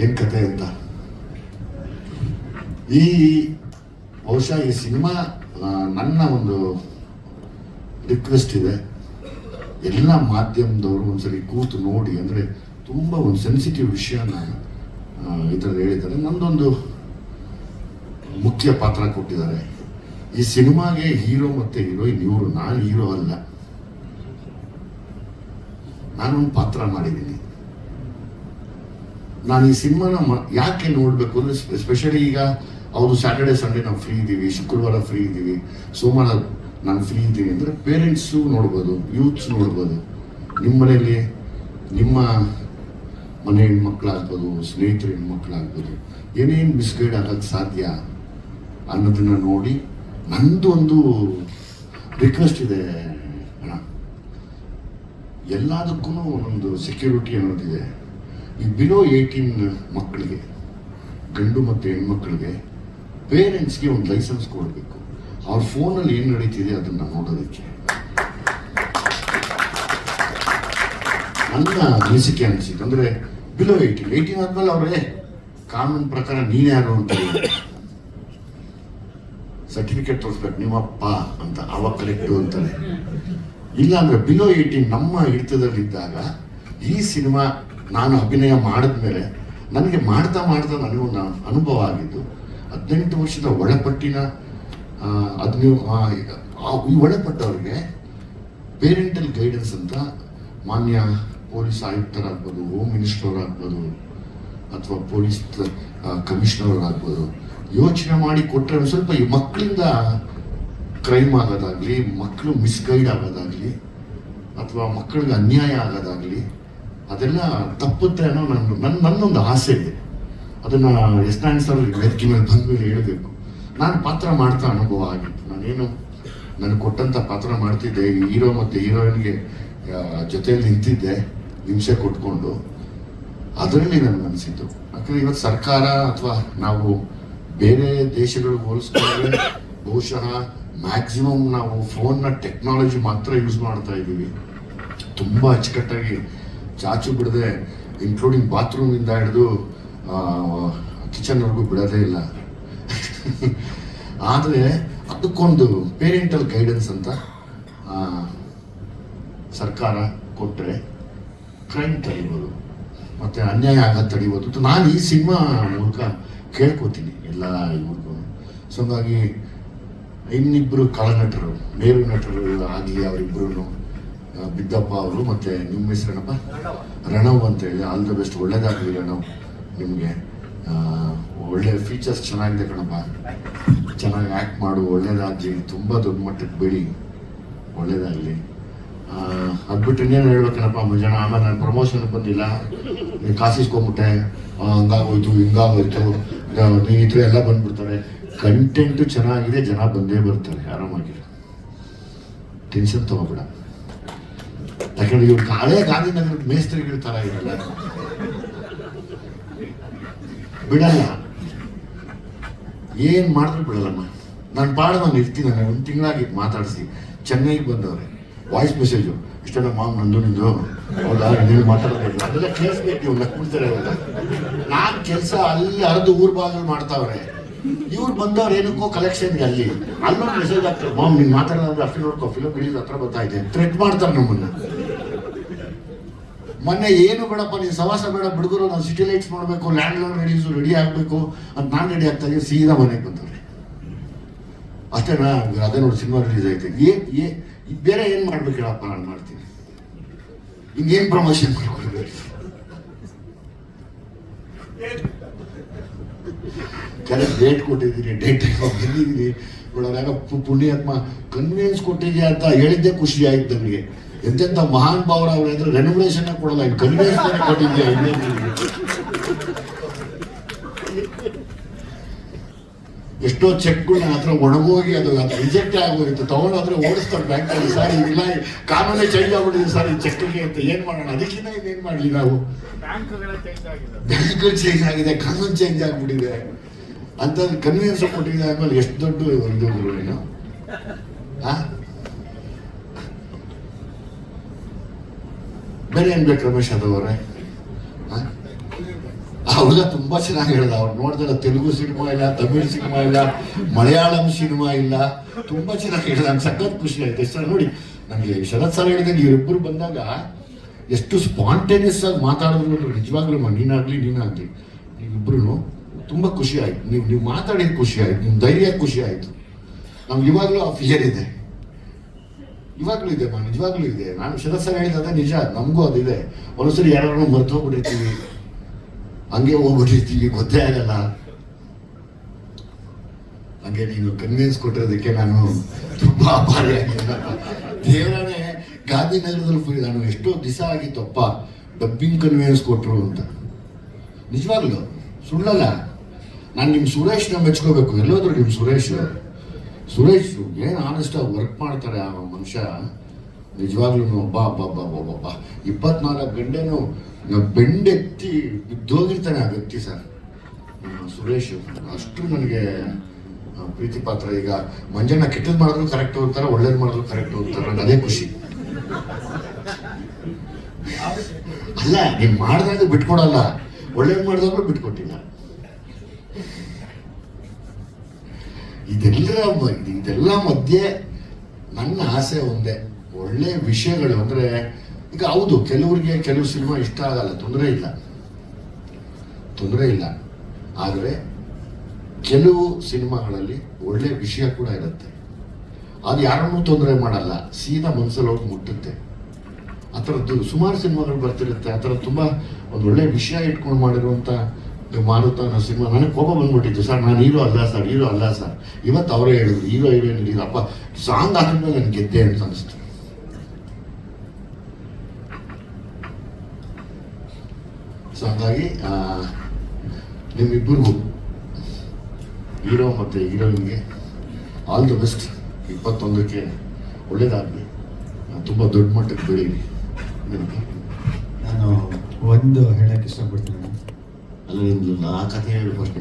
ಏನ್ ಕತೆ ಅಂತ. ಈ ಬಹುಶಃ ಈ ಸಿನಿಮಾ ನನ್ನ ಒಂದು ರಿಕ್ವೆಸ್ಟ್ ಇದೆ, ಎಲ್ಲ ಮಾಧ್ಯಮದವರು ಒಂದ್ಸರಿ ಕೂತು ನೋಡಿ. ಅಂದರೆ ತುಂಬ ಒಂದು ಸೆನ್ಸಿಟಿವ್ ವಿಷಯನ ಇದರಲ್ಲಿ ಹೇಳಿದ್ದಾರೆ. ನಂದೊಂದು ಮುಖ್ಯ ಪಾತ್ರ ಕೊಟ್ಟಿದ್ದಾರೆ ಈ ಸಿನಿಮಾಗೆ. ಹೀರೋ ಮತ್ತು ಹೀರೋಯಿನ್ ಇವರು, ನಾನು ಹೀರೋ ಅಲ್ಲ, ನಾನೊಂದು ಪಾತ್ರ ಮಾಡಿದ್ದೀನಿ. ನಾನು ಈ ಸಿನಿಮಾನ ಯಾಕೆ ನೋಡಬೇಕು ಅಂದರೆ, ಸ್ಪೆಷಲಿ ಈಗ ಅವರು ಸ್ಯಾಟರ್ಡೆ ಸಂಡೇ ನಾವು ಫ್ರೀ ಇದ್ದೀವಿ, ಶುಕ್ರವಾರ ಫ್ರೀ ಇದ್ದೀವಿ, ಸೋಮವಾರ ನಾನು ಫ್ರೀ ಇದ್ದೀನಿ ಅಂದರೆ ಪೇರೆಂಟ್ಸು ನೋಡ್ಬೋದು, ಯೂತ್ಸ್ ನೋಡ್ಬೋದು. ನಿಮ್ಮ ಮನೆಯಲ್ಲಿ ನಿಮ್ಮ ಮನೆ ಹೆಣ್ಮಕ್ಳಾಗ್ಬೋದು, ಸ್ನೇಹಿತರ ಹೆಣ್ಮಕ್ಳಾಗ್ಬೋದು, ಏನೇನು ಮಿಸ್ಗೈಡ್ ಆಗೋಕ್ಕೆ ಸಾಧ್ಯ ಅನ್ನೋದನ್ನ ನೋಡಿ. ನಂದು ಒಂದು ರಿಕ್ವೆಸ್ಟ್ ಇದೆ ಅಣ್ಣ, ಎಲ್ಲದಕ್ಕೂ ಒಂದೊಂದು ಸೆಕ್ಯೂರಿಟಿ ಅನ್ನೋದಿದೆ. ಈ ಬಿಲೋ 18 ಮಕ್ಕಳಿಗೆ, ಗಂಡು ಮತ್ತು ಹೆಣ್ಮಕ್ಳಿಗೆ ಪೇರೆಂಟ್ಸ್ಗೆ ಒಂದು ಲೈಸೆನ್ಸ್ ಕೊಡಬೇಕು, ಅವ್ರ ಫೋನಲ್ಲಿ ಏನು ನಡೀತಿದೆ ಅದನ್ನು ನೋಡೋದಕ್ಕೆ. ನನ್ನ ಅನಿಸಿಕೆ ಅನಿಸಿತು ಅಂದರೆ ಬಿಲೋ 18 ಆದ್ಮೇಲೆ ಅವರೇ ಕಾನೂನು ಪ್ರಕಾರ ನೀನು ಯಾರು ಅಂತ ಸರ್ಟಿಫಿಕೇಟ್ ತೋರಿಸ್ಬೇಕು, ನಿಮ್ಮಪ್ಪ ಅಂತ, ಅವಾಗ ಕರೆಕ್ಟು ಅಂತಾರೆ. ಇಲ್ಲ ಅಂದರೆ ಬಿಲೋ 18 ನಮ್ಮ ಹಿಡಿತದಲ್ಲಿದ್ದಾಗ ಈ ಸಿನಿಮಾ ನಾನು ಅಭಿನಯ ಮಾಡಿದ್ಮೇಲೆ ನನಗೆ ಮಾಡ್ತಾ ನನಗೊಂದು ಅನುಭವ ಆಗಿದ್ದು, 18 ವರ್ಷದ ಒಳಪಟ್ಟಿನ ಈ ಒಳಪಟ್ಟವ್ರಿಗೆ ಪೇರೆಂಟಲ್ ಗೈಡೆನ್ಸ್ ಅಂತ ಮಾನ್ಯ ಪೊಲೀಸ್ ಆಯುಕ್ತರಾಗ್ಬೋದು, ಹೋಮ್ ಮಿನಿಸ್ಟರ್ ಆಗ್ಬೋದು, ಅಥವಾ ಪೊಲೀಸ್ ಕಮಿಷನರ್ ಆಗ್ಬೋದು, ಯೋಚನೆ ಮಾಡಿ ಕೊಟ್ಟರೆ ಒಂದು ಸ್ವಲ್ಪ ಈ ಮಕ್ಕಳಿಂದ ಕ್ರೈಮ್ ಆಗೋದಾಗಲಿ, ಮಕ್ಕಳು ಮಿಸ್ಗೈಡ್ ಆಗೋದಾಗಲಿ, ಅಥವಾ ಮಕ್ಕಳಿಗೆ ಅನ್ಯಾಯ ಆಗೋದಾಗಲಿ, ಅದೆಲ್ಲ ತಪ್ಪುತ್ತೆ ಅನ್ನೋ ನನ್ನೊಂದು ಆಸೆ ಇದೆ. ಅದನ್ನು ಎಸ್ ನಾರಾಯಣ್ ಸರ್ ವೇದಿಕೆ ಮೇಲೆ ಬಂದ ಮೇಲೆ ಹೇಳಬೇಕು. ನಾನು ಪಾತ್ರ ಮಾಡ್ತಾ ಅನುಭವ ಆಗಿತ್ತು. ನಾನೇನು ನನಗೆ ಕೊಟ್ಟಂಥ ಪಾತ್ರ ಮಾಡ್ತಿದ್ದೆ, ಹೀರೋ ಮತ್ತು ಹೀರೋಯಿನ್ಗೆ ಜೊತೆಯಲ್ಲಿ ನಿಂತಿದ್ದೆ ಹಿಂಸೆ ಕೊಟ್ಕೊಂಡು. ಅದರಲ್ಲಿ ನನಗೆ ಅನಿಸಿದ್ದು, ಯಾಕಂದರೆ ಇವತ್ತು ಸರ್ಕಾರ ಅಥವಾ ನಾವು ಬೇರೆ ದೇಶಗಳಿಗೆ ಹೋಲಿಸ್ಕೊಂಡ್ರೆ ಬಹುಶಃ ಮ್ಯಾಕ್ಸಿಮಮ್ ನಾವು ಫೋನ್ನ ಟೆಕ್ನಾಲಜಿ ಮಾತ್ರ ಯೂಸ್ ಮಾಡ್ತಾ ಇದ್ದೀವಿ. ತುಂಬ ಅಚ್ಚುಕಟ್ಟಾಗಿ ಚಾಚು ಬಿಡದೆ, ಇನ್ಕ್ಲೂಡಿಂಗ್ ಬಾತ್ರೂಮಿಂದ ಹಿಡಿದು ಕಿಚನ್ವರೆಗೂ ಬಿಡೋದೇ ಇಲ್ಲ. ಆದರೆ ಅದಕ್ಕೊಂದು ಪೇರೆಂಟಲ್ ಗೈಡೆನ್ಸ್ ಅಂತ ಸರ್ಕಾರ ಕೊಟ್ಟರೆ ಕ್ರೈಮ್ ತಡಿಬೋದು ಮತ್ತು ಅನ್ಯಾಯ ಆಗೋದು ತಡಿಬೋದು ಅಂತ ನಾನು ಈ ಸಿನಿಮಾ ಮೂಲಕ ಕೇಳ್ಕೊತೀನಿ ಎಲ್ಲ ಇವ್ರಿಗೂ. ಸೊ ಹಾಗಾಗಿ ಇನ್ನಿಬ್ಬರು ಕಳನಟರು, ಮೇರು ನಟರು ಆಗಲಿ, ಅವರಿಬ್ಬರು ಬಿದ್ದಪ್ಪ ಅವರು ಮತ್ತು ನಿಮ್ಮ ಹೆಸರೇನಪ್ಪ, ರಣವ್ ಅಂತ ಹೇಳಿ, ಆಲ್ ದ ಬೆಸ್ಟ್, ಒಳ್ಳೇದಾಗಲಿ ರಣವ್. ನಿಮಗೆ ಒಳ್ಳೆ ಫೀಚರ್ಸ್ ಚೆನ್ನಾಗಿದೆ ಕಣಪ್ಪ, ಚೆನ್ನಾಗಿ ಆ್ಯಕ್ಟ್ ಮಾಡು, ಒಳ್ಳೇದಾಗಲಿ, ತುಂಬ ದೊಡ್ಡ ಮಟ್ಟಕ್ಕೆ ಬೆಳಿ, ಒಳ್ಳೇದಾಗಲಿ. ಅದು ಬಿಟ್ಟು ಇನ್ನೇನು ಹೇಳ್ಬೇಕೇನಪ್ಪ ಜನ. ಆಮೇಲೆ ನಾನು ಪ್ರಮೋಷನ್ ಬಂದಿಲ್ಲ, ನೀನು ಕಾಸಿಸ್ಕೊಂಬಿಟ್ಟೆ, ಹಂಗಾಗೋಯ್ತು ಹಿಂಗಾಗೋಯ್ತು, ನೀನು ಇದ್ರೆ ಎಲ್ಲ ಬಂದ್ಬಿಡ್ತಾರೆ, ಕಂಟೆಂಟು ಚೆನ್ನಾಗಿದೆ, ಜನ ಬಂದೇ ಬರ್ತಾರೆ, ಆರಾಮಾಗಿ ಟೆನ್ಷನ್ ತಗೋಬೇಡ. ಯಾಕಂದ್ರೆ ಇವ್ರು ಹಳೆ ಗಾಂಧಿನಗರದ ಮೇಸ್ತ್ರಿಗಳ ಥರ ಇರಲ್ಲ, ಬಿಡಲ್ಲ, ಏನು ಮಾಡಿದ್ರು ಬಿಡಲ್ಲಮ್ಮ. ನಾನು ನಾನು ಇರ್ತೀನಿ, ನಾನು ಒಂದು ತಿಂಗಳಾಗಿ ಮಾತಾಡಿಸಿ ಚೆನ್ನೈಗೆ ಬಂದವ್ರೆ, ವಾಯ್ಸ್ ಮೆಸೇಜು ಇಷ್ಟೆಲ್ಲ ಮಾಮ್ ನಂದು ನಿಂದು ಹೌದಾ ನೀವು ಮಾತಾಡೋದಿಲ್ಲ ಅದೆಲ್ಲ ಕೇಳಿಸ್ಬೇಕು, ಇವ್ರು ನಕ್ಬಿಡ್ತಾರೆ. ಅವಾಗ ನಾನು ಕೆಲಸ ಅಲ್ಲಿ ಅರ್ಧ ಊರ್ ಭಾಗದಲ್ಲಿ ಮಾಡ್ತಾವ್ರೆ, ಇವ್ರು ಬಂದವ್ರು ಏನಕ್ಕೋ ಕಲೆಕ್ಷನ್ಗೆ ಅಲ್ಲೊಂದು ಮೆಸೇಜ್ ಆಗ್ತಾರೆ, ಮಾಮ್ ನೀನು ಮಾತಾಡೋದ್ರೆ ಅಷ್ಟು ನೋಡ್ಕೋ ಫಿಲಮ್ ರಿಲೀಸ್ ಹತ್ರ ಬರ್ತಾಯಿದೆ, ಥ್ರೆಟ್ ಮಾಡ್ತಾರೆ ನಮ್ಮನ್ನ. ಮೊನ್ನೆ ಏನು ಬೇಡಪ್ಪ ನೀನು ಸವಾಸ ಬೇಡ ಬಿಡುಗರು, ನಾನು ಸಿಟಿ ಲೈಟ್ಸ್ ಮಾಡಬೇಕು, ಲ್ಯಾಂಡ್ ಲೋನ್ ರಿಲೀಸು ರೆಡಿ ಆಗಬೇಕು ಅಂತ ನಾನು ರೆಡಿ ಆಗ್ತಾ ಇದ್ದೀನಿ, ಸೀದಾ ಮನೆಗೆ ಬಂದವ್ರೆ. ಅಷ್ಟೇನಾ? ಅದೇ ನೋಡಿ ಸಿನಿಮಾ ರಿಲೀಸ್ ಆಯ್ತು, ಬೇರೆ ಏನು ಮಾಡ್ಬೇಕು ಹೇಳಪ್ಪ, ನಾನು ಮಾಡ್ತೀನಿ, ಇನ್ನೇನು ಪ್ರಮೋಷನ್ ಮಾಡ್ಕೊಡ್ಬೇಕು. ಕರೆಕ್ಟ್ ಡೇಟ್ ಕೊಟ್ಟಿದ್ದೀನಿ, ಡೇಟ್ ಬಂದಿದ್ದೀನಿ ನೋಡೋದಾಗ ಪುಣ್ಯಾತ್ಮ ಕನ್ವಿನ್ಸ್ ಕೊಟ್ಟಿದ್ಯಾ ಅಂತ ಹೇಳಿದ್ದೆ ಖುಷಿ ಆಯ್ತು ನನಗೆ. ಎಂತೆಂಥ ಮಹಾನ್ ಭಾವರ ಅವ್ರು ಅಂದ್ರೆ ರೆನೋವೇಷನ್ ಕೊಡಲ್ಲ, ಕನ್ವಿನ್ಸ್ ಕೊಟ್ಟಿದ್ದೆ. ಎಷ್ಟೋ ಚೆಕ್ಗಳು ನನ್ನ ಹತ್ರ ಒಣಗೋಗಿ ಅದು ರಿಜೆಕ್ಟ್ ಆಗೋಗಿತ್ತು, ತಗೊಂಡೋದ್ರೆ ಓಡಿಸ್ತಾರೆ ಬ್ಯಾಂಕಲ್ಲಿ, ಸರ್ ಇಲ್ಲ ಕಾನೂನೇ ಚೇಂಜ್ ಆಗ್ಬಿಟ್ಟಿದೆ ಸರ್ ಈ ಚೆಕ್ಗೆ ಅಂತ, ಏನು ಮಾಡೋಣ, ಅದಕ್ಕಿಂತ ಇನ್ನೇನು ಮಾಡಲಿ ನಾವು, ಬ್ಯಾಂಕ್ಗಳು ಚೇಂಜ್ ಆಗಿದೆ, ಕಾನೂನು ಚೇಂಜ್ ಆಗ್ಬಿಟ್ಟಿದೆ ಅಂತ ಕನ್ವಿನ್ಸ್ ಕೊಟ್ಟಿದೆ ಆದ್ಮೇಲೆ ಎಷ್ಟು ದೊಡ್ಡ ಇದು ನೀನು. ಬೇರೆ ಏನ್ ಬೇಕು ರಮೇಶ್ ಅದವರೇ? ಅವೆಲ್ಲ ತುಂಬಾ ಚೆನ್ನಾಗಿ ಹೇಳ್ದ. ಅವ್ರು ನೋಡಿದ್ರೆ ತೆಲುಗು ಸಿನಿಮಾ ಇಲ್ಲ, ತಮಿಳ್ ಸಿನಿಮಾ ಇಲ್ಲ, ಮಲಯಾಳಂ ಸಿನಿಮಾ ಇಲ್ಲ, ತುಂಬಾ ಚೆನ್ನಾಗಿ ಹೇಳ್ದ. ನಂಗೆ ಸಖತ್ ಖುಷಿ ಆಯ್ತು. ಸರ್ ನೋಡಿ, ನನಗೆ ಶರತ್ ಸರ್ ಹೇಳಿದಂಗೆ ಇವರಿಬ್ಬರು ಬಂದಾಗ ಎಷ್ಟು ಸ್ಪಾಂಟೇನಿಯಸ್ ಆಗಿ ಮಾತಾಡಿದ್ರು, ನಿಜವಾಗ್ಲೂ ನೀನಾಗ್ಲಿ ನೀವಿಬ್ರು ತುಂಬಾ ಖುಷಿ ಆಯ್ತು. ನೀವು ಮಾತಾಡಿದ ಖುಷಿ ಆಯ್ತು, ನಿಮ್ಮ ಧೈರ್ಯ ಖುಷಿ ಆಯ್ತು. ನಮ್ಗೆ ಇವಾಗಲೂ ಆ ಫಿಯರ್ ಇದೆ, ಇವಾಗಲೂ ಇದೆ, ನಿಜವಾಗ್ಲೂ ಇದೆ. ನಾನು ಶರತ್ ಸರ್ ಹೇಳಿದ ನಿಜ, ನಮಗೂ ಅದಿದೆ. ಒಂದೊಂದ್ಸರಿ ಯಾರು ಮರ್ತು ಹೋಗ್ಬಿಟ್ಟಿರ್ತೀವಿ, ಹಂಗೆ ಹೋಗ್ಬಿಟ್ಟಿರ್ತೀವಿ, ಗೊತ್ತೇ ಆಗಲ್ಲ. ಹಂಗೆ ನೀನು ಕನ್ವಿನ್ಸ್ ಕೊಟ್ಟಿರೋದಕ್ಕೆ ನಾನು ತುಂಬಾ ಆಭಾರಿಯಾಗಿಲ್ಲ. ದೇವರೇ ಗಾಂಧಿನಗರದಲ್ಲಿ ನಾನು ಎಷ್ಟೋ ದಿವಸ ಆಗಿತ್ತಪ್ಪ ಡಬ್ಬಿಂಗ್ ಕನ್ವಿನ್ಸ್ ಕೊಟ್ಟರು ಅಂತ, ನಿಜವಾಗ್ಲು ಸುಳ್ಳಲ್ಲ. ನಾನು ನಿಮ್ಮ ಸುರೇಶ್ನ ಮೆಚ್ಕೋಬೇಕು. ಎಲ್ಲೋದ್ರು ನಿಮ್ಮ ಸುರೇಶ್ ಏನು ಆನೆಸ್ಟಾಗಿ ವರ್ಕ್ ಮಾಡ್ತಾರೆ ಆ ಮನುಷ್ಯ, ನಿಜವಾಗ್ಲೂ ಬಾ 24 ಗಂಟೆನೂ ಬೆಂಡೆತ್ತಿ ಬಿದ್ದೋಗಿರ್ತಾನೆ ಆ ವ್ಯಕ್ತಿ ಸರ್. ಸುರೇಶ್ ಅಷ್ಟು ನನಗೆ ಪ್ರೀತಿ ಪಾತ್ರ. ಈಗ ಮಂಜಣ್ಣ ಕೆಟ್ಟದ್ ಮಾಡಿದ್ರು ಕರೆಕ್ಟ್ ಹೋಗ್ತಾರೆ, ಒಳ್ಳೇದು ಮಾಡಿದ್ರು ಕರೆಕ್ಟ್ ಹೋಗ್ತಾರೆ, ನನಗೆ ಅದೇ ಖುಷಿ. ಅಲ್ಲ, ನೀವು ಮಾಡಿದಾಗ ಬಿಟ್ಕೊಡಲ್ಲ, ಒಳ್ಳೇದು ಮಾಡಿದಾಗ್ಲೂ ಬಿಟ್ಕೊಟ್ಟಿಲ್ಲ. ಇದೆಲ್ಲ ಮಧ್ಯೆ ನನ್ನ ಆಸೆ ಒಂದೇ, ಒಳ್ಳೆ ವಿಷಯಗಳು. ಅಂದ್ರೆ ಈಗ ಹೌದು, ಕೆಲವು ಸಿನಿಮಾ ಇಷ್ಟ ಆಗಲ್ಲ, ತೊಂದರೆ ಇಲ್ಲ. ಆದರೆ ಕೆಲವು ಸಿನಿಮಾಗಳಲ್ಲಿ ಒಳ್ಳೆ ವಿಷಯ ಕೂಡ ಇರುತ್ತೆ, ಅದು ಯಾರನ್ನೂ ತೊಂದರೆ ಮಾಡಲ್ಲ, ಸೀದಾ ಮನಸ್ಸಲ್ಲಿ ಹೋಗಿ ಮುಟ್ಟುತ್ತೆ. ಆ ಥರದ್ದು ಸುಮಾರು ಸಿನಿಮಾಗಳು ಬರ್ತಿರುತ್ತೆ. ಆ ಥರದ್ದು ತುಂಬ ಒಂದು ಒಳ್ಳೆ ವಿಷಯ ಇಟ್ಕೊಂಡು ಮಾಡಿರುವಂಥ ಮಾರುತ ಅನ್ನೋ ಸಿನಿಮಾ. ನನಗೆ ಕೋಪ ಬಂದ್ಬಿಟ್ಟಿತ್ತು ಸರ್, ನಾನು ಹೀರೋ ಅಲ್ಲ ಸರ್. ಇವತ್ತು ಅವರೇ ಹೇಳಿದ್ರು ಹೀರೋಯಿನ್ ಇಲ್ಲಪ್ಪ, ಸಾಂಗ್ ಹಾಕಿದ್ಮೇಲೆ ನನಗೆ ಗೆದ್ದೆ ಅಂತ ಅನಿಸ್ತು. ಸೊ ಹಾಗಾಗಿ ನಿಮ್ಮಿಬ್ಬರಿಗೂ, ಹೀರೋ ಮತ್ತು ಹೀರೋಯಿನ್ಗೆ ಆಲ್ ದಿ ಬೆಸ್ಟ್. 21ಕ್ಕೆ ಒಳ್ಳೇದಾಗಲಿ, ತುಂಬ ದೊಡ್ಡ ಮಟ್ಟಕ್ಕೆ ಬೆಳೀಲಿ. ನಾನು ಒಂದು ಹೇಳಕ್ಕೆ ಇಷ್ಟಪಡ್ತೀನಿ. ಅಲ್ಲ, ನಿಮ್ದು ಆ ಕಥೆ ಹೇಳಿ ಫಸ್ಟ್.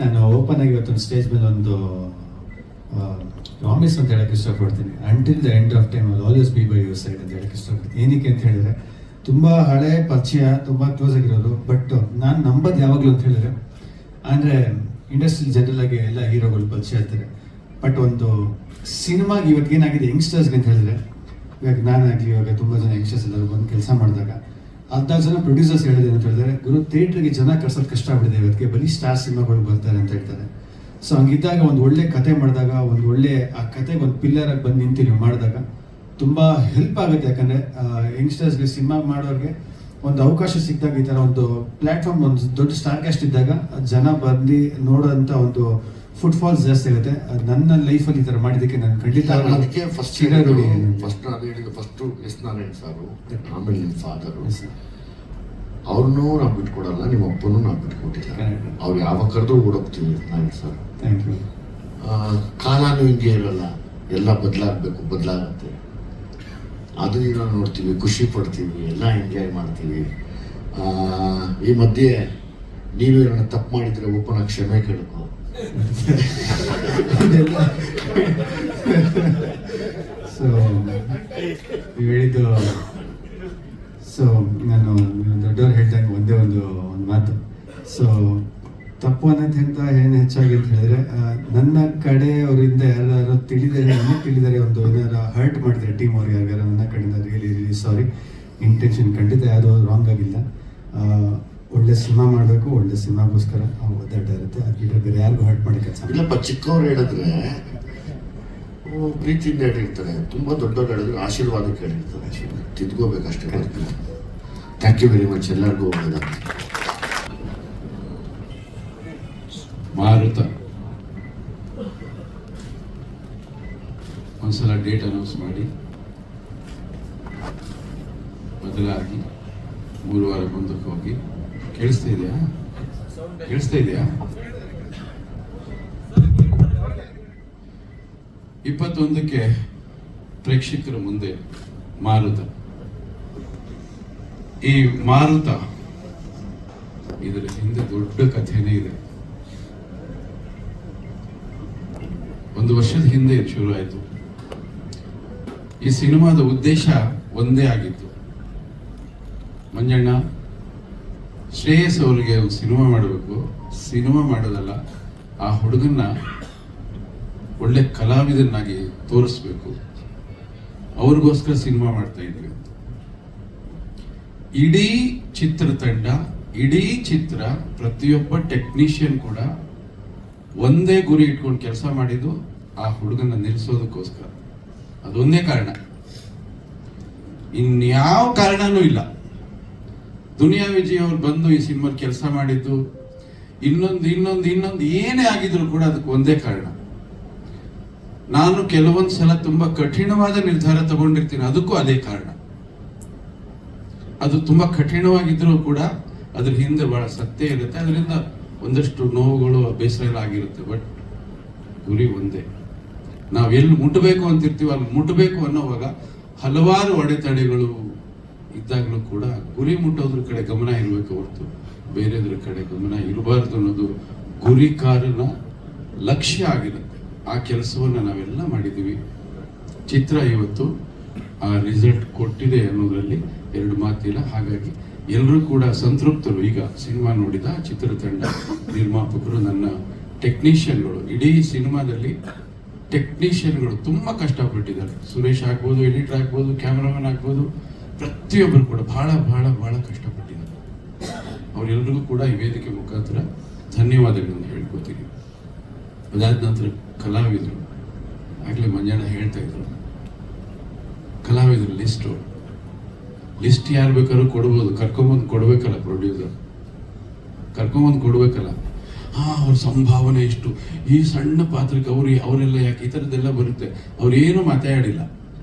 ನಾನು ಓಪನ್ ಆಗಿ ಇವತ್ತೊಂದು ಸ್ಟೇಜ್ ಮೇಲೆ ಒಂದು ಪ್ರಾಮಿಸ್ ಅಂತ ಹೇಳಕ್ಕೆ ಇಷ್ಟಪಡ್ತೀನಿ. Until the end of time I'll always B by your side ಅಂತ ಹೇಳಕ್ಕೆ ಇಷ್ಟಪಡ್ತೀನಿ. ಏನಕ್ಕೆ ಅಂತ ಹೇಳಿದ್ರೆ, ತುಂಬ ಹಳೆ ಪರಿಚಯ, ತುಂಬ ಕ್ಲೋಸ್ ಆಗಿರೋದು. ಬಟ್ ನಾನು ನಂಬೋದು ಯಾವಾಗಲೂ ಅಂತ ಹೇಳಿದ್ರೆ, ಅಂದರೆ ಇಂಡಸ್ಟ್ರಿ ಜನರಲ್ ಆಗಿ ಎಲ್ಲ ಹೀರೋಗಳು ಪರಿಚಯ ಇರ್ತಾರೆ. ಬಟ್ ಒಂದು ಸಿನಿಮಾಗೆ ಇವತ್ತು ಏನಾಗಿದೆ ಯಂಗ್ಸ್ಟರ್ಸ್ಗೆ ಅಂತ ಹೇಳಿದ್ರೆ, ಇವಾಗ ನಾನಾಗಲಿ, ಇವಾಗ ತುಂಬ ಜನ ಯಂಗ್ಸ್ಟರ್ಸ್ ಎಲ್ಲರೂ ಬಂದು ಕೆಲಸ ಮಾಡಿದಾಗ ಅರ್ಧ ಜನ ಪ್ರೊಡ್ಯೂಸರ್ಸ್ ಹೇಳಿದೆ ಅಂತ ಹೇಳಿದ್ರೆ, ಗುರು ಥಿಯೇಟ್ರಿಗೆ ಜನ ಕರ್ಸೋದು ಕಷ್ಟ ಆಗ್ಬಿಟ್ಟಿದೆ, ಇವತ್ತಿಗೆ ಬರೀ ಸ್ಟಾರ್ ಸಿನಿಮಾಗಳು ಬರ್ತಾರೆ ಅಂತ ಹೇಳ್ತಾರೆ. ಸೊ ಹಂಗಿದ್ದಾಗ ಒಂದು ಒಳ್ಳೆ ಕತೆ ಮಾಡಿದಾಗ, ಒಂದು ಒಳ್ಳೆ ಆ ಕತೆಗೆ ಒಂದು ಪಿಲ್ಲರ್ ಆಗಿ ಬಂದು ನಿಂತು ನೀವು ಮಾಡಿದಾಗ ತುಂಬ ಹೆಲ್ಪ್ ಆಗುತ್ತೆ. ಯಾಕಂದರೆ ಯಂಗ್ಸ್ಟರ್ಸ್ಗೆ, ಸಿನಿಮಾ ಮಾಡೋರಿಗೆ ಒಂದು ಅವಕಾಶ ಸಿಕ್ಕಿದಾಗ, ಈ ಥರ ಒಂದು ಪ್ಲ್ಯಾಟ್ಫಾರ್ಮ್, ಒಂದು ದೊಡ್ಡ ಸ್ಟಾರ್ ಕಾಸ್ಟ್ ಇದ್ದಾಗ ಜನ ಬಂದು ನೋಡೋಂಥ ಒಂದು ಫುಟ್ಫಾಲ್ಸ್ ಜಾಸ್ತಿ ಆಗುತ್ತೆ. ನನ್ನ ಲೈಫಲ್ಲಿ ಈ ಥರ ಮಾಡಿದ್ದಕ್ಕೆ ನಾನು ಖಂಡಿತ ಅದಕ್ಕೆ ಫಸ್ಟ್ ಎಸ್ ನಾರಾಯಣ್ ಸಾರು, ಆಮೇಲೆ ನಿಮ್ಮ ಫಾದರು. ಅವ್ರನ್ನೂ ನಾವು ಬಿಟ್ಕೊಡಲ್ಲ, ನಿಮ್ಮ ಅಪ್ಪನೂ ನಾವು ಬಿಟ್ಕೊಟ್ಟಿಲ್ಲ. Correct. ಅವ್ರು ಯಾವಾಗ ಕರೆದ್ರೂ ಓಡೋಗ್ತೀವಿ ನಾರಾಯಣ್ ಸರ್. Thank you. ಕಾಲನೂ ಹಿಂಗೆ ಇರಲ್ಲ, ಎಲ್ಲ ಬದಲಾಗುತ್ತೆ. ಅದು ನಾವು ನೋಡ್ತೀವಿ, ಖುಷಿ ಪಡ್ತೀವಿ, ಎಲ್ಲ ಎಂಜಾಯ್ ಮಾಡ್ತೀವಿ. ಈ ಮಧ್ಯೆ ನೀವು ಏನನ್ನ ತಪ್ಪು ಮಾಡಿದರೆ ಒಪ್ಪನ ಕ್ಷಮೆ ಕೇಳ್ಕೊ. ಸೊ ನೀವು ಹೇಳಿದ್ದು, ಸೊ ನಾನು ದೊಡ್ಡವ್ರು ಹೇಳ್ದಂಗೆ ಒಂದೇ ಒಂದು ಮಾತು. ಸೊ ತಪ್ಪು ಅನ್ನೋದ್ಕಿಂತ ಏನು ಹೆಚ್ಚಾಗಿ ಅಂತ ಹೇಳಿದ್ರೆ, ನನ್ನ ಕಡೆಯವರಿಂದ ಯಾರು ತಿಳಿದರೆ ಒಂದು ಏನಾರು ಹರ್ಟ್ ಮಾಡಿದ್ರೆ ಟೀಮ್ ಅವ್ರಿಗೆ ಯಾರ್ಯಾರ ನನ್ನ ಕಡೆಯಿಂದ ರಿಯಲಿ ಸಾರಿ. ಇಂಟೆನ್ಷನ್ ಖಂಡಿತ ಯಾವುದೋ ರಾಂಗ್ ಆಗಿಲ್ಲ. ಒಳ್ಳೆ ಸಿನಿಮಾ ಮಾಡಬೇಕು, ಒಳ್ಳೆ ಸಿನಿಮಾಗೋಸ್ಕರ ಒದ್ದಾಟ ಇರುತ್ತೆ. ಅದು ಬಿಟ್ಟರೆ ಬೇರೆ ಯಾರಿಗೂ ಹರ್ಟ್ ಮಾಡಿ ಕೆಲಸ ಇಲ್ಲಪ್ಪ, ಚಿಕ್ಕವ್ರು ಹೇಳಿದ್ರೆ ಪ್ರೀತಿಯಿಂದ ಹೇಳಿರ್ತಾರೆ, ತುಂಬ ದೊಡ್ಡವ್ರು ಹೇಳಿದ್ರೆ ಆಶೀರ್ವಾದಕ್ಕೆ ಹೇಳಿರ್ತಾರೆ. ತಿದ್ಕೋಬೇಕಷ್ಟೇ. Thank you very much. ಎಲ್ಲರಿಗೂ ಒಳ್ಳೆಯದಾಗಲಿ. ಮಾರುತ ಒಂದ್ಸಲ ಡೇಟ್ ಅನೌನ್ಸ್ ಮಾಡಿ ಬದಲಾಗಿ 3 ವಾರ ಮುಂದಕ್ಕೆ ಹೋಗಿ. ಕೇಳಿಸ್ತಾ ಇದೆಯಾ? 21ಕ್ಕೆ ಪ್ರೇಕ್ಷಕರ ಮುಂದೆ ಮಾರುತ. ಈ ಮಾರುತ ಇದರ ಹಿಂದೆ ದೊಡ್ಡ ಕಥೆನೇ ಇದೆ. 1 ವರ್ಷದ ಹಿಂದೆ ಇದು ಶುರು ಆಯಿತು. ಈ ಸಿನಿಮಾದ ಉದ್ದೇಶ ಒಂದೇ ಆಗಿತ್ತು. ಮಂಜಣ್ಣ, ಶ್ರೇಯಸ್ ಅವರಿಗೆ ಒಂದು ಸಿನಿಮಾ ಮಾಡಬೇಕು. ಸಿನಿಮಾ ಮಾಡೋದಲ್ಲ, ಆ ಹುಡುಗನ್ನ ಒಳ್ಳೆ ಕಲಾವಿದನಾಗಿ ತೋರಿಸ್ಬೇಕು. ಅವ್ರಿಗೋಸ್ಕರ ಸಿನಿಮಾ ಮಾಡ್ತಾ ಇದ್ವಿ. ಇಡೀ ಚಿತ್ರತಂಡ, ಇಡೀ ಚಿತ್ರ, ಪ್ರತಿಯೊಬ್ಬ ಟೆಕ್ನಿಷಿಯನ್ ಕೂಡ ಒಂದೇ ಗುರಿ ಇಟ್ಕೊಂಡು ಕೆಲಸ ಮಾಡಿದ್ದು ಆ ಹುಡುಗನ ನಿಲ್ಲಿಸೋದಕ್ಕೋಸ್ಕರ. ಅದೊಂದೇ ಕಾರಣ, ಇನ್ಯಾವ ಕಾರಣನೂ ಇಲ್ಲ. ದುನಿಯಾ ವಿಜಯ್ ಅವ್ರು ಬಂದು ಈ ಸಿನಿಮಾ ಕೆಲಸ ಮಾಡಿದ್ದು, ಇನ್ನೊಂದು ಏನೇ ಆಗಿದ್ರು ಕೂಡ ಅದಕ್ಕೆ ಒಂದೇ ಕಾರಣ. ನಾನು ಕೆಲವೊಂದು ಸಲ ತುಂಬಾ ಕಠಿಣವಾದ ನಿರ್ಧಾರ ತಗೊಂಡಿರ್ತೀನಿ, ಅದಕ್ಕೂ ಅದೇ ಕಾರಣ. ಅದು ತುಂಬಾ ಕಠಿಣವಾಗಿದ್ರೂ ಕೂಡ ಅದ್ರ ಹಿಂದೆ ಬಹಳ ಸತ್ಯ ಇರುತ್ತೆ. ಅದರಿಂದ ಒಂದಷ್ಟು ನೋವುಗಳು, ಬೇಸರ ಎಲ್ಲ ಆಗಿರುತ್ತೆ. ಬಟ್ ಗುರಿ ಒಂದೇ. ನಾವು ಎಲ್ಲಿ ಮುಟ್ಟಬೇಕು ಅಂತಿರ್ತೀವಿ ಅಲ್ಲಿ ಮುಟ್ಟಬೇಕು ಅನ್ನೋವಾಗ ಹಲವಾರು ಅಡೆತಡೆಗಳು ಇದ್ದಾಗಲೂ ಕೂಡ ಗುರಿ ಮುಟ್ಟೋದ್ರ ಕಡೆ ಗಮನ ಇರಬೇಕು ಹೊರತು ಬೇರೆದ್ರ ಕಡೆ ಗಮನ ಇರಬಾರ್ದು ಅನ್ನೋದು ಗುರಿಕಾರನ ಲಕ್ಷ್ಯ ಆಗಿರುತ್ತೆ. ಆ ಕೆಲಸವನ್ನು ನಾವೆಲ್ಲ ಮಾಡಿದ್ದೀವಿ. ಚಿತ್ರ ಇವತ್ತು ಆ ರಿಸಲ್ಟ್ ಕೊಟ್ಟಿದೆ ಅನ್ನೋದ್ರಲ್ಲಿ 2 ಮಾತಿಲ್ಲ. ಹಾಗಾಗಿ ಎಲ್ಲರೂ ಕೂಡ ಸಂತೃಪ್ತರು. ಈಗ ಸಿನಿಮಾ ನೋಡಿದ ಚಿತ್ರತಂಡ, ನಿರ್ಮಾಪಕರು, ನನ್ನ ಟೆಕ್ನಿಷಿಯನ್ಗಳು, ಇಡೀ ಸಿನಿಮಾದಲ್ಲಿ ಟೆಕ್ನಿಷಿಯನ್ಗಳು ತುಂಬ ಕಷ್ಟಪಟ್ಟಿದ್ದಾರೆ. ಸುರೇಶ್ ಆಗ್ಬೋದು, ಎಡಿಟರ್ ಆಗ್ಬೋದು, ಕ್ಯಾಮ್ರಾಮನ್ ಆಗ್ಬೋದು, ಪ್ರತಿಯೊಬ್ಬರು ಕೂಡ ಬಹಳ ಬಹಳ ಬಹಳ ಕಷ್ಟಪಟ್ಟಿದ್ದಾರೆ. ಅವರೆಲ್ಲರಿಗೂ ಕೂಡ ಈ ವೇದಿಕೆ ಮುಖಾಂತರ ಧನ್ಯವಾದಗಳನ್ನು ಹೇಳ್ಕೊತೀನಿ. ಅದಾದ ನಂತರ ಕಲಾವಿದರು, ಆಗಲೇ ಮಂಜಣ್ಣ ಹೇಳ್ತಾ ಇದ್ರು, ಕಲಾವಿದರು ಲಿಸ್ಟ್ ಯಾರು ಬೇಕಾದ್ರೂ ಕೊಡ್ಬೋದು, ಕರ್ಕೊಂಬಂದು ಕೊಡ್ಬೇಕಲ್ಲ ಪ್ರೊಡ್ಯೂಸರ್, ಕರ್ಕೊಂಬಂದು ಕೊಡ್ಬೇಕಲ್ಲ. ಅವ್ರ ಸಂಭಾವನೆ ಎಷ್ಟು, ಈ ಸಣ್ಣ ಪಾತ್ರಕ್ಕೆ ಅವರೆಲ್ಲ ಯಾಕೆ, ಈ ಥರದ್ದೆಲ್ಲ ಬರುತ್ತೆ. ಅವ್ರೇನು ಮಾತಾಡಿಲ್ಲ.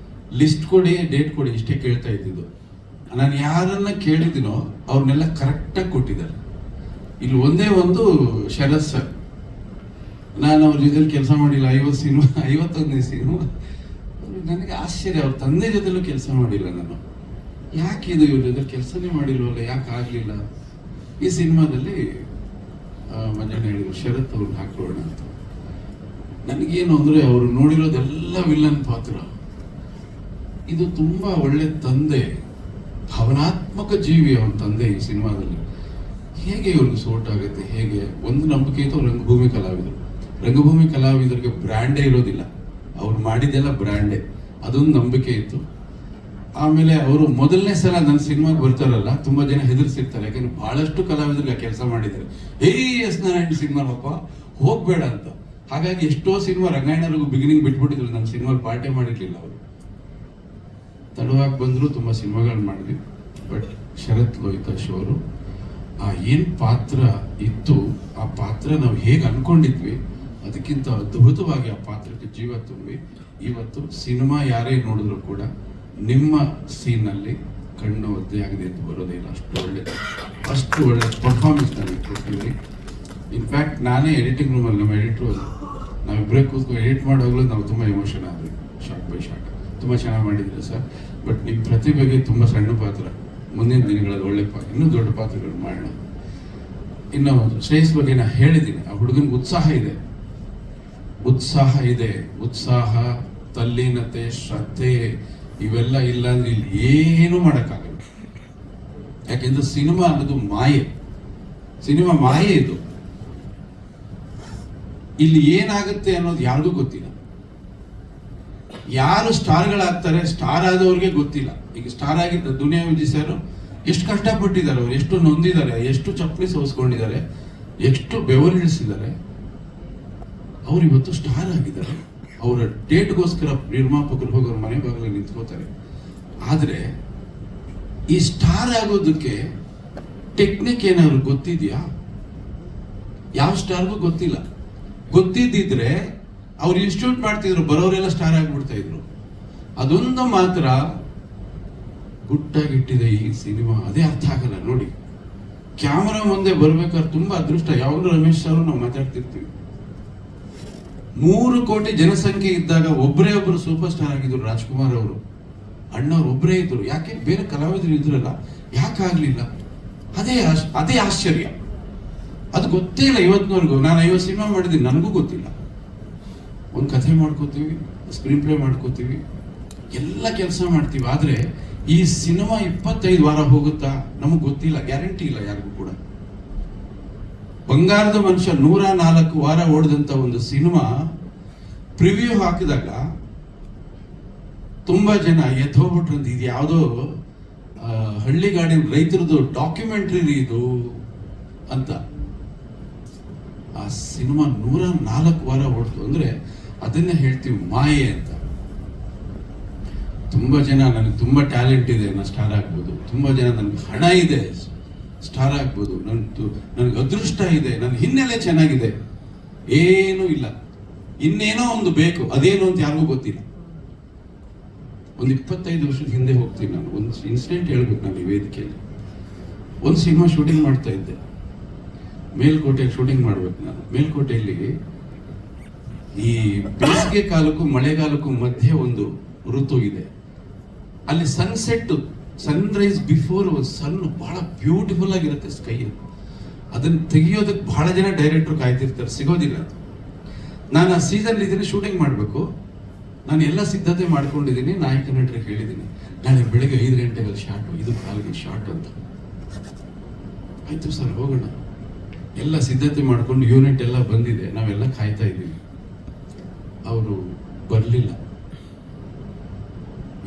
ಲಿಸ್ಟ್ ಕೊಡಿ, ಡೇಟ್ ಕೊಡಿ, ಇಷ್ಟೇ ಕೇಳ್ತಾ ಇದ್ದಿದ್ದು. ನಾನು ಯಾರನ್ನ ಕೇಳಿದ್ದೀನೋ ಅವ್ರನ್ನೆಲ್ಲ ಕರೆಕ್ಟಾಗಿ ಕೊಟ್ಟಿದ್ದಾರೆ. ಇಲ್ಲಿ ಒಂದೇ ಒಂದು ಶರತ್ ಸರ್, ನಾನು ಅವ್ರ ಜೊತೆಲಿ ಕೆಲಸ ಮಾಡಿಲ್ಲ 51ನೇ ಸಿನಿಮಾ. ನನಗೆ ಆಶ್ಚರ್ಯ, ಅವ್ರ ತಂದೆ ಜೊತೆಲೂ ಕೆಲಸ ಮಾಡಿಲ್ಲ ನಾನು. ಯಾಕೆ ಇದು ಇವ್ರ ಜೊತೆ ಕೆಲಸನೇ ಮಾಡಿಲ್ವಲ್ಲ, ಯಾಕೆ ಆಗಲಿಲ್ಲ? ಈ ಸಿನಿಮಾದಲ್ಲಿ ಮಂಜಣ್ಣ ಹೇಳಿದ್ರು ಶರತ್ ಅವ್ರನ್ನ ಹಾಕೊಳ್ಳೋಣ ಅಂತ. ನನಗೇನು ಅಂದರೆ ಅವರು ನೋಡಿರೋದೆಲ್ಲ ವಿಲ್ಲನ್ ಪಾತ್ರ. ಇದು ತುಂಬ ಒಳ್ಳೆ ತಂದೆ, ಭಾವನಾತ್ಮಕ ಜೀವಿ ಅವನ ತಂದೆ. ಈ ಸಿನಿಮಾದಲ್ಲಿ ಹೇಗೆ ಇವ್ರಿಗೆ ಸೋಟ್ ಆಗುತ್ತೆ? ಹೇಗೆ? ಒಂದು ನಂಬಿಕೆ ಇತ್ತು, ರಂಗಭೂಮಿ ಕಲಾವಿದರು. ರಂಗಭೂಮಿ ಕಲಾವಿದರಿಗೆ ಬ್ರ್ಯಾಂಡೇ ಇರೋದಿಲ್ಲ, ಅವ್ರು ಮಾಡಿದ್ದೆಲ್ಲ ಬ್ರ್ಯಾಂಡೇ, ಅದೊಂದು ನಂಬಿಕೆ ಇತ್ತು. ಆಮೇಲೆ ಅವರು ಮೊದಲನೇ ಸಲ ನನ್ನ ಸಿನಿಮಾಗೆ ಬರ್ತಾರಲ್ಲ, ತುಂಬಾ ಜನ ಹೆದರ್ಸಿರ್ತಾರೆ. ಯಾಕಂದ್ರೆ ಬಹಳಷ್ಟು ಕಲಾವಿದರಿಗೆ ಕೆಲಸ ಮಾಡಿದ್ದಾರೆ. ಎಸ್ ನಾರಾಯಣ್ ಸಿನಿಮಾಪ್ಪ ಹೋಗ್ಬೇಡ ಅಂತ. ಹಾಗಾಗಿ ಎಷ್ಟೋ ಸಿನಿಮಾ ರಂಗಾಯಣರಿಗೂ ಬಿಗಿನಿಂಗ್ ಬಿಟ್ಬಿಟ್ಟಿದ್ರು, ನನ್ನ ಸಿನಿಮಾಲ್ಲಿ ಪಾರ್ಟೇ ಮಾಡಿರ್ಲಿಲ್ಲ ಅವರು. ತಡವಾಗಿ ಬಂದ್ರು, ತುಂಬಾ ಸಿನಿಮಾಗಳು ಮಾಡಿದ್ವಿ. ಬಟ್ ಶರತ್ ಲೋಹಿತಾಶ್ ಅವರು ಏನು ಪಾತ್ರ ಇತ್ತು, ಆ ಪಾತ್ರ ನಾವು ಹೇಗೆ ಅನ್ಕೊಂಡಿದ್ವಿ ಅದಕ್ಕಿಂತ ಅದ್ಭುತವಾಗಿ ಆ ಪಾತ್ರಕ್ಕೆ ಜೀವ ತುಂಬಿ ಇವತ್ತು ಸಿನಿಮಾ ಯಾರೇ ನೋಡಿದ್ರು ಕೂಡ ನಿಮ್ಮ ಸೀನಲ್ಲಿ ಕಣ್ಣು ಒದ್ದೆ ಆಗದೆ ಅಂತ ಬರೋದೇ ಇಲ್ಲ, ಅಷ್ಟು ಒಳ್ಳೆ ಪರ್ಫಾರ್ಮೆನ್ಸ್ ನನಗೆ ಕೊಟ್ಟಿದ್ರಿ. ಇನ್ಫ್ಯಾಕ್ಟ್ ನಾನೇ ಎಡಿಟಿಂಗ್ ರೂಮಲ್ಲಿ ನಮ್ಮ ಎಡಿಟ್ರು ನಾವಿಬ್ಬರೇ ಕೂತ್ಕೊಂಡು ಎಡಿಟ್ ಮಾಡೋವಾಗಲೂ ನಾವು ತುಂಬ ಎಮೋಷನ್ ಆದ್ವಿ, ಶಾರ್ಟ್ ಬೈ ಶಾರ್ಟ್. ತುಂಬ ಚೆನ್ನಾಗಿ ಮಾಡಿದ್ದೀರಿ ಸರ್. ಬಟ್ ನಿಮ್ಮ ಪ್ರತಿಭೆಗೆ ತುಂಬ ಸಣ್ಣ ಪಾತ್ರ, ಮುಂದಿನ ದಿನಗಳಲ್ಲಿ ಒಳ್ಳೆ ಇನ್ನೂ ದೊಡ್ಡ ಪಾತ್ರಗಳು ಮಾಡೋಣ. ಇನ್ನು ಶ್ರೇಯಸ್ ಬಗ್ಗೆ ನಾನು ಹೇಳಿದ್ದೀನಿ, ಆ ಹುಡುಗನಿಗೆ ಉತ್ಸಾಹ ಇದೆ, ಉತ್ಸಾಹ, ತಲ್ಲೀನತೆ, ಶ್ರದ್ಧೆ ಇವೆಲ್ಲ ಇಲ್ಲ ಅಂದ್ರೆ ಇಲ್ಲಿ ಏನೂ ಮಾಡೋಕ್ಕಾಗಲ್ಲ. ಯಾಕೆಂದ್ರೆ ಸಿನಿಮಾ ಅನ್ನೋದು ಸಿನಿಮಾ ಮಾಯೆ ಇದು. ಇಲ್ಲಿ ಏನಾಗುತ್ತೆ ಅನ್ನೋದು ಯಾರಿಗೂ ಗೊತ್ತಿಲ್ಲ. ಯಾರು ಸ್ಟಾರ್ಗಳಾಗ್ತಾರೆ, ಸ್ಟಾರ್ ಆದವ್ರಿಗೆ ಗೊತ್ತಿಲ್ಲ. ಈಗ ಸ್ಟಾರ್ ಆಗಿದ್ದ ದುನಿಯಾ ವಿಜಯ್ ಸರ್ ಎಷ್ಟು ಕಷ್ಟಪಟ್ಟಿದ್ದಾರೆ, ಅವ್ರು ಎಷ್ಟು ನೊಂದಿದ್ದಾರೆ, ಎಷ್ಟು ಚಪ್ಪಲಿ ಸೋಸ್ಕೊಂಡಿದ್ದಾರೆ, ಎಷ್ಟು ಬೆವರಿಳಿಸಿದ್ದಾರೆ. ಅವ್ರು ಇವತ್ತು ಸ್ಟಾರ್ ಆಗಿದ್ದಾರೆ. ಅವರ ಡೇಟ್ಗೋಸ್ಕರ ನಿರ್ಮಾಪಕರು ಹೋಗಿ ಅವ್ರ ಮನೆ ಬಾಗಿಲಲ್ಲಿ ನಿಂತ್ಕೋತಾರೆ. ಆದರೆ ಈ ಸ್ಟಾರ್ ಆಗೋದಕ್ಕೆ ಟೆಕ್ನಿಕ್ ಏನಾದ್ರು ಗೊತ್ತಿದೆಯಾ? ಯಾವ ಸ್ಟಾರ್ಗೂ ಗೊತ್ತಿಲ್ಲ. ಗೊತ್ತಿದ್ದಿದ್ರೆ ಅವ್ರು ಇನ್ಸ್ಟಿಟ್ಯೂಟ್ ಮಾಡ್ತಿದ್ರು, ಬರೋರೆಲ್ಲ ಸ್ಟಾರ್ ಆಗಿಬಿಡ್ತಾ ಇದ್ರು. ಅದೊಂದು ಮಾತ್ರ ಗುಟ್ಟಾಗಿಟ್ಟಿದೆ ಈ ಸಿನಿಮಾ, ಅದೇ ಅರ್ಥ ಆಗಲ್ಲ ನೋಡಿ. ಕ್ಯಾಮರಾ ಮುಂದೆ ಬರ್ಬೇಕಾದ್ರೆ ತುಂಬಾ ಅದೃಷ್ಟ. ಯಾವಾಗಲೂ ರಮೇಶ್ ಸರ್ ನಾವು ಮಾತಾಡ್ತಿರ್ತೀವಿ, 3 ಕೋಟಿ ಜನಸಂಖ್ಯೆ ಇದ್ದಾಗ ಒಬ್ಬರೇ ಒಬ್ಬರು ಸೂಪರ್ ಸ್ಟಾರ್ ಆಗಿದ್ರು. ರಾಜ್ಕುಮಾರ್ ಅವರು, ಅಣ್ಣವ್ರು ಒಬ್ಬರೇ ಇದ್ರು. ಯಾಕೆ ಬೇರೆ ಕಲಾವಿದರು ಇದ್ರಲ್ಲ, ಯಾಕಾಗ್ಲಿಲ್ಲ? ಅದೇ ಆಶ್ಚರ್ಯ. ಅದು ಗೊತ್ತೇ ಇಲ್ಲ ಇವತ್ತಿನವರೆಗೂ. ನಾನು 50 ಸಿನಿಮಾ ಮಾಡಿದ್ದೀನಿ, ನನಗೂ ಗೊತ್ತಿಲ್ಲ. ಒಂದು ಕಥೆ ಮಾಡ್ಕೋತೀವಿ, ಸ್ಕ್ರೀನ್ ಪ್ಲೇ ಮಾಡ್ಕೋತೀವಿ, ಎಲ್ಲ ಕೆಲಸ ಮಾಡ್ತೀವಿ. ಆದ್ರೆ ಈ ಸಿನಿಮಾ 25 ವಾರ ಹೋಗುತ್ತಾ ನಮಗೆ ಗೊತ್ತಿಲ್ಲ, ಗ್ಯಾರಂಟಿ ಇಲ್ಲ ಯಾರಿಗೂ ಕೂಡ. ಬಂಗಾರದ ಮನುಷ್ಯ 104 ವಾರ ಓಡಿದಂತ ಒಂದು ಸಿನಿಮಾ ಪ್ರಿವ್ಯೂ ಹಾಕಿದಾಗ ತುಂಬಾ ಜನ ಎದ್ದೋಗ್ಬಿಟ್ರಂತ, ಇದು ಯಾವುದೋ ಹಳ್ಳಿಗಾಡಿ ರೈತರದು ಡಾಕ್ಯುಮೆಂಟ್ರಿ ಇದು ಅಂತ. ಆ ಸಿನಿಮಾ 104 ವಾರ ಓಡ್ತು ಅಂದ್ರೆ ಅದನ್ನೇ ಹೇಳ್ತೀವಿ ಮಾಯೆ ಅಂತ. ತುಂಬಾ ಜನ ನನಗೆ ತುಂಬಾ ಟ್ಯಾಲೆಂಟ್ ಇದೆ, ನಾನು ಸ್ಟಾರ್ ಆಗ್ಬೋದು. ತುಂಬಾ ಜನ ನನಗೆ ಹಣ ಇದೆ, ಸ್ಟಾರ್ ಆಗ್ಬೋದು. ನನಗೆ ಅದೃಷ್ಟ ಇದೆ, ನನ್ನ ಹಿನ್ನೆಲೆ ಚೆನ್ನಾಗಿದೆ. ಏನೂ ಇಲ್ಲ, ಇನ್ನೇನೋ ಒಂದು ಬೇಕು. ಅದೇನು ಅಂತ ಯಾರಿಗೂ ಗೊತ್ತಿಲ್ಲ. ಒಂದು 25 ವರ್ಷದ ಹಿಂದೆ ಹೋಗ್ತೀನಿ ನಾನು. ಒಂದು ಇನ್ಸಿಡೆಂಟ್ ಹೇಳ್ಬೇಕು ನಾನು ಈ ವೇದಿಕೆಯಲ್ಲಿ. ಒಂದು ಸಿನಿಮಾ ಶೂಟಿಂಗ್ ಮಾಡ್ತಾ ಇದ್ದೆ, ಮೇಲ್ಕೋಟೆಯಲ್ಲಿ ಶೂಟಿಂಗ್ ಮಾಡ್ಬೇಕು ನಾನು. ಮೇಲ್ಕೋಟೆಯಲ್ಲಿ ಈ ಬೇಸಿಗೆ ಕಾಲಕ್ಕೂ ಮಳೆಗಾಲಕ್ಕೂ ಮಧ್ಯೆ ಒಂದು ಋತು ಇದೆ. ಅಲ್ಲಿ ಸನ್ಸೆಟ್, ಸನ್ರೈಸ್ ಬಿಫೋರ್ ಸನ್ ಬಹಳ ಬ್ಯೂಟಿಫುಲ್ ಆಗಿರುತ್ತೆ ಸ್ಕೈ. ಅದನ್ನ ತೆಗಿಯೋದಕ್ಕೆ ಬಹಳ ಜನ ಡೈರೆಕ್ಟರ್ ಕಾಯ್ತಿರ್ತಾರೆ, ಸಿಗೋದಿಲ್ಲ. ನಾನು ಆ ಸೀಸನ್ ಇದ್ದೀನಿ, ಶೂಟಿಂಗ್ ಮಾಡಬೇಕು. ನಾನು ಎಲ್ಲ ಸಿದ್ಧತೆ ಮಾಡ್ಕೊಂಡಿದ್ದೀನಿ. ನಾಯಕ ನಟರಿಗೆ ಹೇಳಿದ್ದೀನಿ, ನಾಳೆ ಬೆಳಗ್ಗೆ 5 ಗಂಟೆಗೆ ಶಾರ್ಟ್, ಇದು ಕಾಲಿಗೆ ಶಾರ್ಟ್ ಅಂತ. ಆಯ್ತು ಸರ್, ಹೋಗೋಣ. ಎಲ್ಲ ಸಿದ್ಧತೆ ಮಾಡ್ಕೊಂಡು ಯೂನಿಟ್ ಎಲ್ಲ ಬಂದಿದೆ, ನಾವೆಲ್ಲ ಕಾಯ್ತಾ ಇದ್ದೀವಿ. ಅವರು ಬರಲಿಲ್ಲ.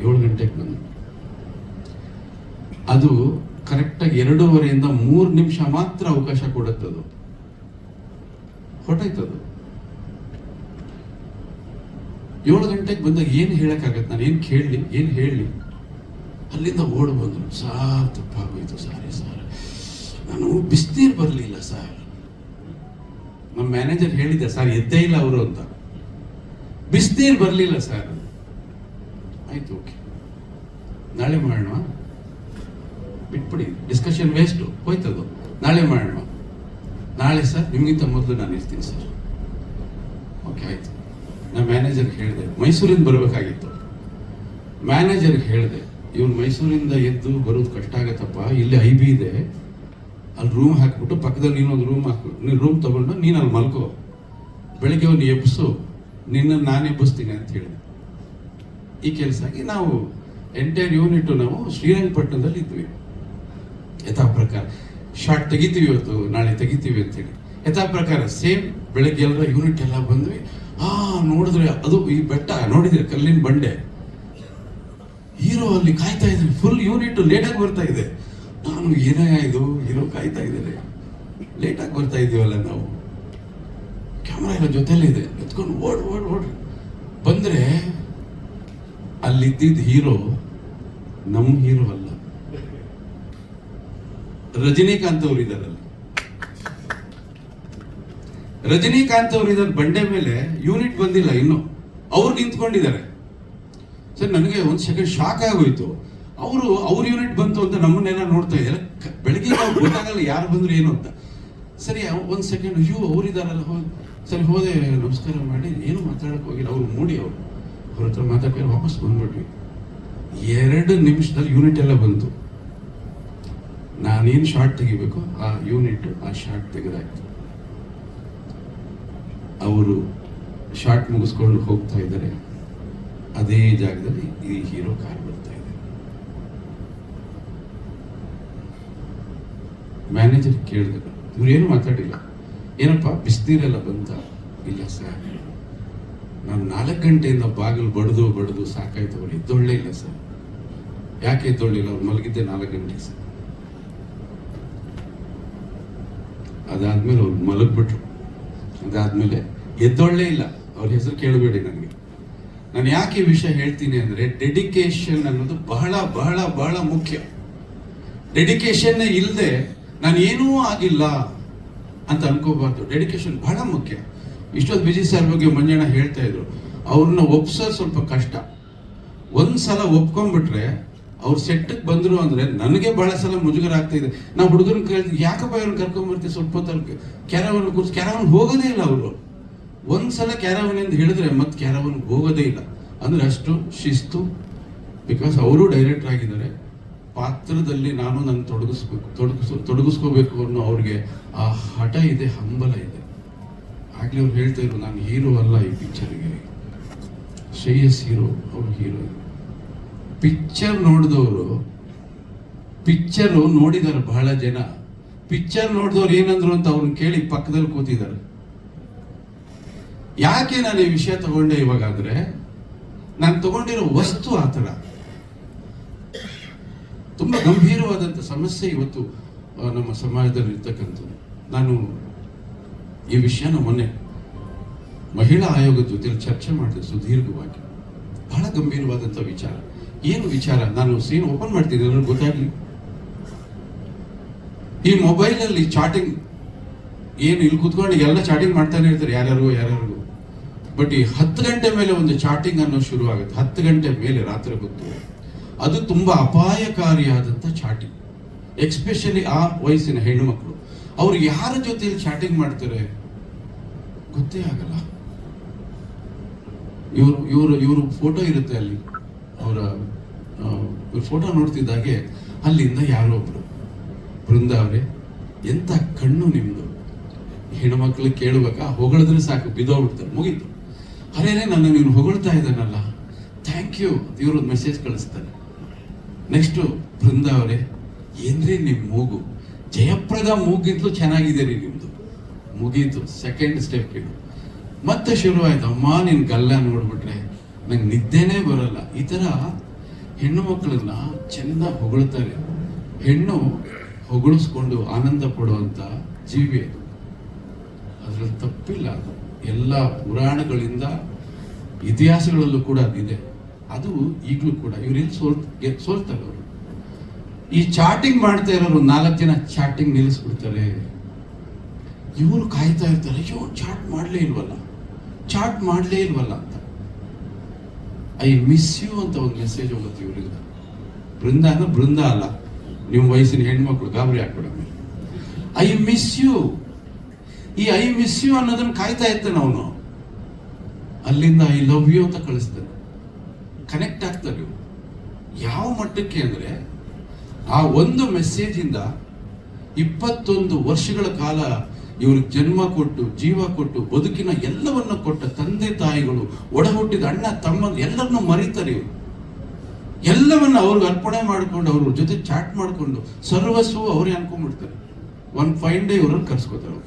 7 ಗಂಟೆಗೆ ಬಂದು ಅದು ಕರೆಕ್ಟಾಗಿ 2:15 3 ನಿಮಿಷ ಮಾತ್ರ ಅವಕಾಶ ಕೊಡುತ್ತದು. ಹೊಟ್ಟೋಯ್ತದು. 7 ಗಂಟೆಗೆ ಬಂದಾಗ ಏನು ಹೇಳಕ್ಕಾಗತ್ತೆ? ನಾನು ಏನು ಹೇಳಲಿ? ಅಲ್ಲಿಂದ ಓಡ್ ಬಂದ್ರು. ಸಾರ್ ತಪ್ಪಾಗೋಯ್ತು, ಸಾರಿ ಸಾರ್, ನಾನು ಬಿಸ್ನೀರು ಬರಲಿಲ್ಲ ಸರ್. ನಮ್ಮ ಮ್ಯಾನೇಜರ್ ಹೇಳಿದ್ದೆ, ಸರ್ ಎದ್ದೇ ಇಲ್ಲ ಅವರು ಅಂತ. ಬಿಸ್ನೀರು ಬರಲಿಲ್ಲ ಸರ್. ಆಯ್ತು, ಓಕೆ, ನಾಳೆ ಮಾಡೋಣ, ಬಿಟ್ಬಿಡಿ, ಡಿಸ್ಕಷನ್ ವೇಸ್ಟು, ಹೋಯ್ತದು. ನಾಳೆ ಮಾಡೋಣ. ನಾಳೆ ಸರ್ ನಿಮಗಿಂತ ಮೊದಲು ನಾನು ಇರ್ತೀನಿ ಸರ್. ಓಕೆ ಆಯ್ತು. ನಾನು ಮ್ಯಾನೇಜರ್ಗೆ ಹೇಳಿದೆ, ಮೈಸೂರಿಂದ ಬರಬೇಕಾಗಿತ್ತು. ಮ್ಯಾನೇಜರ್ಗೆ ಹೇಳಿದೆ, ಇವ್ರು ಮೈಸೂರಿಂದ ಎದ್ದು ಬರೋದು ಕಷ್ಟ ಆಗತ್ತಪ್ಪ, ಇಲ್ಲಿ IB ಇದೆ, ಅಲ್ಲಿ ರೂಮ್ ಹಾಕ್ಬಿಟ್ಟು ಪಕ್ಕದಲ್ಲಿ ನೀನೊಂದು ರೂಮ್ ಹಾಕ್ಬಿಟ್ಟು ನೀನು ರೂಮ್ ತಗೊಂಡು ನೀನು ಅಲ್ಲಿ ಮಲ್ಕೋ, ಬೆಳಿಗ್ಗೆ ಅವ್ನು ಎಬ್ಬಿಸು, ನಿನ್ನನ್ನು ನಾನು ಎಬ್ಬಿಸ್ತೀನಿ ಅಂತ ಹೇಳಿದೆ. ಈ ಕೆಲಸ ಆಗಿ ನಾವು ಎಂಟೈರ್ ಯೂನಿಟ್ ನಾವು ಶ್ರೀರಂಗಪಟ್ಟಣದಲ್ಲಿ ಇದ್ವಿ. ಯಥಾ ಪ್ರಕಾರ ಶಾರ್ಟ್ ತೆಗಿತೀವಿ, ಇವತ್ತು ನಾಳೆ ತೆಗಿತೀವಿ ಅಂತೇಳಿ ಯಥಾ ಪ್ರಕಾರ ಸೇಮ್ ಬೆಳಗ್ಗೆ ಎಲ್ಲರ ಯೂನಿಟ್ ಎಲ್ಲ ಬಂದ್ವಿ. ನೋಡಿದ್ರೆ ಅದು ಈ ಬೆಟ್ಟ ನೋಡಿದ್ರೆ ಕಲ್ಲಿನ ಬಂಡೆ, ಹೀರೋ ಅಲ್ಲಿ ಕಾಯ್ತಾ ಇದ್ವಿ. ಫುಲ್ ಯೂನಿಟ್ ಲೇಟಾಗಿ ಬರ್ತಾ ಇದೆ. ನಾನು ಏನೇ ಇದು ಹೀರೋ ಕಾಯ್ತಾ ಇದ್ದಾರೆ, ಲೇಟಾಗಿ ಬರ್ತಾ ಇದೀವಲ್ಲ ನಾವು. ಕ್ಯಾಮ್ರಾ ಎಲ್ಲ ಜೊತೆಲೇ ಇದೆ, ಎತ್ಕೊಂಡು ಓಡ್ ಬಂದ್ರೆ ಅಲ್ಲಿದ್ದಿದ್ದ ಹೀರೋ ನಮ್ಮ ಹೀರೋ ಅಲ್ಲ, ರಜನಿಕಾಂತ್ ಅವ್ರು ಇದಾರೆ ಅಲ್ಲಿ. ರಜನಿಕಾಂತ್ ಅವ್ರು ಇದ್ದಾರೆ ಬಂಡೆ ಮೇಲೆ. ಯೂನಿಟ್ ಬಂದಿಲ್ಲ ಇನ್ನು, ಅವ್ರು ನಿಂತ್ಕೊಂಡಿದ್ದಾರೆ. ಸರ್ ನನಗೆ ಒಂದು ಸೆಕೆಂಡ್ ಶಾಕ್ ಆಗೋಯ್ತು. ಅವ್ರ ಯೂನಿಟ್ ಬಂತು ಅಂತ ನಮ್ಮನ್ನೆಲ್ಲ ನೋಡ್ತಾ ಇದ್ದಾರೆ. ಬೆಳಗ್ಗೆ ಅವ್ರು ಗೊತ್ತಾಗಲ್ಲ ಯಾರು ಬಂದ್ರು ಏನು ಅಂತ. ಸರಿ ಒಂದು ಸೆಕೆಂಡ್, ಅಯ್ಯೋ ಅವರಿದಾರಲ್ಲ, ಸರಿ ಹೋದೆ, ನಮಸ್ಕಾರ ಮಾಡಿ, ಏನು ಮಾತಾಡಕ್ಕೆ ಹೋಗಿಲ್ಲ. ಅವ್ರು ಮೂಡಿ ಅವ್ರ ಹತ್ರ ಮಾತಾಡ್ಕೊಂಡು ವಾಪಸ್ ಬಂದ್ಬಿಟ್ವಿ. 2 ನಿಮಿಷದಲ್ಲಿ ಯೂನಿಟ್ ಎಲ್ಲ ಬಂತು. ನಾನೇನು ಶಾರ್ಟ್ ತೆಗಿಬೇಕು ಆ ಯೂನಿಟ್ ಆ ಶಾರ್ಟ್ ತೆಗೆದಾಯ್ತು. ಅವರು ಶಾರ್ಟ್ ಮುಗಿಸ್ಕೊಂಡು ಹೋಗ್ತಾ ಇದ್ದಾರೆ. ಅದೇ ಜಾಗದಲ್ಲಿ ಈ ಹೀರೋ ಕಾರ್ ಬರ್ತಾ ಇದೆ. ಮ್ಯಾನೇಜರ್ ಕೇಳಿದ್ರು, ಇವ್ರೇನು ಮಾತಾಡಿಲ್ಲ. ಏನಪ್ಪ ಬಿಸಿನೀರೆಲ್ಲ ಬಂತ? ಇಲ್ಲ ಸರ್, ನಾನು 4 ಗಂಟೆಯಿಂದ ಬಾಗಿಲು ಬಡ್ದು ಸಾಕಾಯ್ತು. ಅವ್ರು ಎದ್ದೊಳ್ಳೆ ಇಲ್ಲ ಸರ್. ಯಾಕೆ ಎದ್ದೊಳ್ಳಿಲ್ಲ? ಅವ್ರು ಮಲಗಿದ್ದೆ 4 ಗಂಟೆ ಸರ್. ಅದಾದ್ಮೇಲೆ ಅವ್ರು ಮಲಗ್ಬಿಟ್ರು. ಅದಾದ್ಮೇಲೆ ಎದ್ದೊಳ್ಳೆ ಇಲ್ಲ. ಅವ್ರ ಹೆಸರು ಕೇಳಬೇಡಿ ನನಗೆ. ನಾನು ಯಾಕೆ ಈ ವಿಷಯ ಹೇಳ್ತೀನಿ ಅಂದ್ರೆ, ಡೆಡಿಕೇಶನ್ ಅನ್ನೋದು ಬಹಳ ಬಹಳ ಬಹಳ ಮುಖ್ಯ. ಡೆಡಿಕೇಶನ್ ಇಲ್ಲದೆ ನಾನು ಏನೂ ಆಗಿಲ್ಲ ಅಂತ ಅನ್ಕೋಬಾರ್ದು. ಡೆಡಿಕೇಶನ್ ಬಹಳ ಮುಖ್ಯ. ಇಷ್ಟೊಂದು ವಿಜಯ್ ಸರ್ ಬಗ್ಗೆ ಮಂಜಣ್ಣ ಹೇಳ್ತಾ ಇದ್ರು. ಅವ್ರನ್ನ ಒಪ್ಸೋದು ಸ್ವಲ್ಪ ಕಷ್ಟ. ಒಂದ್ಸಲ ಒಪ್ಕೊಂಡ್ಬಿಟ್ರೆ ಅವ್ರು ಸೆಟ್ಟಿಗೆ ಬಂದ್ರು ಅಂದ್ರೆ ನನಗೆ ಬಹಳ ಸಲ ಮುಜುಗರ ಆಗ್ತಾ ಇದೆ. ನಾವು ಹುಡುಗನ ಕೇಳ್ತೀವಿ, ಯಾಕಪ್ಪ ಇವ್ರನ್ನ ಕರ್ಕೊಂಡ್ಬರ್ತೀವಿ ಸ್ವಲ್ಪ ಹೊತ್ತಲ್ಲಿ ಕ್ಯಾರವನ್ ಕೂರ್ಸಿ. ಕ್ಯಾರವನ್ ಹೋಗೋದೇ ಇಲ್ಲ ಅವರು. ಒಂದ್ಸಲ ಕ್ಯಾರವನ್ ಎಂದು ಹೇಳಿದ್ರೆ ಮತ್ತೆ ಕ್ಯಾರವನ್ ಹೋಗೋದೇ ಇಲ್ಲ. ಅಂದ್ರೆ ಅಷ್ಟು ಶಿಸ್ತು. ಬಿಕಾಸ್ ಅವರು ಡೈರೆಕ್ಟರ್ ಆಗಿದ್ದಾರೆ. ಪಾತ್ರದಲ್ಲಿ ನಾನು ನನ್ನ ತೊಡಗಿಸ್ಕೋಬೇಕು ಅನ್ನೋ ಅವ್ರಿಗೆ ಆ ಹಠ ಇದೆ, ಹಂಬಲ ಇದೆ. ಆಗ್ಲೇ ಅವ್ರು ಹೇಳ್ತಾ ಇದ್ರು, ನಾನು ಹೀರೋ ಅಲ್ಲ ಈ ಪಿಕ್ಚರ್ಗೆ, ಶ್ರೇಯಸ್ ಹೀರೋ, ಅವ್ರು ಹೀರೋ. ಪಿಕ್ಚರ್ ನೋಡಿದವರು, ಪಿಕ್ಚರ್ ನೋಡಿದಾರೆ ಬಹಳ ಜನ. ಪಿಕ್ಚರ್ ನೋಡಿದವ್ರು ಏನಂದ್ರು ಅಂತ ಅವ್ರನ್ನ ಕೇಳಿ ಪಕ್ಕದಲ್ಲಿ ಕೂತಿದ್ದಾರೆ. ಯಾಕೆ ನಾನು ಈ ವಿಷಯ ತಗೊಂಡೆ ಇವಾಗ ಅಂದ್ರೆ, ನಾನು ತಗೊಂಡಿರೋ ವಸ್ತು ಆ ಥರ ತುಂಬಾ ಗಂಭೀರವಾದಂಥ ಸಮಸ್ಯೆ ಇವತ್ತು ನಮ್ಮ ಸಮಾಜದಲ್ಲಿ ಇರ್ತಕ್ಕಂಥದ್ದು. ನಾನು ಈ ವಿಷಯನ ಮೊನ್ನೆ ಮಹಿಳಾ ಆಯೋಗದ ಜೊತೆ ಚರ್ಚೆ ಮಾಡಿದೆ ಸುದೀರ್ಘವಾಗಿ. ಬಹಳ ಗಂಭೀರವಾದಂಥ ವಿಚಾರ. ಏನು ವಿಚಾರ? ನಾನು ಸೀನ್ ಓಪನ್ ಮಾಡ್ತೀನಿ, ನನಗೆ ಗೊತ್ತಾಗ್ಲಿ. ಈ ಮೊಬೈಲಲ್ಲಿ ಚಾಟಿಂಗ್ ಏನು, ಇಲ್ಲಿ ಕುತ್ಕೊಂಡು ಎಲ್ಲ ಚಾಟಿಂಗ್ ಮಾಡ್ತಾನೆ ಇರ್ತಾರೆ ಯಾರ್ಯಾರಿಗೂ. ಬಟ್ ಈ 10 ಗಂಟೆ ಮೇಲೆ ಒಂದು ಚಾಟಿಂಗ್ ಅನ್ನೋ ಶುರು ಆಗುತ್ತೆ. 10 ಗಂಟೆ ಮೇಲೆ ರಾತ್ರಿ ಹೊತ್ತು ಅದು ತುಂಬಾ ಅಪಾಯಕಾರಿಯಾದಂಥ ಚಾಟಿಂಗ್. ಎಕ್ಸ್ಪೆಷಲಿ ಆ ವಯಸ್ಸಿನ ಹೆಣ್ಣು ಮಕ್ಕಳು, ಅವ್ರು ಯಾರ ಜೊತೆಲಿ ಚಾಟಿಂಗ್ ಮಾಡ್ತಾರೆ ಗೊತ್ತೇ ಆಗಲ್ಲ. ಇವರು ಫೋಟೋ ಇರುತ್ತೆ ಅಲ್ಲಿ, ಅವರ ಫೋಟೋ ನೋಡ್ತಿದ್ದಾಗೆ ಅಲ್ಲಿಂದ ಯಾರೋ ಒಬ್ರು, ಬೃಂದ ಅವರೇ ಎಂತ ಕಣ್ಣು ನಿಮ್ದು, ಹೆಣ್ಮಕ್ಳು ಕೇಳುವಾಗ ಹೊಗಳಿದ್ರೆ ಸಾಕು ಬಿದ್ದೋಗ್ಬಿಡ್ತಾರೆ, ಮುಗೀತು. ಅರೇನೇ ನನ್ನ ನೀನು ಹೊಗಳ್ತಾ ಇದ್ದಾನಲ್ಲ, ಥ್ಯಾಂಕ್ ಯು, ಇವರು ಮೆಸೇಜ್ ಕಳಿಸ್ತಾರೆ. ನೆಕ್ಸ್ಟು ಬೃಂದ ಅವರೇ, ಏನ್ರಿ ನಿಮ್ಮ ಮೂಗು, ಜಯಪ್ರದ ಮೂಗಿಂತಲೂ ಚೆನ್ನಾಗಿದೆ ರೀ ನಿಮ್ದು, ಮುಗೀತು. ಸೆಕೆಂಡ್ ಸ್ಟೆಪ್ ಇದು ಮತ್ತೆ ಶುರು ಆಯ್ತು. ಅಮ್ಮ ನಿನ್ ಗಲ್ಲ ನೋಡ್ಬಿಟ್ರೆ ನಂಗೆ ನಿದ್ದೆನೇ ಬರಲ್ಲ. ಈ ತರ ಹೆಣ್ಣು ಮಕ್ಕಳನ್ನ ಚೆನ್ನಾಗಿ ಹೊಗಳ್ತಾರೆ. ಹೆಣ್ಣು ಹೊಗಳಿಸ್ಕೊಂಡು ಆನಂದ ಪಡುವಂತ ಜೀವಿ ಅದು, ಅದ್ರಲ್ಲಿ ತಪ್ಪಿಲ್ಲ. ಅದು ಎಲ್ಲ ಪುರಾಣಗಳಿಂದ ಇತಿಹಾಸಗಳಲ್ಲೂ ಕೂಡ ಅದಿದೆ. ಅದು ಈಗಲೂ ಕೂಡ ಇವರೆಲ್ಲಿ ಸೋಲ್ತಾರೆ ಅವರು. ಈ ಚಾಟಿಂಗ್ ಮಾಡ್ತಾ ಇರೋರು 4 ಜನ ಚಾಟಿಂಗ್ ನಿಲ್ಲಿಸ್ಬಿಡ್ತಾರೆ. ಇವರು ಕಾಯ್ತಾ ಇರ್ತಾರೆ, ಅಯ್ಯೋ ಚಾಟ್ ಮಾಡಲೇ ಇಲ್ವಲ್ಲ ಅಂತ. ಐ ಮಿಸ್ ಯು ಅಂತ ಒಂದು ಮೆಸೇಜ್ ಹೋಗುತ್ತೆ ಇವರಿಂದ. ಬೃಂದ ಅಂದ್ರೆ ಬೃಂದ ಅಲ್ಲ, ನಿಮ್ಮ ವಯಸ್ಸಿನ ಹೆಣ್ಮಕ್ಳು ಗಾಬರಿ ಹಾಕ್ಬೇಡ. ಐ ಮಿಸ್ ಯು, ಈ ಐ ಮಿಸ್ ಯು ಅನ್ನೋದನ್ನ ಕಾಯ್ತಾ ಇರ್ತಾನೆ ಅವನು. ಅಲ್ಲಿಂದ ಐ ಲವ್ ಯು ಅಂತ ಕಳಿಸ್ತಾನೆ. ಕನೆಕ್ಟ್ ಆಗ್ತಾರೆ ಇವರು. ಯಾವ ಮಟ್ಟಕ್ಕೆ ಅಂದ್ರೆ, ಆ ಒಂದು ಮೆಸೇಜ್ ಇಂದ 21 ವರ್ಷಗಳ ಕಾಲ ಇವ್ರಿಗೆ ಜನ್ಮ ಕೊಟ್ಟು, ಜೀವ ಕೊಟ್ಟು, ಬದುಕಿನ ಎಲ್ಲವನ್ನ ಕೊಟ್ಟ ತಂದೆ ತಾಯಿಗಳು, ಒಡ ಹುಟ್ಟಿದ ಅಣ್ಣ ತಮ್ಮ ಎಲ್ಲರನ್ನೂ ಮರೀತಾರೆ ಇವರು. ಎಲ್ಲವನ್ನ ಅವ್ರಿಗೆ ಅರ್ಪಣೆ ಮಾಡ್ಕೊಂಡು, ಅವ್ರ ಜೊತೆ ಚಾಟ್ ಮಾಡ್ಕೊಂಡು ಸರ್ವಸ್ವ ಅವರೇ ಅನ್ಕೊಂಡ್ಬಿಡ್ತಾರೆ. ಒಂದು ಫೈನ್ ಡೇ ಇವ್ರನ್ನ ಕರ್ಸ್ಕೋತಾರೆ.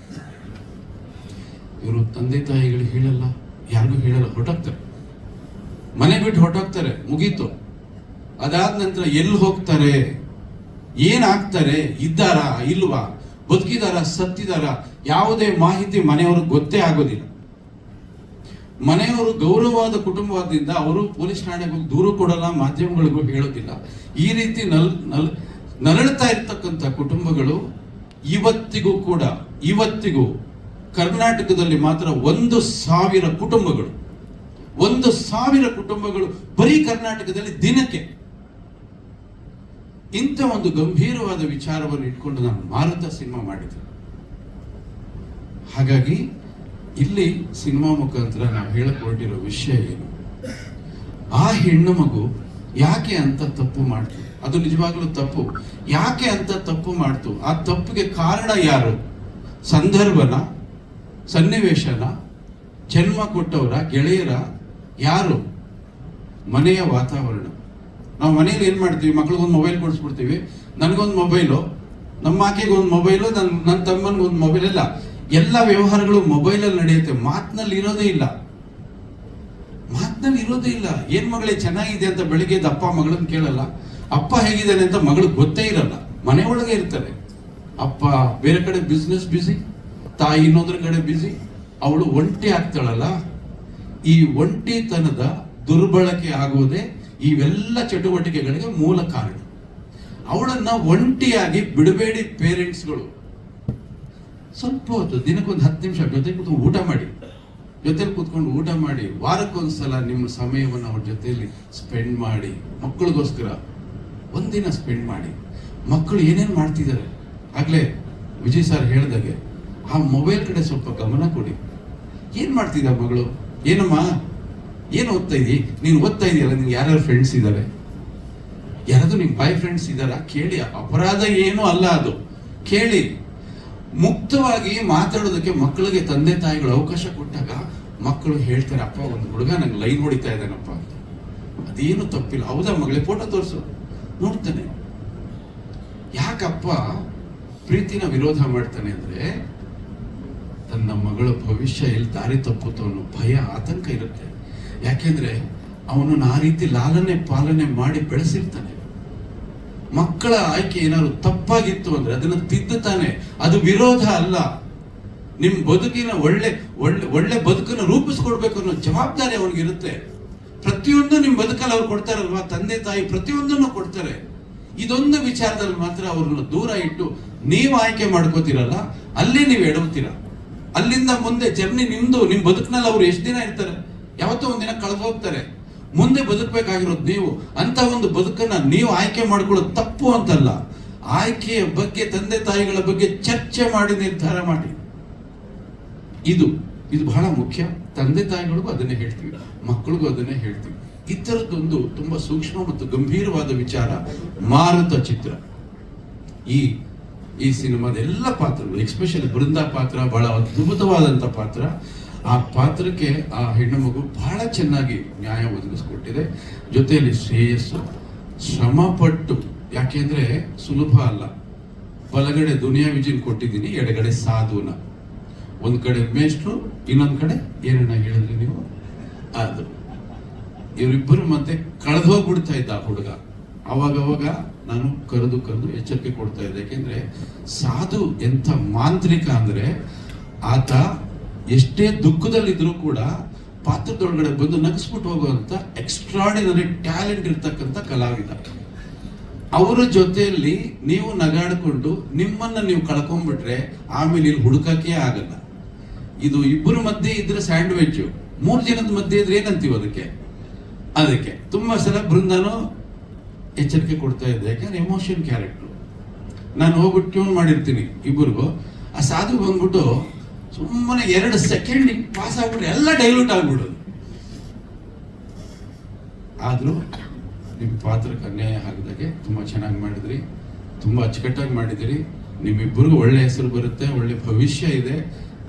ಇವರು ತಂದೆ ತಾಯಿಗಳಿಗೆ ಹೇಳಲ್ಲ, ಯಾರಿಗೂ ಹೇಳಲ್ಲ, ಹೊರಟೋಗ್ತಾರೆ. ಮನೆ ಬಿಟ್ಟು ಹೊರಟೋಗ್ತಾರೆ, ಮುಗೀತು. ಅದಾದ ನಂತರ ಎಲ್ಲಿ ಹೋಗ್ತಾರೆ, ಏನಾಗ್ತಾರೆ, ಇದ್ದಾರಾ ಇಲ್ವಾ, ಬದುಕಿದಾರ ಸತ್ತಿದಾರ, ಯಾವುದೇ ಮಾಹಿತಿ ಮನೆಯವ್ರಿಗೆ ಗೊತ್ತೇ ಆಗೋದಿಲ್ಲ. ಮನೆಯವರು ಗೌರವವಾದ ಕುಟುಂಬದಿಂದ ಅವರು ಪೊಲೀಸ್ ಠಾಣೆಗೆ ಹೋಗಿ ದೂರು ಕೊಡಲ್ಲ, ಮಾಧ್ಯಮಗಳಿಗೂ ಹೇಳೋದಿಲ್ಲ. ಈ ರೀತಿ ನರಳ್ತಾ ಇರ್ತಕ್ಕಂಥ ಕುಟುಂಬಗಳು ಇವತ್ತಿಗೂ ಕರ್ನಾಟಕದಲ್ಲಿ ಮಾತ್ರ 1,000 ಕುಟುಂಬಗಳು, 1,000 ಕುಟುಂಬಗಳು ಬರೀ ಕರ್ನಾಟಕದಲ್ಲಿ ದಿನಕ್ಕೆ ಇಂಥ ಒಂದು ಗಂಭೀರವಾದ ವಿಚಾರವನ್ನು ಇಟ್ಕೊಂಡು ನಾನು ಮಾರುತ ಸಿನಿಮಾ ಮಾಡಿದೆ. ಹಾಗಾಗಿ ಇಲ್ಲಿ ಸಿನಿಮಾ ಮುಖಾಂತರ ನಾವು ಹೇಳಕ್ ಹೊರಟಿರೋ ವಿಷಯ ಏನು, ಆ ಹೆಣ್ಣು ಮಗು ಯಾಕೆ ಅಂತ ತಪ್ಪು ಮಾಡ್ತು, ಅದು ನಿಜವಾಗ್ಲೂ ತಪ್ಪು, ಯಾಕೆ ಅಂತ ತಪ್ಪು ಮಾಡ್ತು, ಆ ತಪ್ಪಿಗೆ ಕಾರಣ ಯಾರು, ಸಂದರ್ಭನ, ಸನ್ನಿವೇಶನ, ಜನ್ಮ ಕೊಟ್ಟವರ, ಗೆಳೆಯರ, ಯಾರು, ಮನೆಯ ವಾತಾವರಣ. ನಾವು ಮನೇಲಿ ಏನ್ ಮಾಡ್ತೀವಿ, ಮಕ್ಳಿಗೊಂದು ಮೊಬೈಲ್ ಕೊಡಿಸ್ಬಿಡ್ತೀವಿ, ನನಗೊಂದು ಮೊಬೈಲು, ನಮ್ಮ ಆಕೆಗೆ ಒಂದು ಮೊಬೈಲು, ನನ್ನ ತಮ್ಮನಿಗೊಂದು ಮೊಬೈಲ್, ಎಲ್ಲ ವ್ಯವಹಾರಗಳು ಮೊಬೈಲಲ್ಲಿ ನಡೆಯುತ್ತೆ, ಮಾತಿನಲ್ಲಿ ಇರೋದೇ ಇಲ್ಲ. ಏನ್ ಮಗಳೇ ಚೆನ್ನಾಗಿದೆ ಅಂತ ಬೆಳಿಗ್ಗೆ ಅಪ್ಪ ಮಗಳನ್ನ ಕೇಳಲ್ಲ, ಅಪ್ಪ ಹೇಗಿದ್ದಾನೆ ಅಂತ ಮಗಳಿಗೆ ಗೊತ್ತೇ ಇರಲ್ಲ, ಮನೆ ಒಳಗೆ ಇರ್ತಾರೆ. ಅಪ್ಪ ಬೇರೆ ಕಡೆ ಬಿಸ್ನೆಸ್ ಬಿಸಿ, ತಾಯಿ ಇನ್ನೊಂದ್ರ ಕಡೆ ಬಿಸಿ, ಅವಳು ಒಂಟಿ ಆಗ್ತಾಳಲ್ಲ. ಈ ಒಂಟಿತನದ ದುರ್ಬಳಕೆ ಆಗುವುದೇ ಇವೆಲ್ಲ ಚಟುವಟಿಕೆಗಳಿಗೆ ಮೂಲ ಕಾರಣ. ಅವಳನ್ನ ಒಂಟಿಯಾಗಿ ಬಿಡಬೇಡಿ ಪೇರೆಂಟ್ಸ್ಗಳು. ಸ್ವಲ್ಪ ಹೊತ್ತು, ದಿನಕ್ಕೊಂದು 10 ನಿಮಿಷ ಜೊತೆ ಕೂತ್ಕೊಂಡು ಊಟ ಮಾಡಿ, ಜೊತೆಲಿ ಕೂತ್ಕೊಂಡು ಊಟ ಮಾಡಿ, ವಾರಕ್ಕೊಂದ್ಸಲ ನಿಮ್ಮ ಸಮಯವನ್ನು ಅವ್ರ ಜೊತೆಯಲ್ಲಿ ಸ್ಪೆಂಡ್ ಮಾಡಿ, ಮಕ್ಕಳಿಗೋಸ್ಕರ ಒಂದಿನ ಸ್ಪೆಂಡ್ ಮಾಡಿ. ಮಕ್ಕಳು ಏನೇನು ಮಾಡ್ತಿದ್ದಾರೆ, ಆಗ್ಲೇ ವಿಜಯ್ ಸರ್ ಹೇಳ್ದಾಗೆ ಆ ಮೊಬೈಲ್ ಕಡೆ ಸ್ವಲ್ಪ ಗಮನ ಕೊಡಿ. ಏನ್ ಮಾಡ್ತಿದ್ದ ಮಗಳು, ಏನಮ್ಮ ಏನು ಓದ್ತಾ ಇದೀ, ನೀನು ಓದ್ತಾ ಇದೆಯಲ್ಲ, ನಿನ್ಗೆ ಯಾರ್ಯಾರು ಫ್ರೆಂಡ್ಸ್ ಇದ್ದಾರೆ, ಯಾರಾದ್ರೂ ನಿಮ್ ಬಾಯ್ ಫ್ರೆಂಡ್ಸ್ ಇದ್ದಾರ ಕೇಳಿ. ಅಪರಾಧ ಏನೂ ಅಲ್ಲ ಅದು, ಕೇಳಿ. ಮುಕ್ತವಾಗಿ ಮಾತಾಡೋದಕ್ಕೆ ಮಕ್ಕಳಿಗೆ ತಂದೆ ತಾಯಿಗಳು ಅವಕಾಶ ಕೊಟ್ಟಾಗ ಮಕ್ಕಳು ಹೇಳ್ತಾರೆ, ಅಪ್ಪ ಒಂದು ಹುಡುಗ ನಂಗೆ ಲೈನ್ ಹೊಡಿತಾ ಇದ್ದಾನಪ್ಪ ಅಂತ. ಅದೇನು ತಪ್ಪಿಲ್ಲ. ಹೌದಾ ಮಗಳೇ, ಫೋಟೋ ತೋರಿಸು, ನೋಡ್ತಾನೆ. ಯಾಕಪ್ಪ ಪ್ರೀತಿನ ವಿರೋಧ ಮಾಡ್ತಾನೆ ಅಂದ್ರೆ, ತನ್ನ ಮಗಳ ಭವಿಷ್ಯ ಎಲ್ಲಿ ದಾರಿ ತಪ್ಪುತ್ತೋ ಅನ್ನೋ ಭಯ, ಆತಂಕ ಇರುತ್ತೆ. ಯಾಕೆಂದ್ರೆ ಅವನನ್ನು ಆ ರೀತಿ ಲಾಲನೆ ಪಾಲನೆ ಮಾಡಿ ಬೆಳೆಸಿರ್ತಾನೆ. ಮಕ್ಕಳ ಆಯ್ಕೆ ಏನಾದ್ರು ತಪ್ಪಾಗಿತ್ತು ಅಂದ್ರೆ ಅದನ್ನ ತಿದ್ದುತ್ತಾನೆ. ಅದು ವಿರೋಧ ಅಲ್ಲ. ನಿಮ್ ಬದುಕಿನ ಒಳ್ಳೆ ಒಳ್ಳೆ ಒಳ್ಳೆ ಬದುಕನ್ನು ರೂಪಿಸ್ಕೊಡ್ಬೇಕು ಅನ್ನೋ ಜವಾಬ್ದಾರಿ ಅವ್ರಿಗಿರುತ್ತೆ. ಪ್ರತಿಯೊಂದು ನಿಮ್ ಬದುಕಲ್ಲಿ ಅವ್ರು ಕೊಡ್ತಾರಲ್ವಾ, ತಂದೆ ತಾಯಿ ಪ್ರತಿಯೊಂದನ್ನು ಕೊಡ್ತಾರೆ. ಇದೊಂದು ವಿಚಾರದಲ್ಲಿ ಮಾತ್ರ ಅವ್ರನ್ನ ದೂರ ಇಟ್ಟು ನೀವು ಆಯ್ಕೆ ಮಾಡ್ಕೋತೀರಲ್ಲ, ಅಲ್ಲಿ ನೀವು ಎಡವುತ್ತೀರ. ಅಲ್ಲಿಂದ ಮುಂದೆ ಜರ್ನಿ ನಿಮ್ದು. ನಿಮ್ ಬದುಕಿನಲ್ಲಿ ಅವ್ರು ಎಷ್ಟು ದಿನ ಇರ್ತಾರೆ, ಯಾವತ್ತೋ ಒಂದಿನ ಕಳೆದು ಹೋಗ್ತಾರೆ. ಮುಂದೆ ಬದುಕಬೇಕಾಗಿರೋದು ನೀವು. ಅಂತ ಒಂದು ಬದುಕನ್ನ ನೀವು ಆಯ್ಕೆ ಮಾಡ್ಕೊಳ್ಳೋದು ತಪ್ಪು ಅಂತಲ್ಲ. ಆಯ್ಕೆಯ ಬಗ್ಗೆ ತಂದೆ ತಾಯಿಗಳ ಬಗ್ಗೆ ಚರ್ಚೆ ಮಾಡಿ ನಿರ್ಧಾರ ಮಾಡಿ. ಇದು ಬಹಳ ಮುಖ್ಯ. ತಂದೆ ತಾಯಿಗಳಿಗೂ ಅದನ್ನೇ ಹೇಳ್ತೀವಿ, ಮಕ್ಕಳಿಗೂ ಅದನ್ನೇ ಹೇಳ್ತೀವಿ. ಈ ತರದ್ದೊಂದು ತುಂಬಾ ಸೂಕ್ಷ್ಮ ಮತ್ತು ಗಂಭೀರವಾದ ವಿಚಾರ ಮಾರುತ ಚಿತ್ರ. ಈ ಸಿನಿಮಾದ ಎಲ್ಲ ಪಾತ್ರಗಳು, ಎಕ್ಸ್ಪೆಷಲಿ ಬೃಂದಾ ಪಾತ್ರ ಬಹಳ ಅದ್ಭುತವಾದಂತ ಪಾತ್ರ. ಆ ಪಾತ್ರಕ್ಕೆ ಆ ಹೆಣ್ಣು ಮಗು ಬಹಳ ಚೆನ್ನಾಗಿ ನ್ಯಾಯ ಒದಗಿಸ್ಕೊಟ್ಟಿದೆ. ಜೊತೆಯಲ್ಲಿ ಶ್ರೇಯಸ್ಸು ಶ್ರಮ ಪಟ್ಟು, ಯಾಕೆಂದ್ರೆ ಸುಲಭ ಅಲ್ಲ. ಬಲಗಡೆ ದುನಿಯಾ ವಿಜಯನ್ ಕೊಟ್ಟಿದ್ದೀನಿ, ಎಡಗಡೆ ಸಾಧುನ. ಒಂದ್ ಕಡೆ ಮೇಷ್ಟ್ರು, ಇನ್ನೊಂದ್ ಕಡೆ ಏನನ್ನ ಹೇಳಿದ್ರಿ ನೀವು, ಅದು ಇವರಿಬ್ಬರು ಮತ್ತೆ ಕಳೆದು ಹೋಗ್ಬಿಡ್ತಾ ಇದ್ದ ಆ ಹುಡುಗ. ಅವಾಗ ನಾನು ಕರೆದು ಎಚ್ಚರಿಕೆ ಕೊಡ್ತಾ ಇದ್ದೆ. ಯಾಕೆಂದ್ರೆ ಸಾಧು ಎಂಥ ಮಾಂತ್ರಿಕ ಅಂದ್ರೆ, ಆತ ಎಷ್ಟೇ ದುಃಖದಲ್ಲಿದ್ರು ಕೂಡ ಪಾತ್ರದೊಳಗಡೆ ಬಂದು ನಗಿಸ್ಬಿಟ್ಟು ಹೋಗುವಂತ ಎಕ್ಸ್ಟ್ರಾಡಿನರಿ ಟ್ಯಾಲೆಂಟ್ ಇರ್ತಕ್ಕಂಥ ಕಲಾವಿದ. ಅವರ ಜೊತೆಯಲ್ಲಿ ನೀವು ನಗಾಡ್ಕೊಂಡು ನಿಮ್ಮನ್ನ ನೀವು ಕಳ್ಕೊಂಡ್ಬಿಟ್ರೆ ಆಮೇಲೆ ಇಲ್ಲಿ ಹುಡುಕಕ್ಕೆ ಆಗಲ್ಲ. ಇದು ಇಬ್ಬರ ಮಧ್ಯೆ ಇದ್ರೆ ಸ್ಯಾಂಡ್ವಿಚ್, 3 ಜನದ ಮಧ್ಯೆ ಇದ್ರೆ ಏನಂತೀವಿ ಅದಕ್ಕೆ ತುಂಬಾ ಸಲ ಬೃಂದಾನು ಎಚ್ಚರಿಕೆ ಕೊಡ್ತಾ ಇದ್ದೆ. ಯಾಕಂದ್ರೆ ಎಮೋಷನ್ ಕ್ಯಾರೆಕ್ಟರ್. ನಾನು ಹೋಗ್ಬಿಟ್ಟು ಟ್ಯೂನ್ ಮಾಡಿರ್ತೀನಿ ಇಬ್ಬರಿಗೂ. ಆ ಸಾಧು ಬಂದ್ಬಿಟ್ಟು ಸುಮ್ಮನೆ 2 ಸೆಕೆಂಡ್ ಪಾಸ್ ಆಗ್ಬಿಟ್ರೆ ಎಲ್ಲ ಡೈಲ್ಯೂಟ್ ಆಗ್ಬಿಡೋದು. ಆದ್ರೂ ನಿಮ್ಮ ಪಾತ್ರಕ್ಕೆ ಅನ್ಯಾಯ ಆಗದಾಗೆ ತುಂಬಾ ಚೆನ್ನಾಗಿ ಮಾಡಿದ್ರಿ, ತುಂಬಾ ಅಚ್ಚುಕಟ್ಟಾಗಿ ಮಾಡಿದಿರಿ. ನಿಮ್ಮಿಬ್ಬರಿಗೂ ಒಳ್ಳೆ ಹೆಸರು ಬರುತ್ತೆ, ಒಳ್ಳೆ ಭವಿಷ್ಯ ಇದೆ.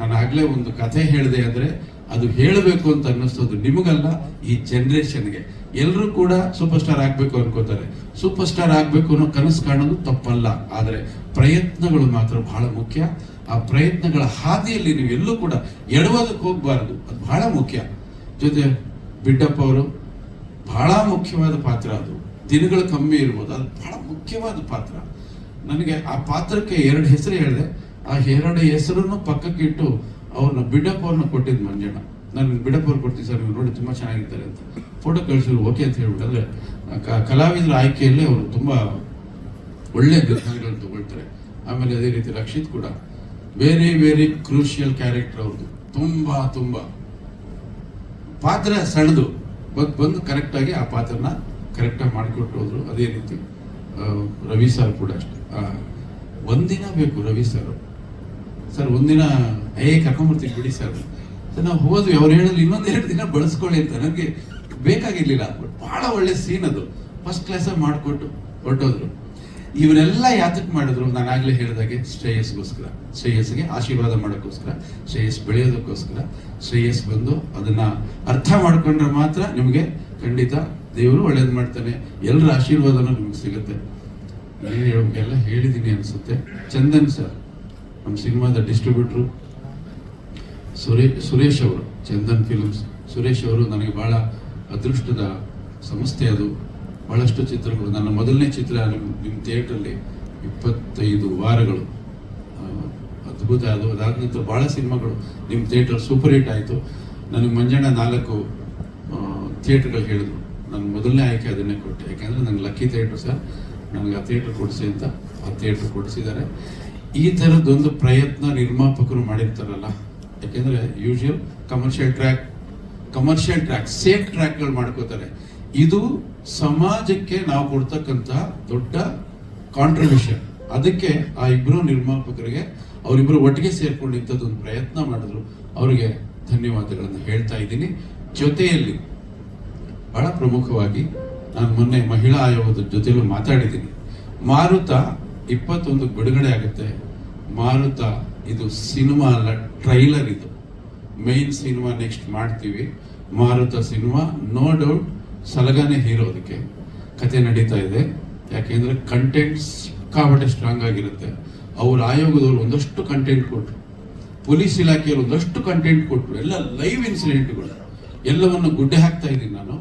ನಾನು ಆಗ್ಲೇ ಒಂದು ಕಥೆ ಹೇಳಿದೆ ಅಂದ್ರೆ ಅದು ಹೇಳಬೇಕು ಅಂತ ಅನ್ನಿಸ್ತೋದು ನಿಮಗಲ್ಲ, ಈ ಜನರೇಷನ್ಗೆ. ಎಲ್ಲರೂ ಕೂಡ ಸೂಪರ್ ಸ್ಟಾರ್ ಆಗ್ಬೇಕು ಅನ್ಕೋತಾರೆ. ಸೂಪರ್ ಸ್ಟಾರ್ ಆಗ್ಬೇಕು ಅನ್ನೋ ಕನಸು ಕಾಣೋದು ತಪ್ಪಲ್ಲ, ಆದ್ರೆ ಪ್ರಯತ್ನಗಳು ಮಾತ್ರ ಬಹಳ ಮುಖ್ಯ. ಆ ಪ್ರಯತ್ನಗಳ ಹಾದಿಯಲ್ಲಿ ನೀವು ಎಲ್ಲೂ ಕೂಡ ಎಡವೋದಕ್ಕೆ ಹೋಗ್ಬಾರ್ದು, ಅದು ಬಹಳ ಮುಖ್ಯ. ಜೊತೆ ಬಿಡ್ಡಪ್ಪ ಅವರು ಬಹಳ ಮುಖ್ಯವಾದ ಪಾತ್ರ. ಅದು ದಿನಗಳು ಕಮ್ಮಿ ಇರ್ಬೋದು, ಅದು ಬಹಳ ಮುಖ್ಯವಾದ ಪಾತ್ರ. ನನಗೆ ಆ ಪಾತ್ರಕ್ಕೆ 2 ಹೆಸರು ಹೇಳಿದೆ. ಆ 2 ಹೆಸರನ್ನು ಪಕ್ಕಕ್ಕೆ ಇಟ್ಟು ಅವ್ರನ್ನ ಬಿಡಪ್ಪ ಅವ್ರನ್ನ ಕೊಟ್ಟಿದ್ದು ಮಂಜಣ್ಣ. ನಾನು ಬಿಡಪ್ಪ ಅವ್ರು ಕೊಡ್ತೀನಿ ಸರ್, ನೀವು ನೋಡಿ ತುಂಬಾ ಚೆನ್ನಾಗಿರ್ತಾರೆ ಅಂತ ಫೋಟೋ ಕಳಿಸಿದ್ರು. ಓಕೆ ಅಂತ ಹೇಳ್ಬಿಟ್ಟು, ಅಂದ್ರೆ ಕಲಾವಿದರ ಆಯ್ಕೆಯಲ್ಲಿ ಅವರು ತುಂಬಾ ಒಳ್ಳೆ ನಿರ್ಧಾರಗಳನ್ನು ತಗೊಳ್ತಾರೆ. ಆಮೇಲೆ ಅದೇ ರೀತಿ ರಕ್ಷಿತ್ ಕೂಡ ವೆರಿ ಕ್ರೂಷಿಯಲ್ ಕ್ಯಾರೆಕ್ಟರ್ ಅವ್ರದ್ದು. ತುಂಬಾ ಪಾತ್ರ ಸಣ್ಣದು ಬಂದು ಕರೆಕ್ಟಾಗಿ ಆ ಪಾತ್ರನ ಕರೆಕ್ಟಾಗಿ ಮಾಡಿಕೊಟ್ಟು ಹೋದ್ರು. ಅದೇ ರೀತಿ ರವಿ ಸರ್ ಕೂಡ ಅಷ್ಟೇ. ಒಂದಿನ ಬೇಕು ರವಿ ಸರ್ ಒಂದಿನ ಕರ್ಕೊಂಡ್ಬರ್ತೀವಿ ಬಿಡಿ ಸರ್. ನಾವು ಹೋದ್ವಿ, ಅವ್ರು ಹೇಳಲು ಇನ್ನೊಂದೆರಡು ದಿನ ಬಳಸ್ಕೊಳ್ಳಿ ಅಂತ. ನನಗೆ ಬೇಕಾಗಿರ್ಲಿಲ್ಲ, ಬಟ್ ಬಹಳ ಒಳ್ಳೆ ಸೀನ್ ಅದು. ಫಸ್ಟ್ ಕ್ಲಾಸಾಗಿ ಮಾಡಿಕೊಟ್ಟು ಹೊರಟೋದ್ರು. ಇವರೆಲ್ಲ ಯಾತಕ್ಕೆ ಮಾಡಿದ್ರು? ನಾನು ಆಗ್ಲೇ ಹೇಳಿದಾಗೆ ಶ್ರೇಯಸ್ಗೋಸ್ಕರ, ಶ್ರೇಯಸ್ಗೆ ಆಶೀರ್ವಾದ ಮಾಡೋಕ್ಕೋಸ್ಕರ, ಶ್ರೇಯಸ್ ಬೆಳೆಯೋದಕ್ಕೋಸ್ಕರ. ಶ್ರೇಯಸ್ ಬಂದು ಅದನ್ನ ಅರ್ಥ ಮಾಡ್ಕೊಂಡ್ರೆ ಮಾತ್ರ ನಿಮಗೆ ಖಂಡಿತ ದೇವರು ಒಳ್ಳೇದು ಮಾಡ್ತಾನೆ, ಎಲ್ಲರ ಆಶೀರ್ವಾದನೂ ನಿಮ್ಗೆ ಸಿಗುತ್ತೆ. ಏನು ಹೇಳ್ಬೇಕೆಲ್ಲ ಹೇಳಿದ್ದೀನಿ ಅನ್ಸುತ್ತೆ. ಚಂದನ್ ಸರ್, ನಮ್ಮ ಸಿನಿಮಾದ ಡಿಸ್ಟ್ರಿಬ್ಯೂಟ್ರು, ಸುರೇಶ್ ಅವರು, ಚಂದನ್ ಫಿಲ್ಮ್ಸ್ ಸುರೇಶ್ ಅವರು ನನಗೆ ಬಹಳ ಅದೃಷ್ಟದ ಸಂಸ್ಥೆ ಅದು. ಬಹಳಷ್ಟು ಚಿತ್ರಗಳು, ನನ್ನ ಮೊದಲನೇ ಚಿತ್ರ ನಿಮ್ಮ ಥಿಯೇಟ್ರಲ್ಲಿ 25 ವಾರಗಳು, ಅದ್ಭುತ ಅದು. ಅದಾದ ನಂತರ ಭಾಳ ಸಿನಿಮಾಗಳು ನಿಮ್ಮ ಥಿಯೇಟರ್ ಸೂಪರ್ ಹಿಟ್ ಆಯಿತು. ನನಗೆ ಮಂಜಣ್ಣ 4 ಥಿಯೇಟ್ರ್ಗಳು ಹೇಳಿದ್ರು. ನನ್ನ ಮೊದಲನೇ ಆಯ್ಕೆ ಅದನ್ನೇ ಕೊಟ್ಟೆ, ಯಾಕೆಂದರೆ ನನಗೆ ಲಕ್ಕಿ ಥಿಯೇಟ್ರ್ ಸರ್, ನನಗೆ ಆ ಥಿಯೇಟ್ರ್ ಕೊಡಿಸಿ ಅಂತ ಆ ಥಿಯೇಟ್ರ್ ಕೊಡಿಸಿದ್ದಾರೆ. ಈ ಥರದ್ದೊಂದು ಪ್ರಯತ್ನ ನಿರ್ಮಾಪಕರು ಮಾಡಿರ್ತಾರಲ್ಲ, ಯಾಕೆಂದರೆ ಯೂಶುವಲ್ ಕಮರ್ಷಿಯಲ್ ಟ್ರ್ಯಾಕ್ ಸೇಫ್ ಟ್ರ್ಯಾಕ್ಗಳು ಮಾಡ್ಕೋತಾರೆ. ಇದು ಸಮಾಜಕ್ಕೆ ನಾವು ಕೊಡ್ತಕ್ಕಂಥ ದೊಡ್ಡ ಕಾಂಟ್ರಿಬ್ಯೂಷನ್. ಅದಕ್ಕೆ ಆ ಇಬ್ಬರು ನಿರ್ಮಾಪಕರಿಗೆ, ಅವರಿಬ್ಬರು ಒಟ್ಟಿಗೆ ಸೇರ್ಕೊಂಡು ಇಂಥದ್ದೊಂದು ಪ್ರಯತ್ನ ಮಾಡಿದ್ರು. ಅವರಿಗೆ ಧನ್ಯವಾದಗಳನ್ನು ಹೇಳ್ತಾ ಇದ್ದೀನಿ. ಜೊತೆಯಲ್ಲಿ ಬಹಳ ಪ್ರಮುಖವಾಗಿ ನಾನು ಮೊನ್ನೆ ಮಹಿಳಾ ಆಯೋಗದ ಜೊತೆಲೂ ಮಾತಾಡಿದ್ದೀನಿ. ಮಾರುತ 21 ಬಿಡುಗಡೆ ಆಗುತ್ತೆ. ಮಾರುತ ಇದು ಸಿನಿಮಾ ಅಲ್ಲ, ಟ್ರೈಲರ್. ಇದು ಮೇನ್ ಸಿನಿಮಾ ನೆಕ್ಸ್ಟ್ ಮಾಡ್ತೀವಿ. ಮಾರುತ ಸಿನಿಮಾ ನೋ ಡೌಟ್ ಸಲಗಾನೆ ಹೀರೋ. ಅದಕ್ಕೆ ಕತೆ ನಡೀತಾ ಇದೆ. ಯಾಕೆಂದ್ರೆ ಕಂಟೆಂಟ್ ಸಿಕ್ಕಾಪಟ್ಟೆ ಸ್ಟ್ರಾಂಗ್ ಆಗಿರುತ್ತೆ. ಅವ್ರ ಆಯೋಗದವರು ಒಂದಷ್ಟು ಕಂಟೆಂಟ್ ಕೊಟ್ಟರು, ಪೊಲೀಸ್ ಇಲಾಖೆಯವರು ಒಂದಷ್ಟು ಕಂಟೆಂಟ್ ಕೊಟ್ಟರು, ಎಲ್ಲ ಲೈವ್ ಇನ್ಸಿಡೆಂಟ್ಗಳು, ಎಲ್ಲವನ್ನು ಗುಡ್ಡೆ ಹಾಕ್ತಾ ಇದ್ದೀನಿ ನಾನು.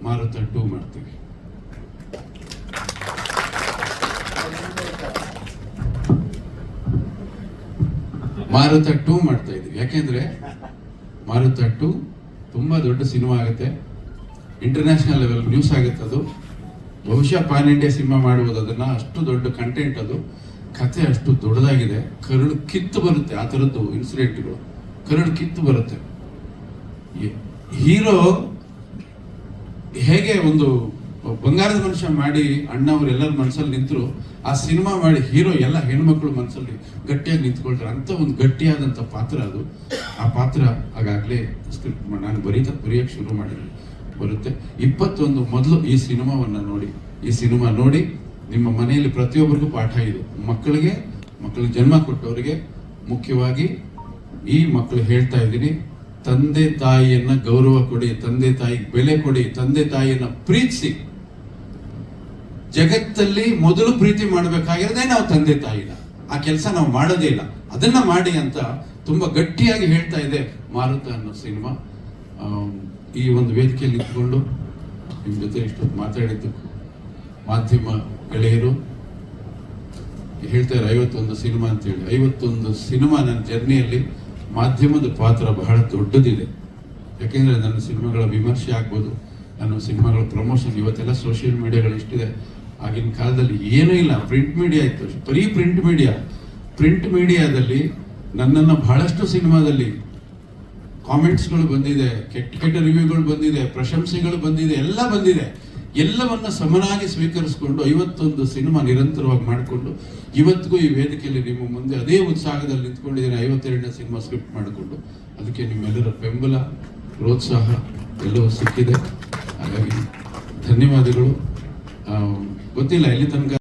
ಮಾರುತ 2 ಮಾಡ್ತೀವಿ. ಮಾರುತ 2 ಮಾಡ್ತಾ ಇದ್ದೀವಿ. ಯಾಕೆಂದ್ರೆ ಮಾರುತ 2 ತುಂಬಾ ದೊಡ್ಡ ಸಿನಿಮಾ ಆಗುತ್ತೆ, ಇಂಟರ್ನ್ಯಾಷನಲ್ ಲೆವೆಲ್ ನ್ಯೂಸ್ ಆಗುತ್ತೆ. ಅದು ಬಹುಶಃ ಪಾನ್ ಇಂಡಿಯಾ ಸಿನಿಮಾ ಮಾಡುವುದು ಅದನ್ನ. ಅಷ್ಟು ದೊಡ್ಡ ಕಂಟೆಂಟ್ ಅದು, ಕತೆ ಅಷ್ಟು ದೊಡ್ಡದಾಗಿದೆ. ಕರಳು ಕಿತ್ತು ಬರುತ್ತೆ ಆ ಥರದ್ದು ಇನ್ಸಿಡೆಂಟ್ಗಳು, ಕರಳು ಕಿತ್ತು ಬರುತ್ತೆ. ಹೀರೋ ಹೇಗೆ ಒಂದು ಬಂಗಾರದ ಮನುಷ್ಯ ಮಾಡಿ ಅಣ್ಣ ಅವರೆಲ್ಲರ ಮನಸ್ಸಲ್ಲಿ ನಿಂತರು, ಆ ಸಿನಿಮಾ ಮಾಡಿ ಹೀರೋ ಎಲ್ಲ ಹೆಣ್ಮಕ್ಳು ಮನಸ್ಸಲ್ಲಿ ಗಟ್ಟಿಯಾಗಿ ನಿಂತ್ಕೊಳ್ತಾರೆ. ಅಂತ ಒಂದು ಗಟ್ಟಿಯಾದಂಥ ಪಾತ್ರ ಅದು. ಆ ಪಾತ್ರ ಆಗಾಗಲೇ ಸ್ಕ್ರಿಪ್ಟ್ ನಾನು ಬರೆಯಕ್ಕೆ ಶುರು ಮಾಡಿದ್ದೀನಿ, ಬರುತ್ತೆ. 21 ಮೊದಲು ಈ ಸಿನಿಮಾವನ್ನು ನೋಡಿ, ಈ ಸಿನಿಮಾ ನೋಡಿ ನಿಮ್ಮ ಮನೆಯಲ್ಲಿ ಪ್ರತಿಯೊಬ್ಬರಿಗೂ ಪಾಠ ಇದು. ಮಕ್ಕಳಿಗೆ ಜನ್ಮ ಕೊಟ್ಟವರಿಗೆ ಮುಖ್ಯವಾಗಿ ಈ ಮಕ್ಕಳು ಹೇಳ್ತಾ ಇದ್ದೀನಿ, ತಂದೆ ತಾಯಿಯನ್ನ ಗೌರವ ಕೊಡಿ, ತಂದೆ ತಾಯಿಗೆ ಬೆಲೆ ಕೊಡಿ, ತಂದೆ ತಾಯಿಯನ್ನ ಪ್ರೀತಿಸಿ. ಜಗತ್ತಲ್ಲಿ ಮೊದಲು ಪ್ರೀತಿ ಮಾಡಬೇಕಾಗಿರೋದೇ ನಾವು ತಂದೆ ತಾಯಿನ. ಆ ಕೆಲಸ ನಾವು ಮಾಡೋದೇ ಇಲ್ಲ, ಅದನ್ನ ಮಾಡಿ ಅಂತ ತುಂಬಾ ಗಟ್ಟಿಯಾಗಿ ಹೇಳ್ತಾ ಇದೆ ಮಾರುತ ಅನ್ನೋ ಸಿನಿಮಾ. ಈ ಒಂದು ವೇದಿಕೆಯಲ್ಲಿ ನಿಂತ್ಕೊಂಡು ನಿಮ್ಮ ಜೊತೆ ಇಷ್ಟೊತ್ತು ಮಾತಾಡಿದ್ದು ಮಾಧ್ಯಮ ಗೆಳೆಯರು ಹೇಳ್ತಾರೆ 51 ಸಿನಿಮಾ ಅಂತೇಳಿ. 51 ಸಿನಿಮಾ ನನ್ನ ಜರ್ನಿಯಲ್ಲಿ ಮಾಧ್ಯಮದ ಪಾತ್ರ ಬಹಳ ದೊಡ್ಡದಿದೆ. ಯಾಕೆಂದ್ರೆ ನನ್ನ ಸಿನಿಮಾಗಳ ವಿಮರ್ಶೆ ಆಗ್ಬೋದು, ನನ್ನ ಸಿನಿಮಾಗಳ ಪ್ರಮೋಷನ್, ಇವತ್ತೆಲ್ಲ ಸೋಷಿಯಲ್ ಮೀಡಿಯಾಗಳು ಎಷ್ಟಿದೆ. ಆಗಿನ ಕಾಲದಲ್ಲಿ ಏನೂ ಇಲ್ಲ, ಪ್ರಿಂಟ್ ಮೀಡಿಯಾ ಇತ್ತು, ಬರೀ ಪ್ರಿಂಟ್ ಮೀಡಿಯಾದಲ್ಲಿ ನನ್ನನ್ನು ಬಹಳಷ್ಟು ಸಿನಿಮಾದಲ್ಲಿ ಕಾಮೆಂಟ್ಸ್ಗಳು ಬಂದಿದೆ, ಕೆಟ್ಟ ರಿವ್ಯೂಗಳು ಬಂದಿದೆ, ಪ್ರಶಂಸೆಗಳು ಬಂದಿದೆ, ಎಲ್ಲ ಬಂದಿದೆ. ಎಲ್ಲವನ್ನ ಸಮನಾಗಿ ಸ್ವೀಕರಿಸಿಕೊಂಡು 51 ಸಿನಿಮಾ ನಿರಂತರವಾಗಿ ಮಾಡಿಕೊಂಡು ಇವತ್ತಿಗೂ ಈ ವೇದಿಕೆಯಲ್ಲಿ ನಿಮ್ಮ ಮುಂದೆ ಅದೇ ಉತ್ಸಾಹದಲ್ಲಿ ನಿಂತ್ಕೊಂಡಿದ್ದೇನೆ. 52ನೇ ಸಿನಿಮಾ ಸ್ಕ್ರಿಪ್ಟ್ ಮಾಡಿಕೊಂಡು. ಅದಕ್ಕೆ ನಿಮ್ಮೆಲ್ಲರ ಬೆಂಬಲ, ಪ್ರೋತ್ಸಾಹ ಎಲ್ಲವೂ ಸಿಕ್ಕಿದೆ. ಹಾಗಾಗಿ ಧನ್ಯವಾದಗಳು. ಗೊತ್ತಿಲ್ಲ ಎಲ್ಲಿ ತನಕ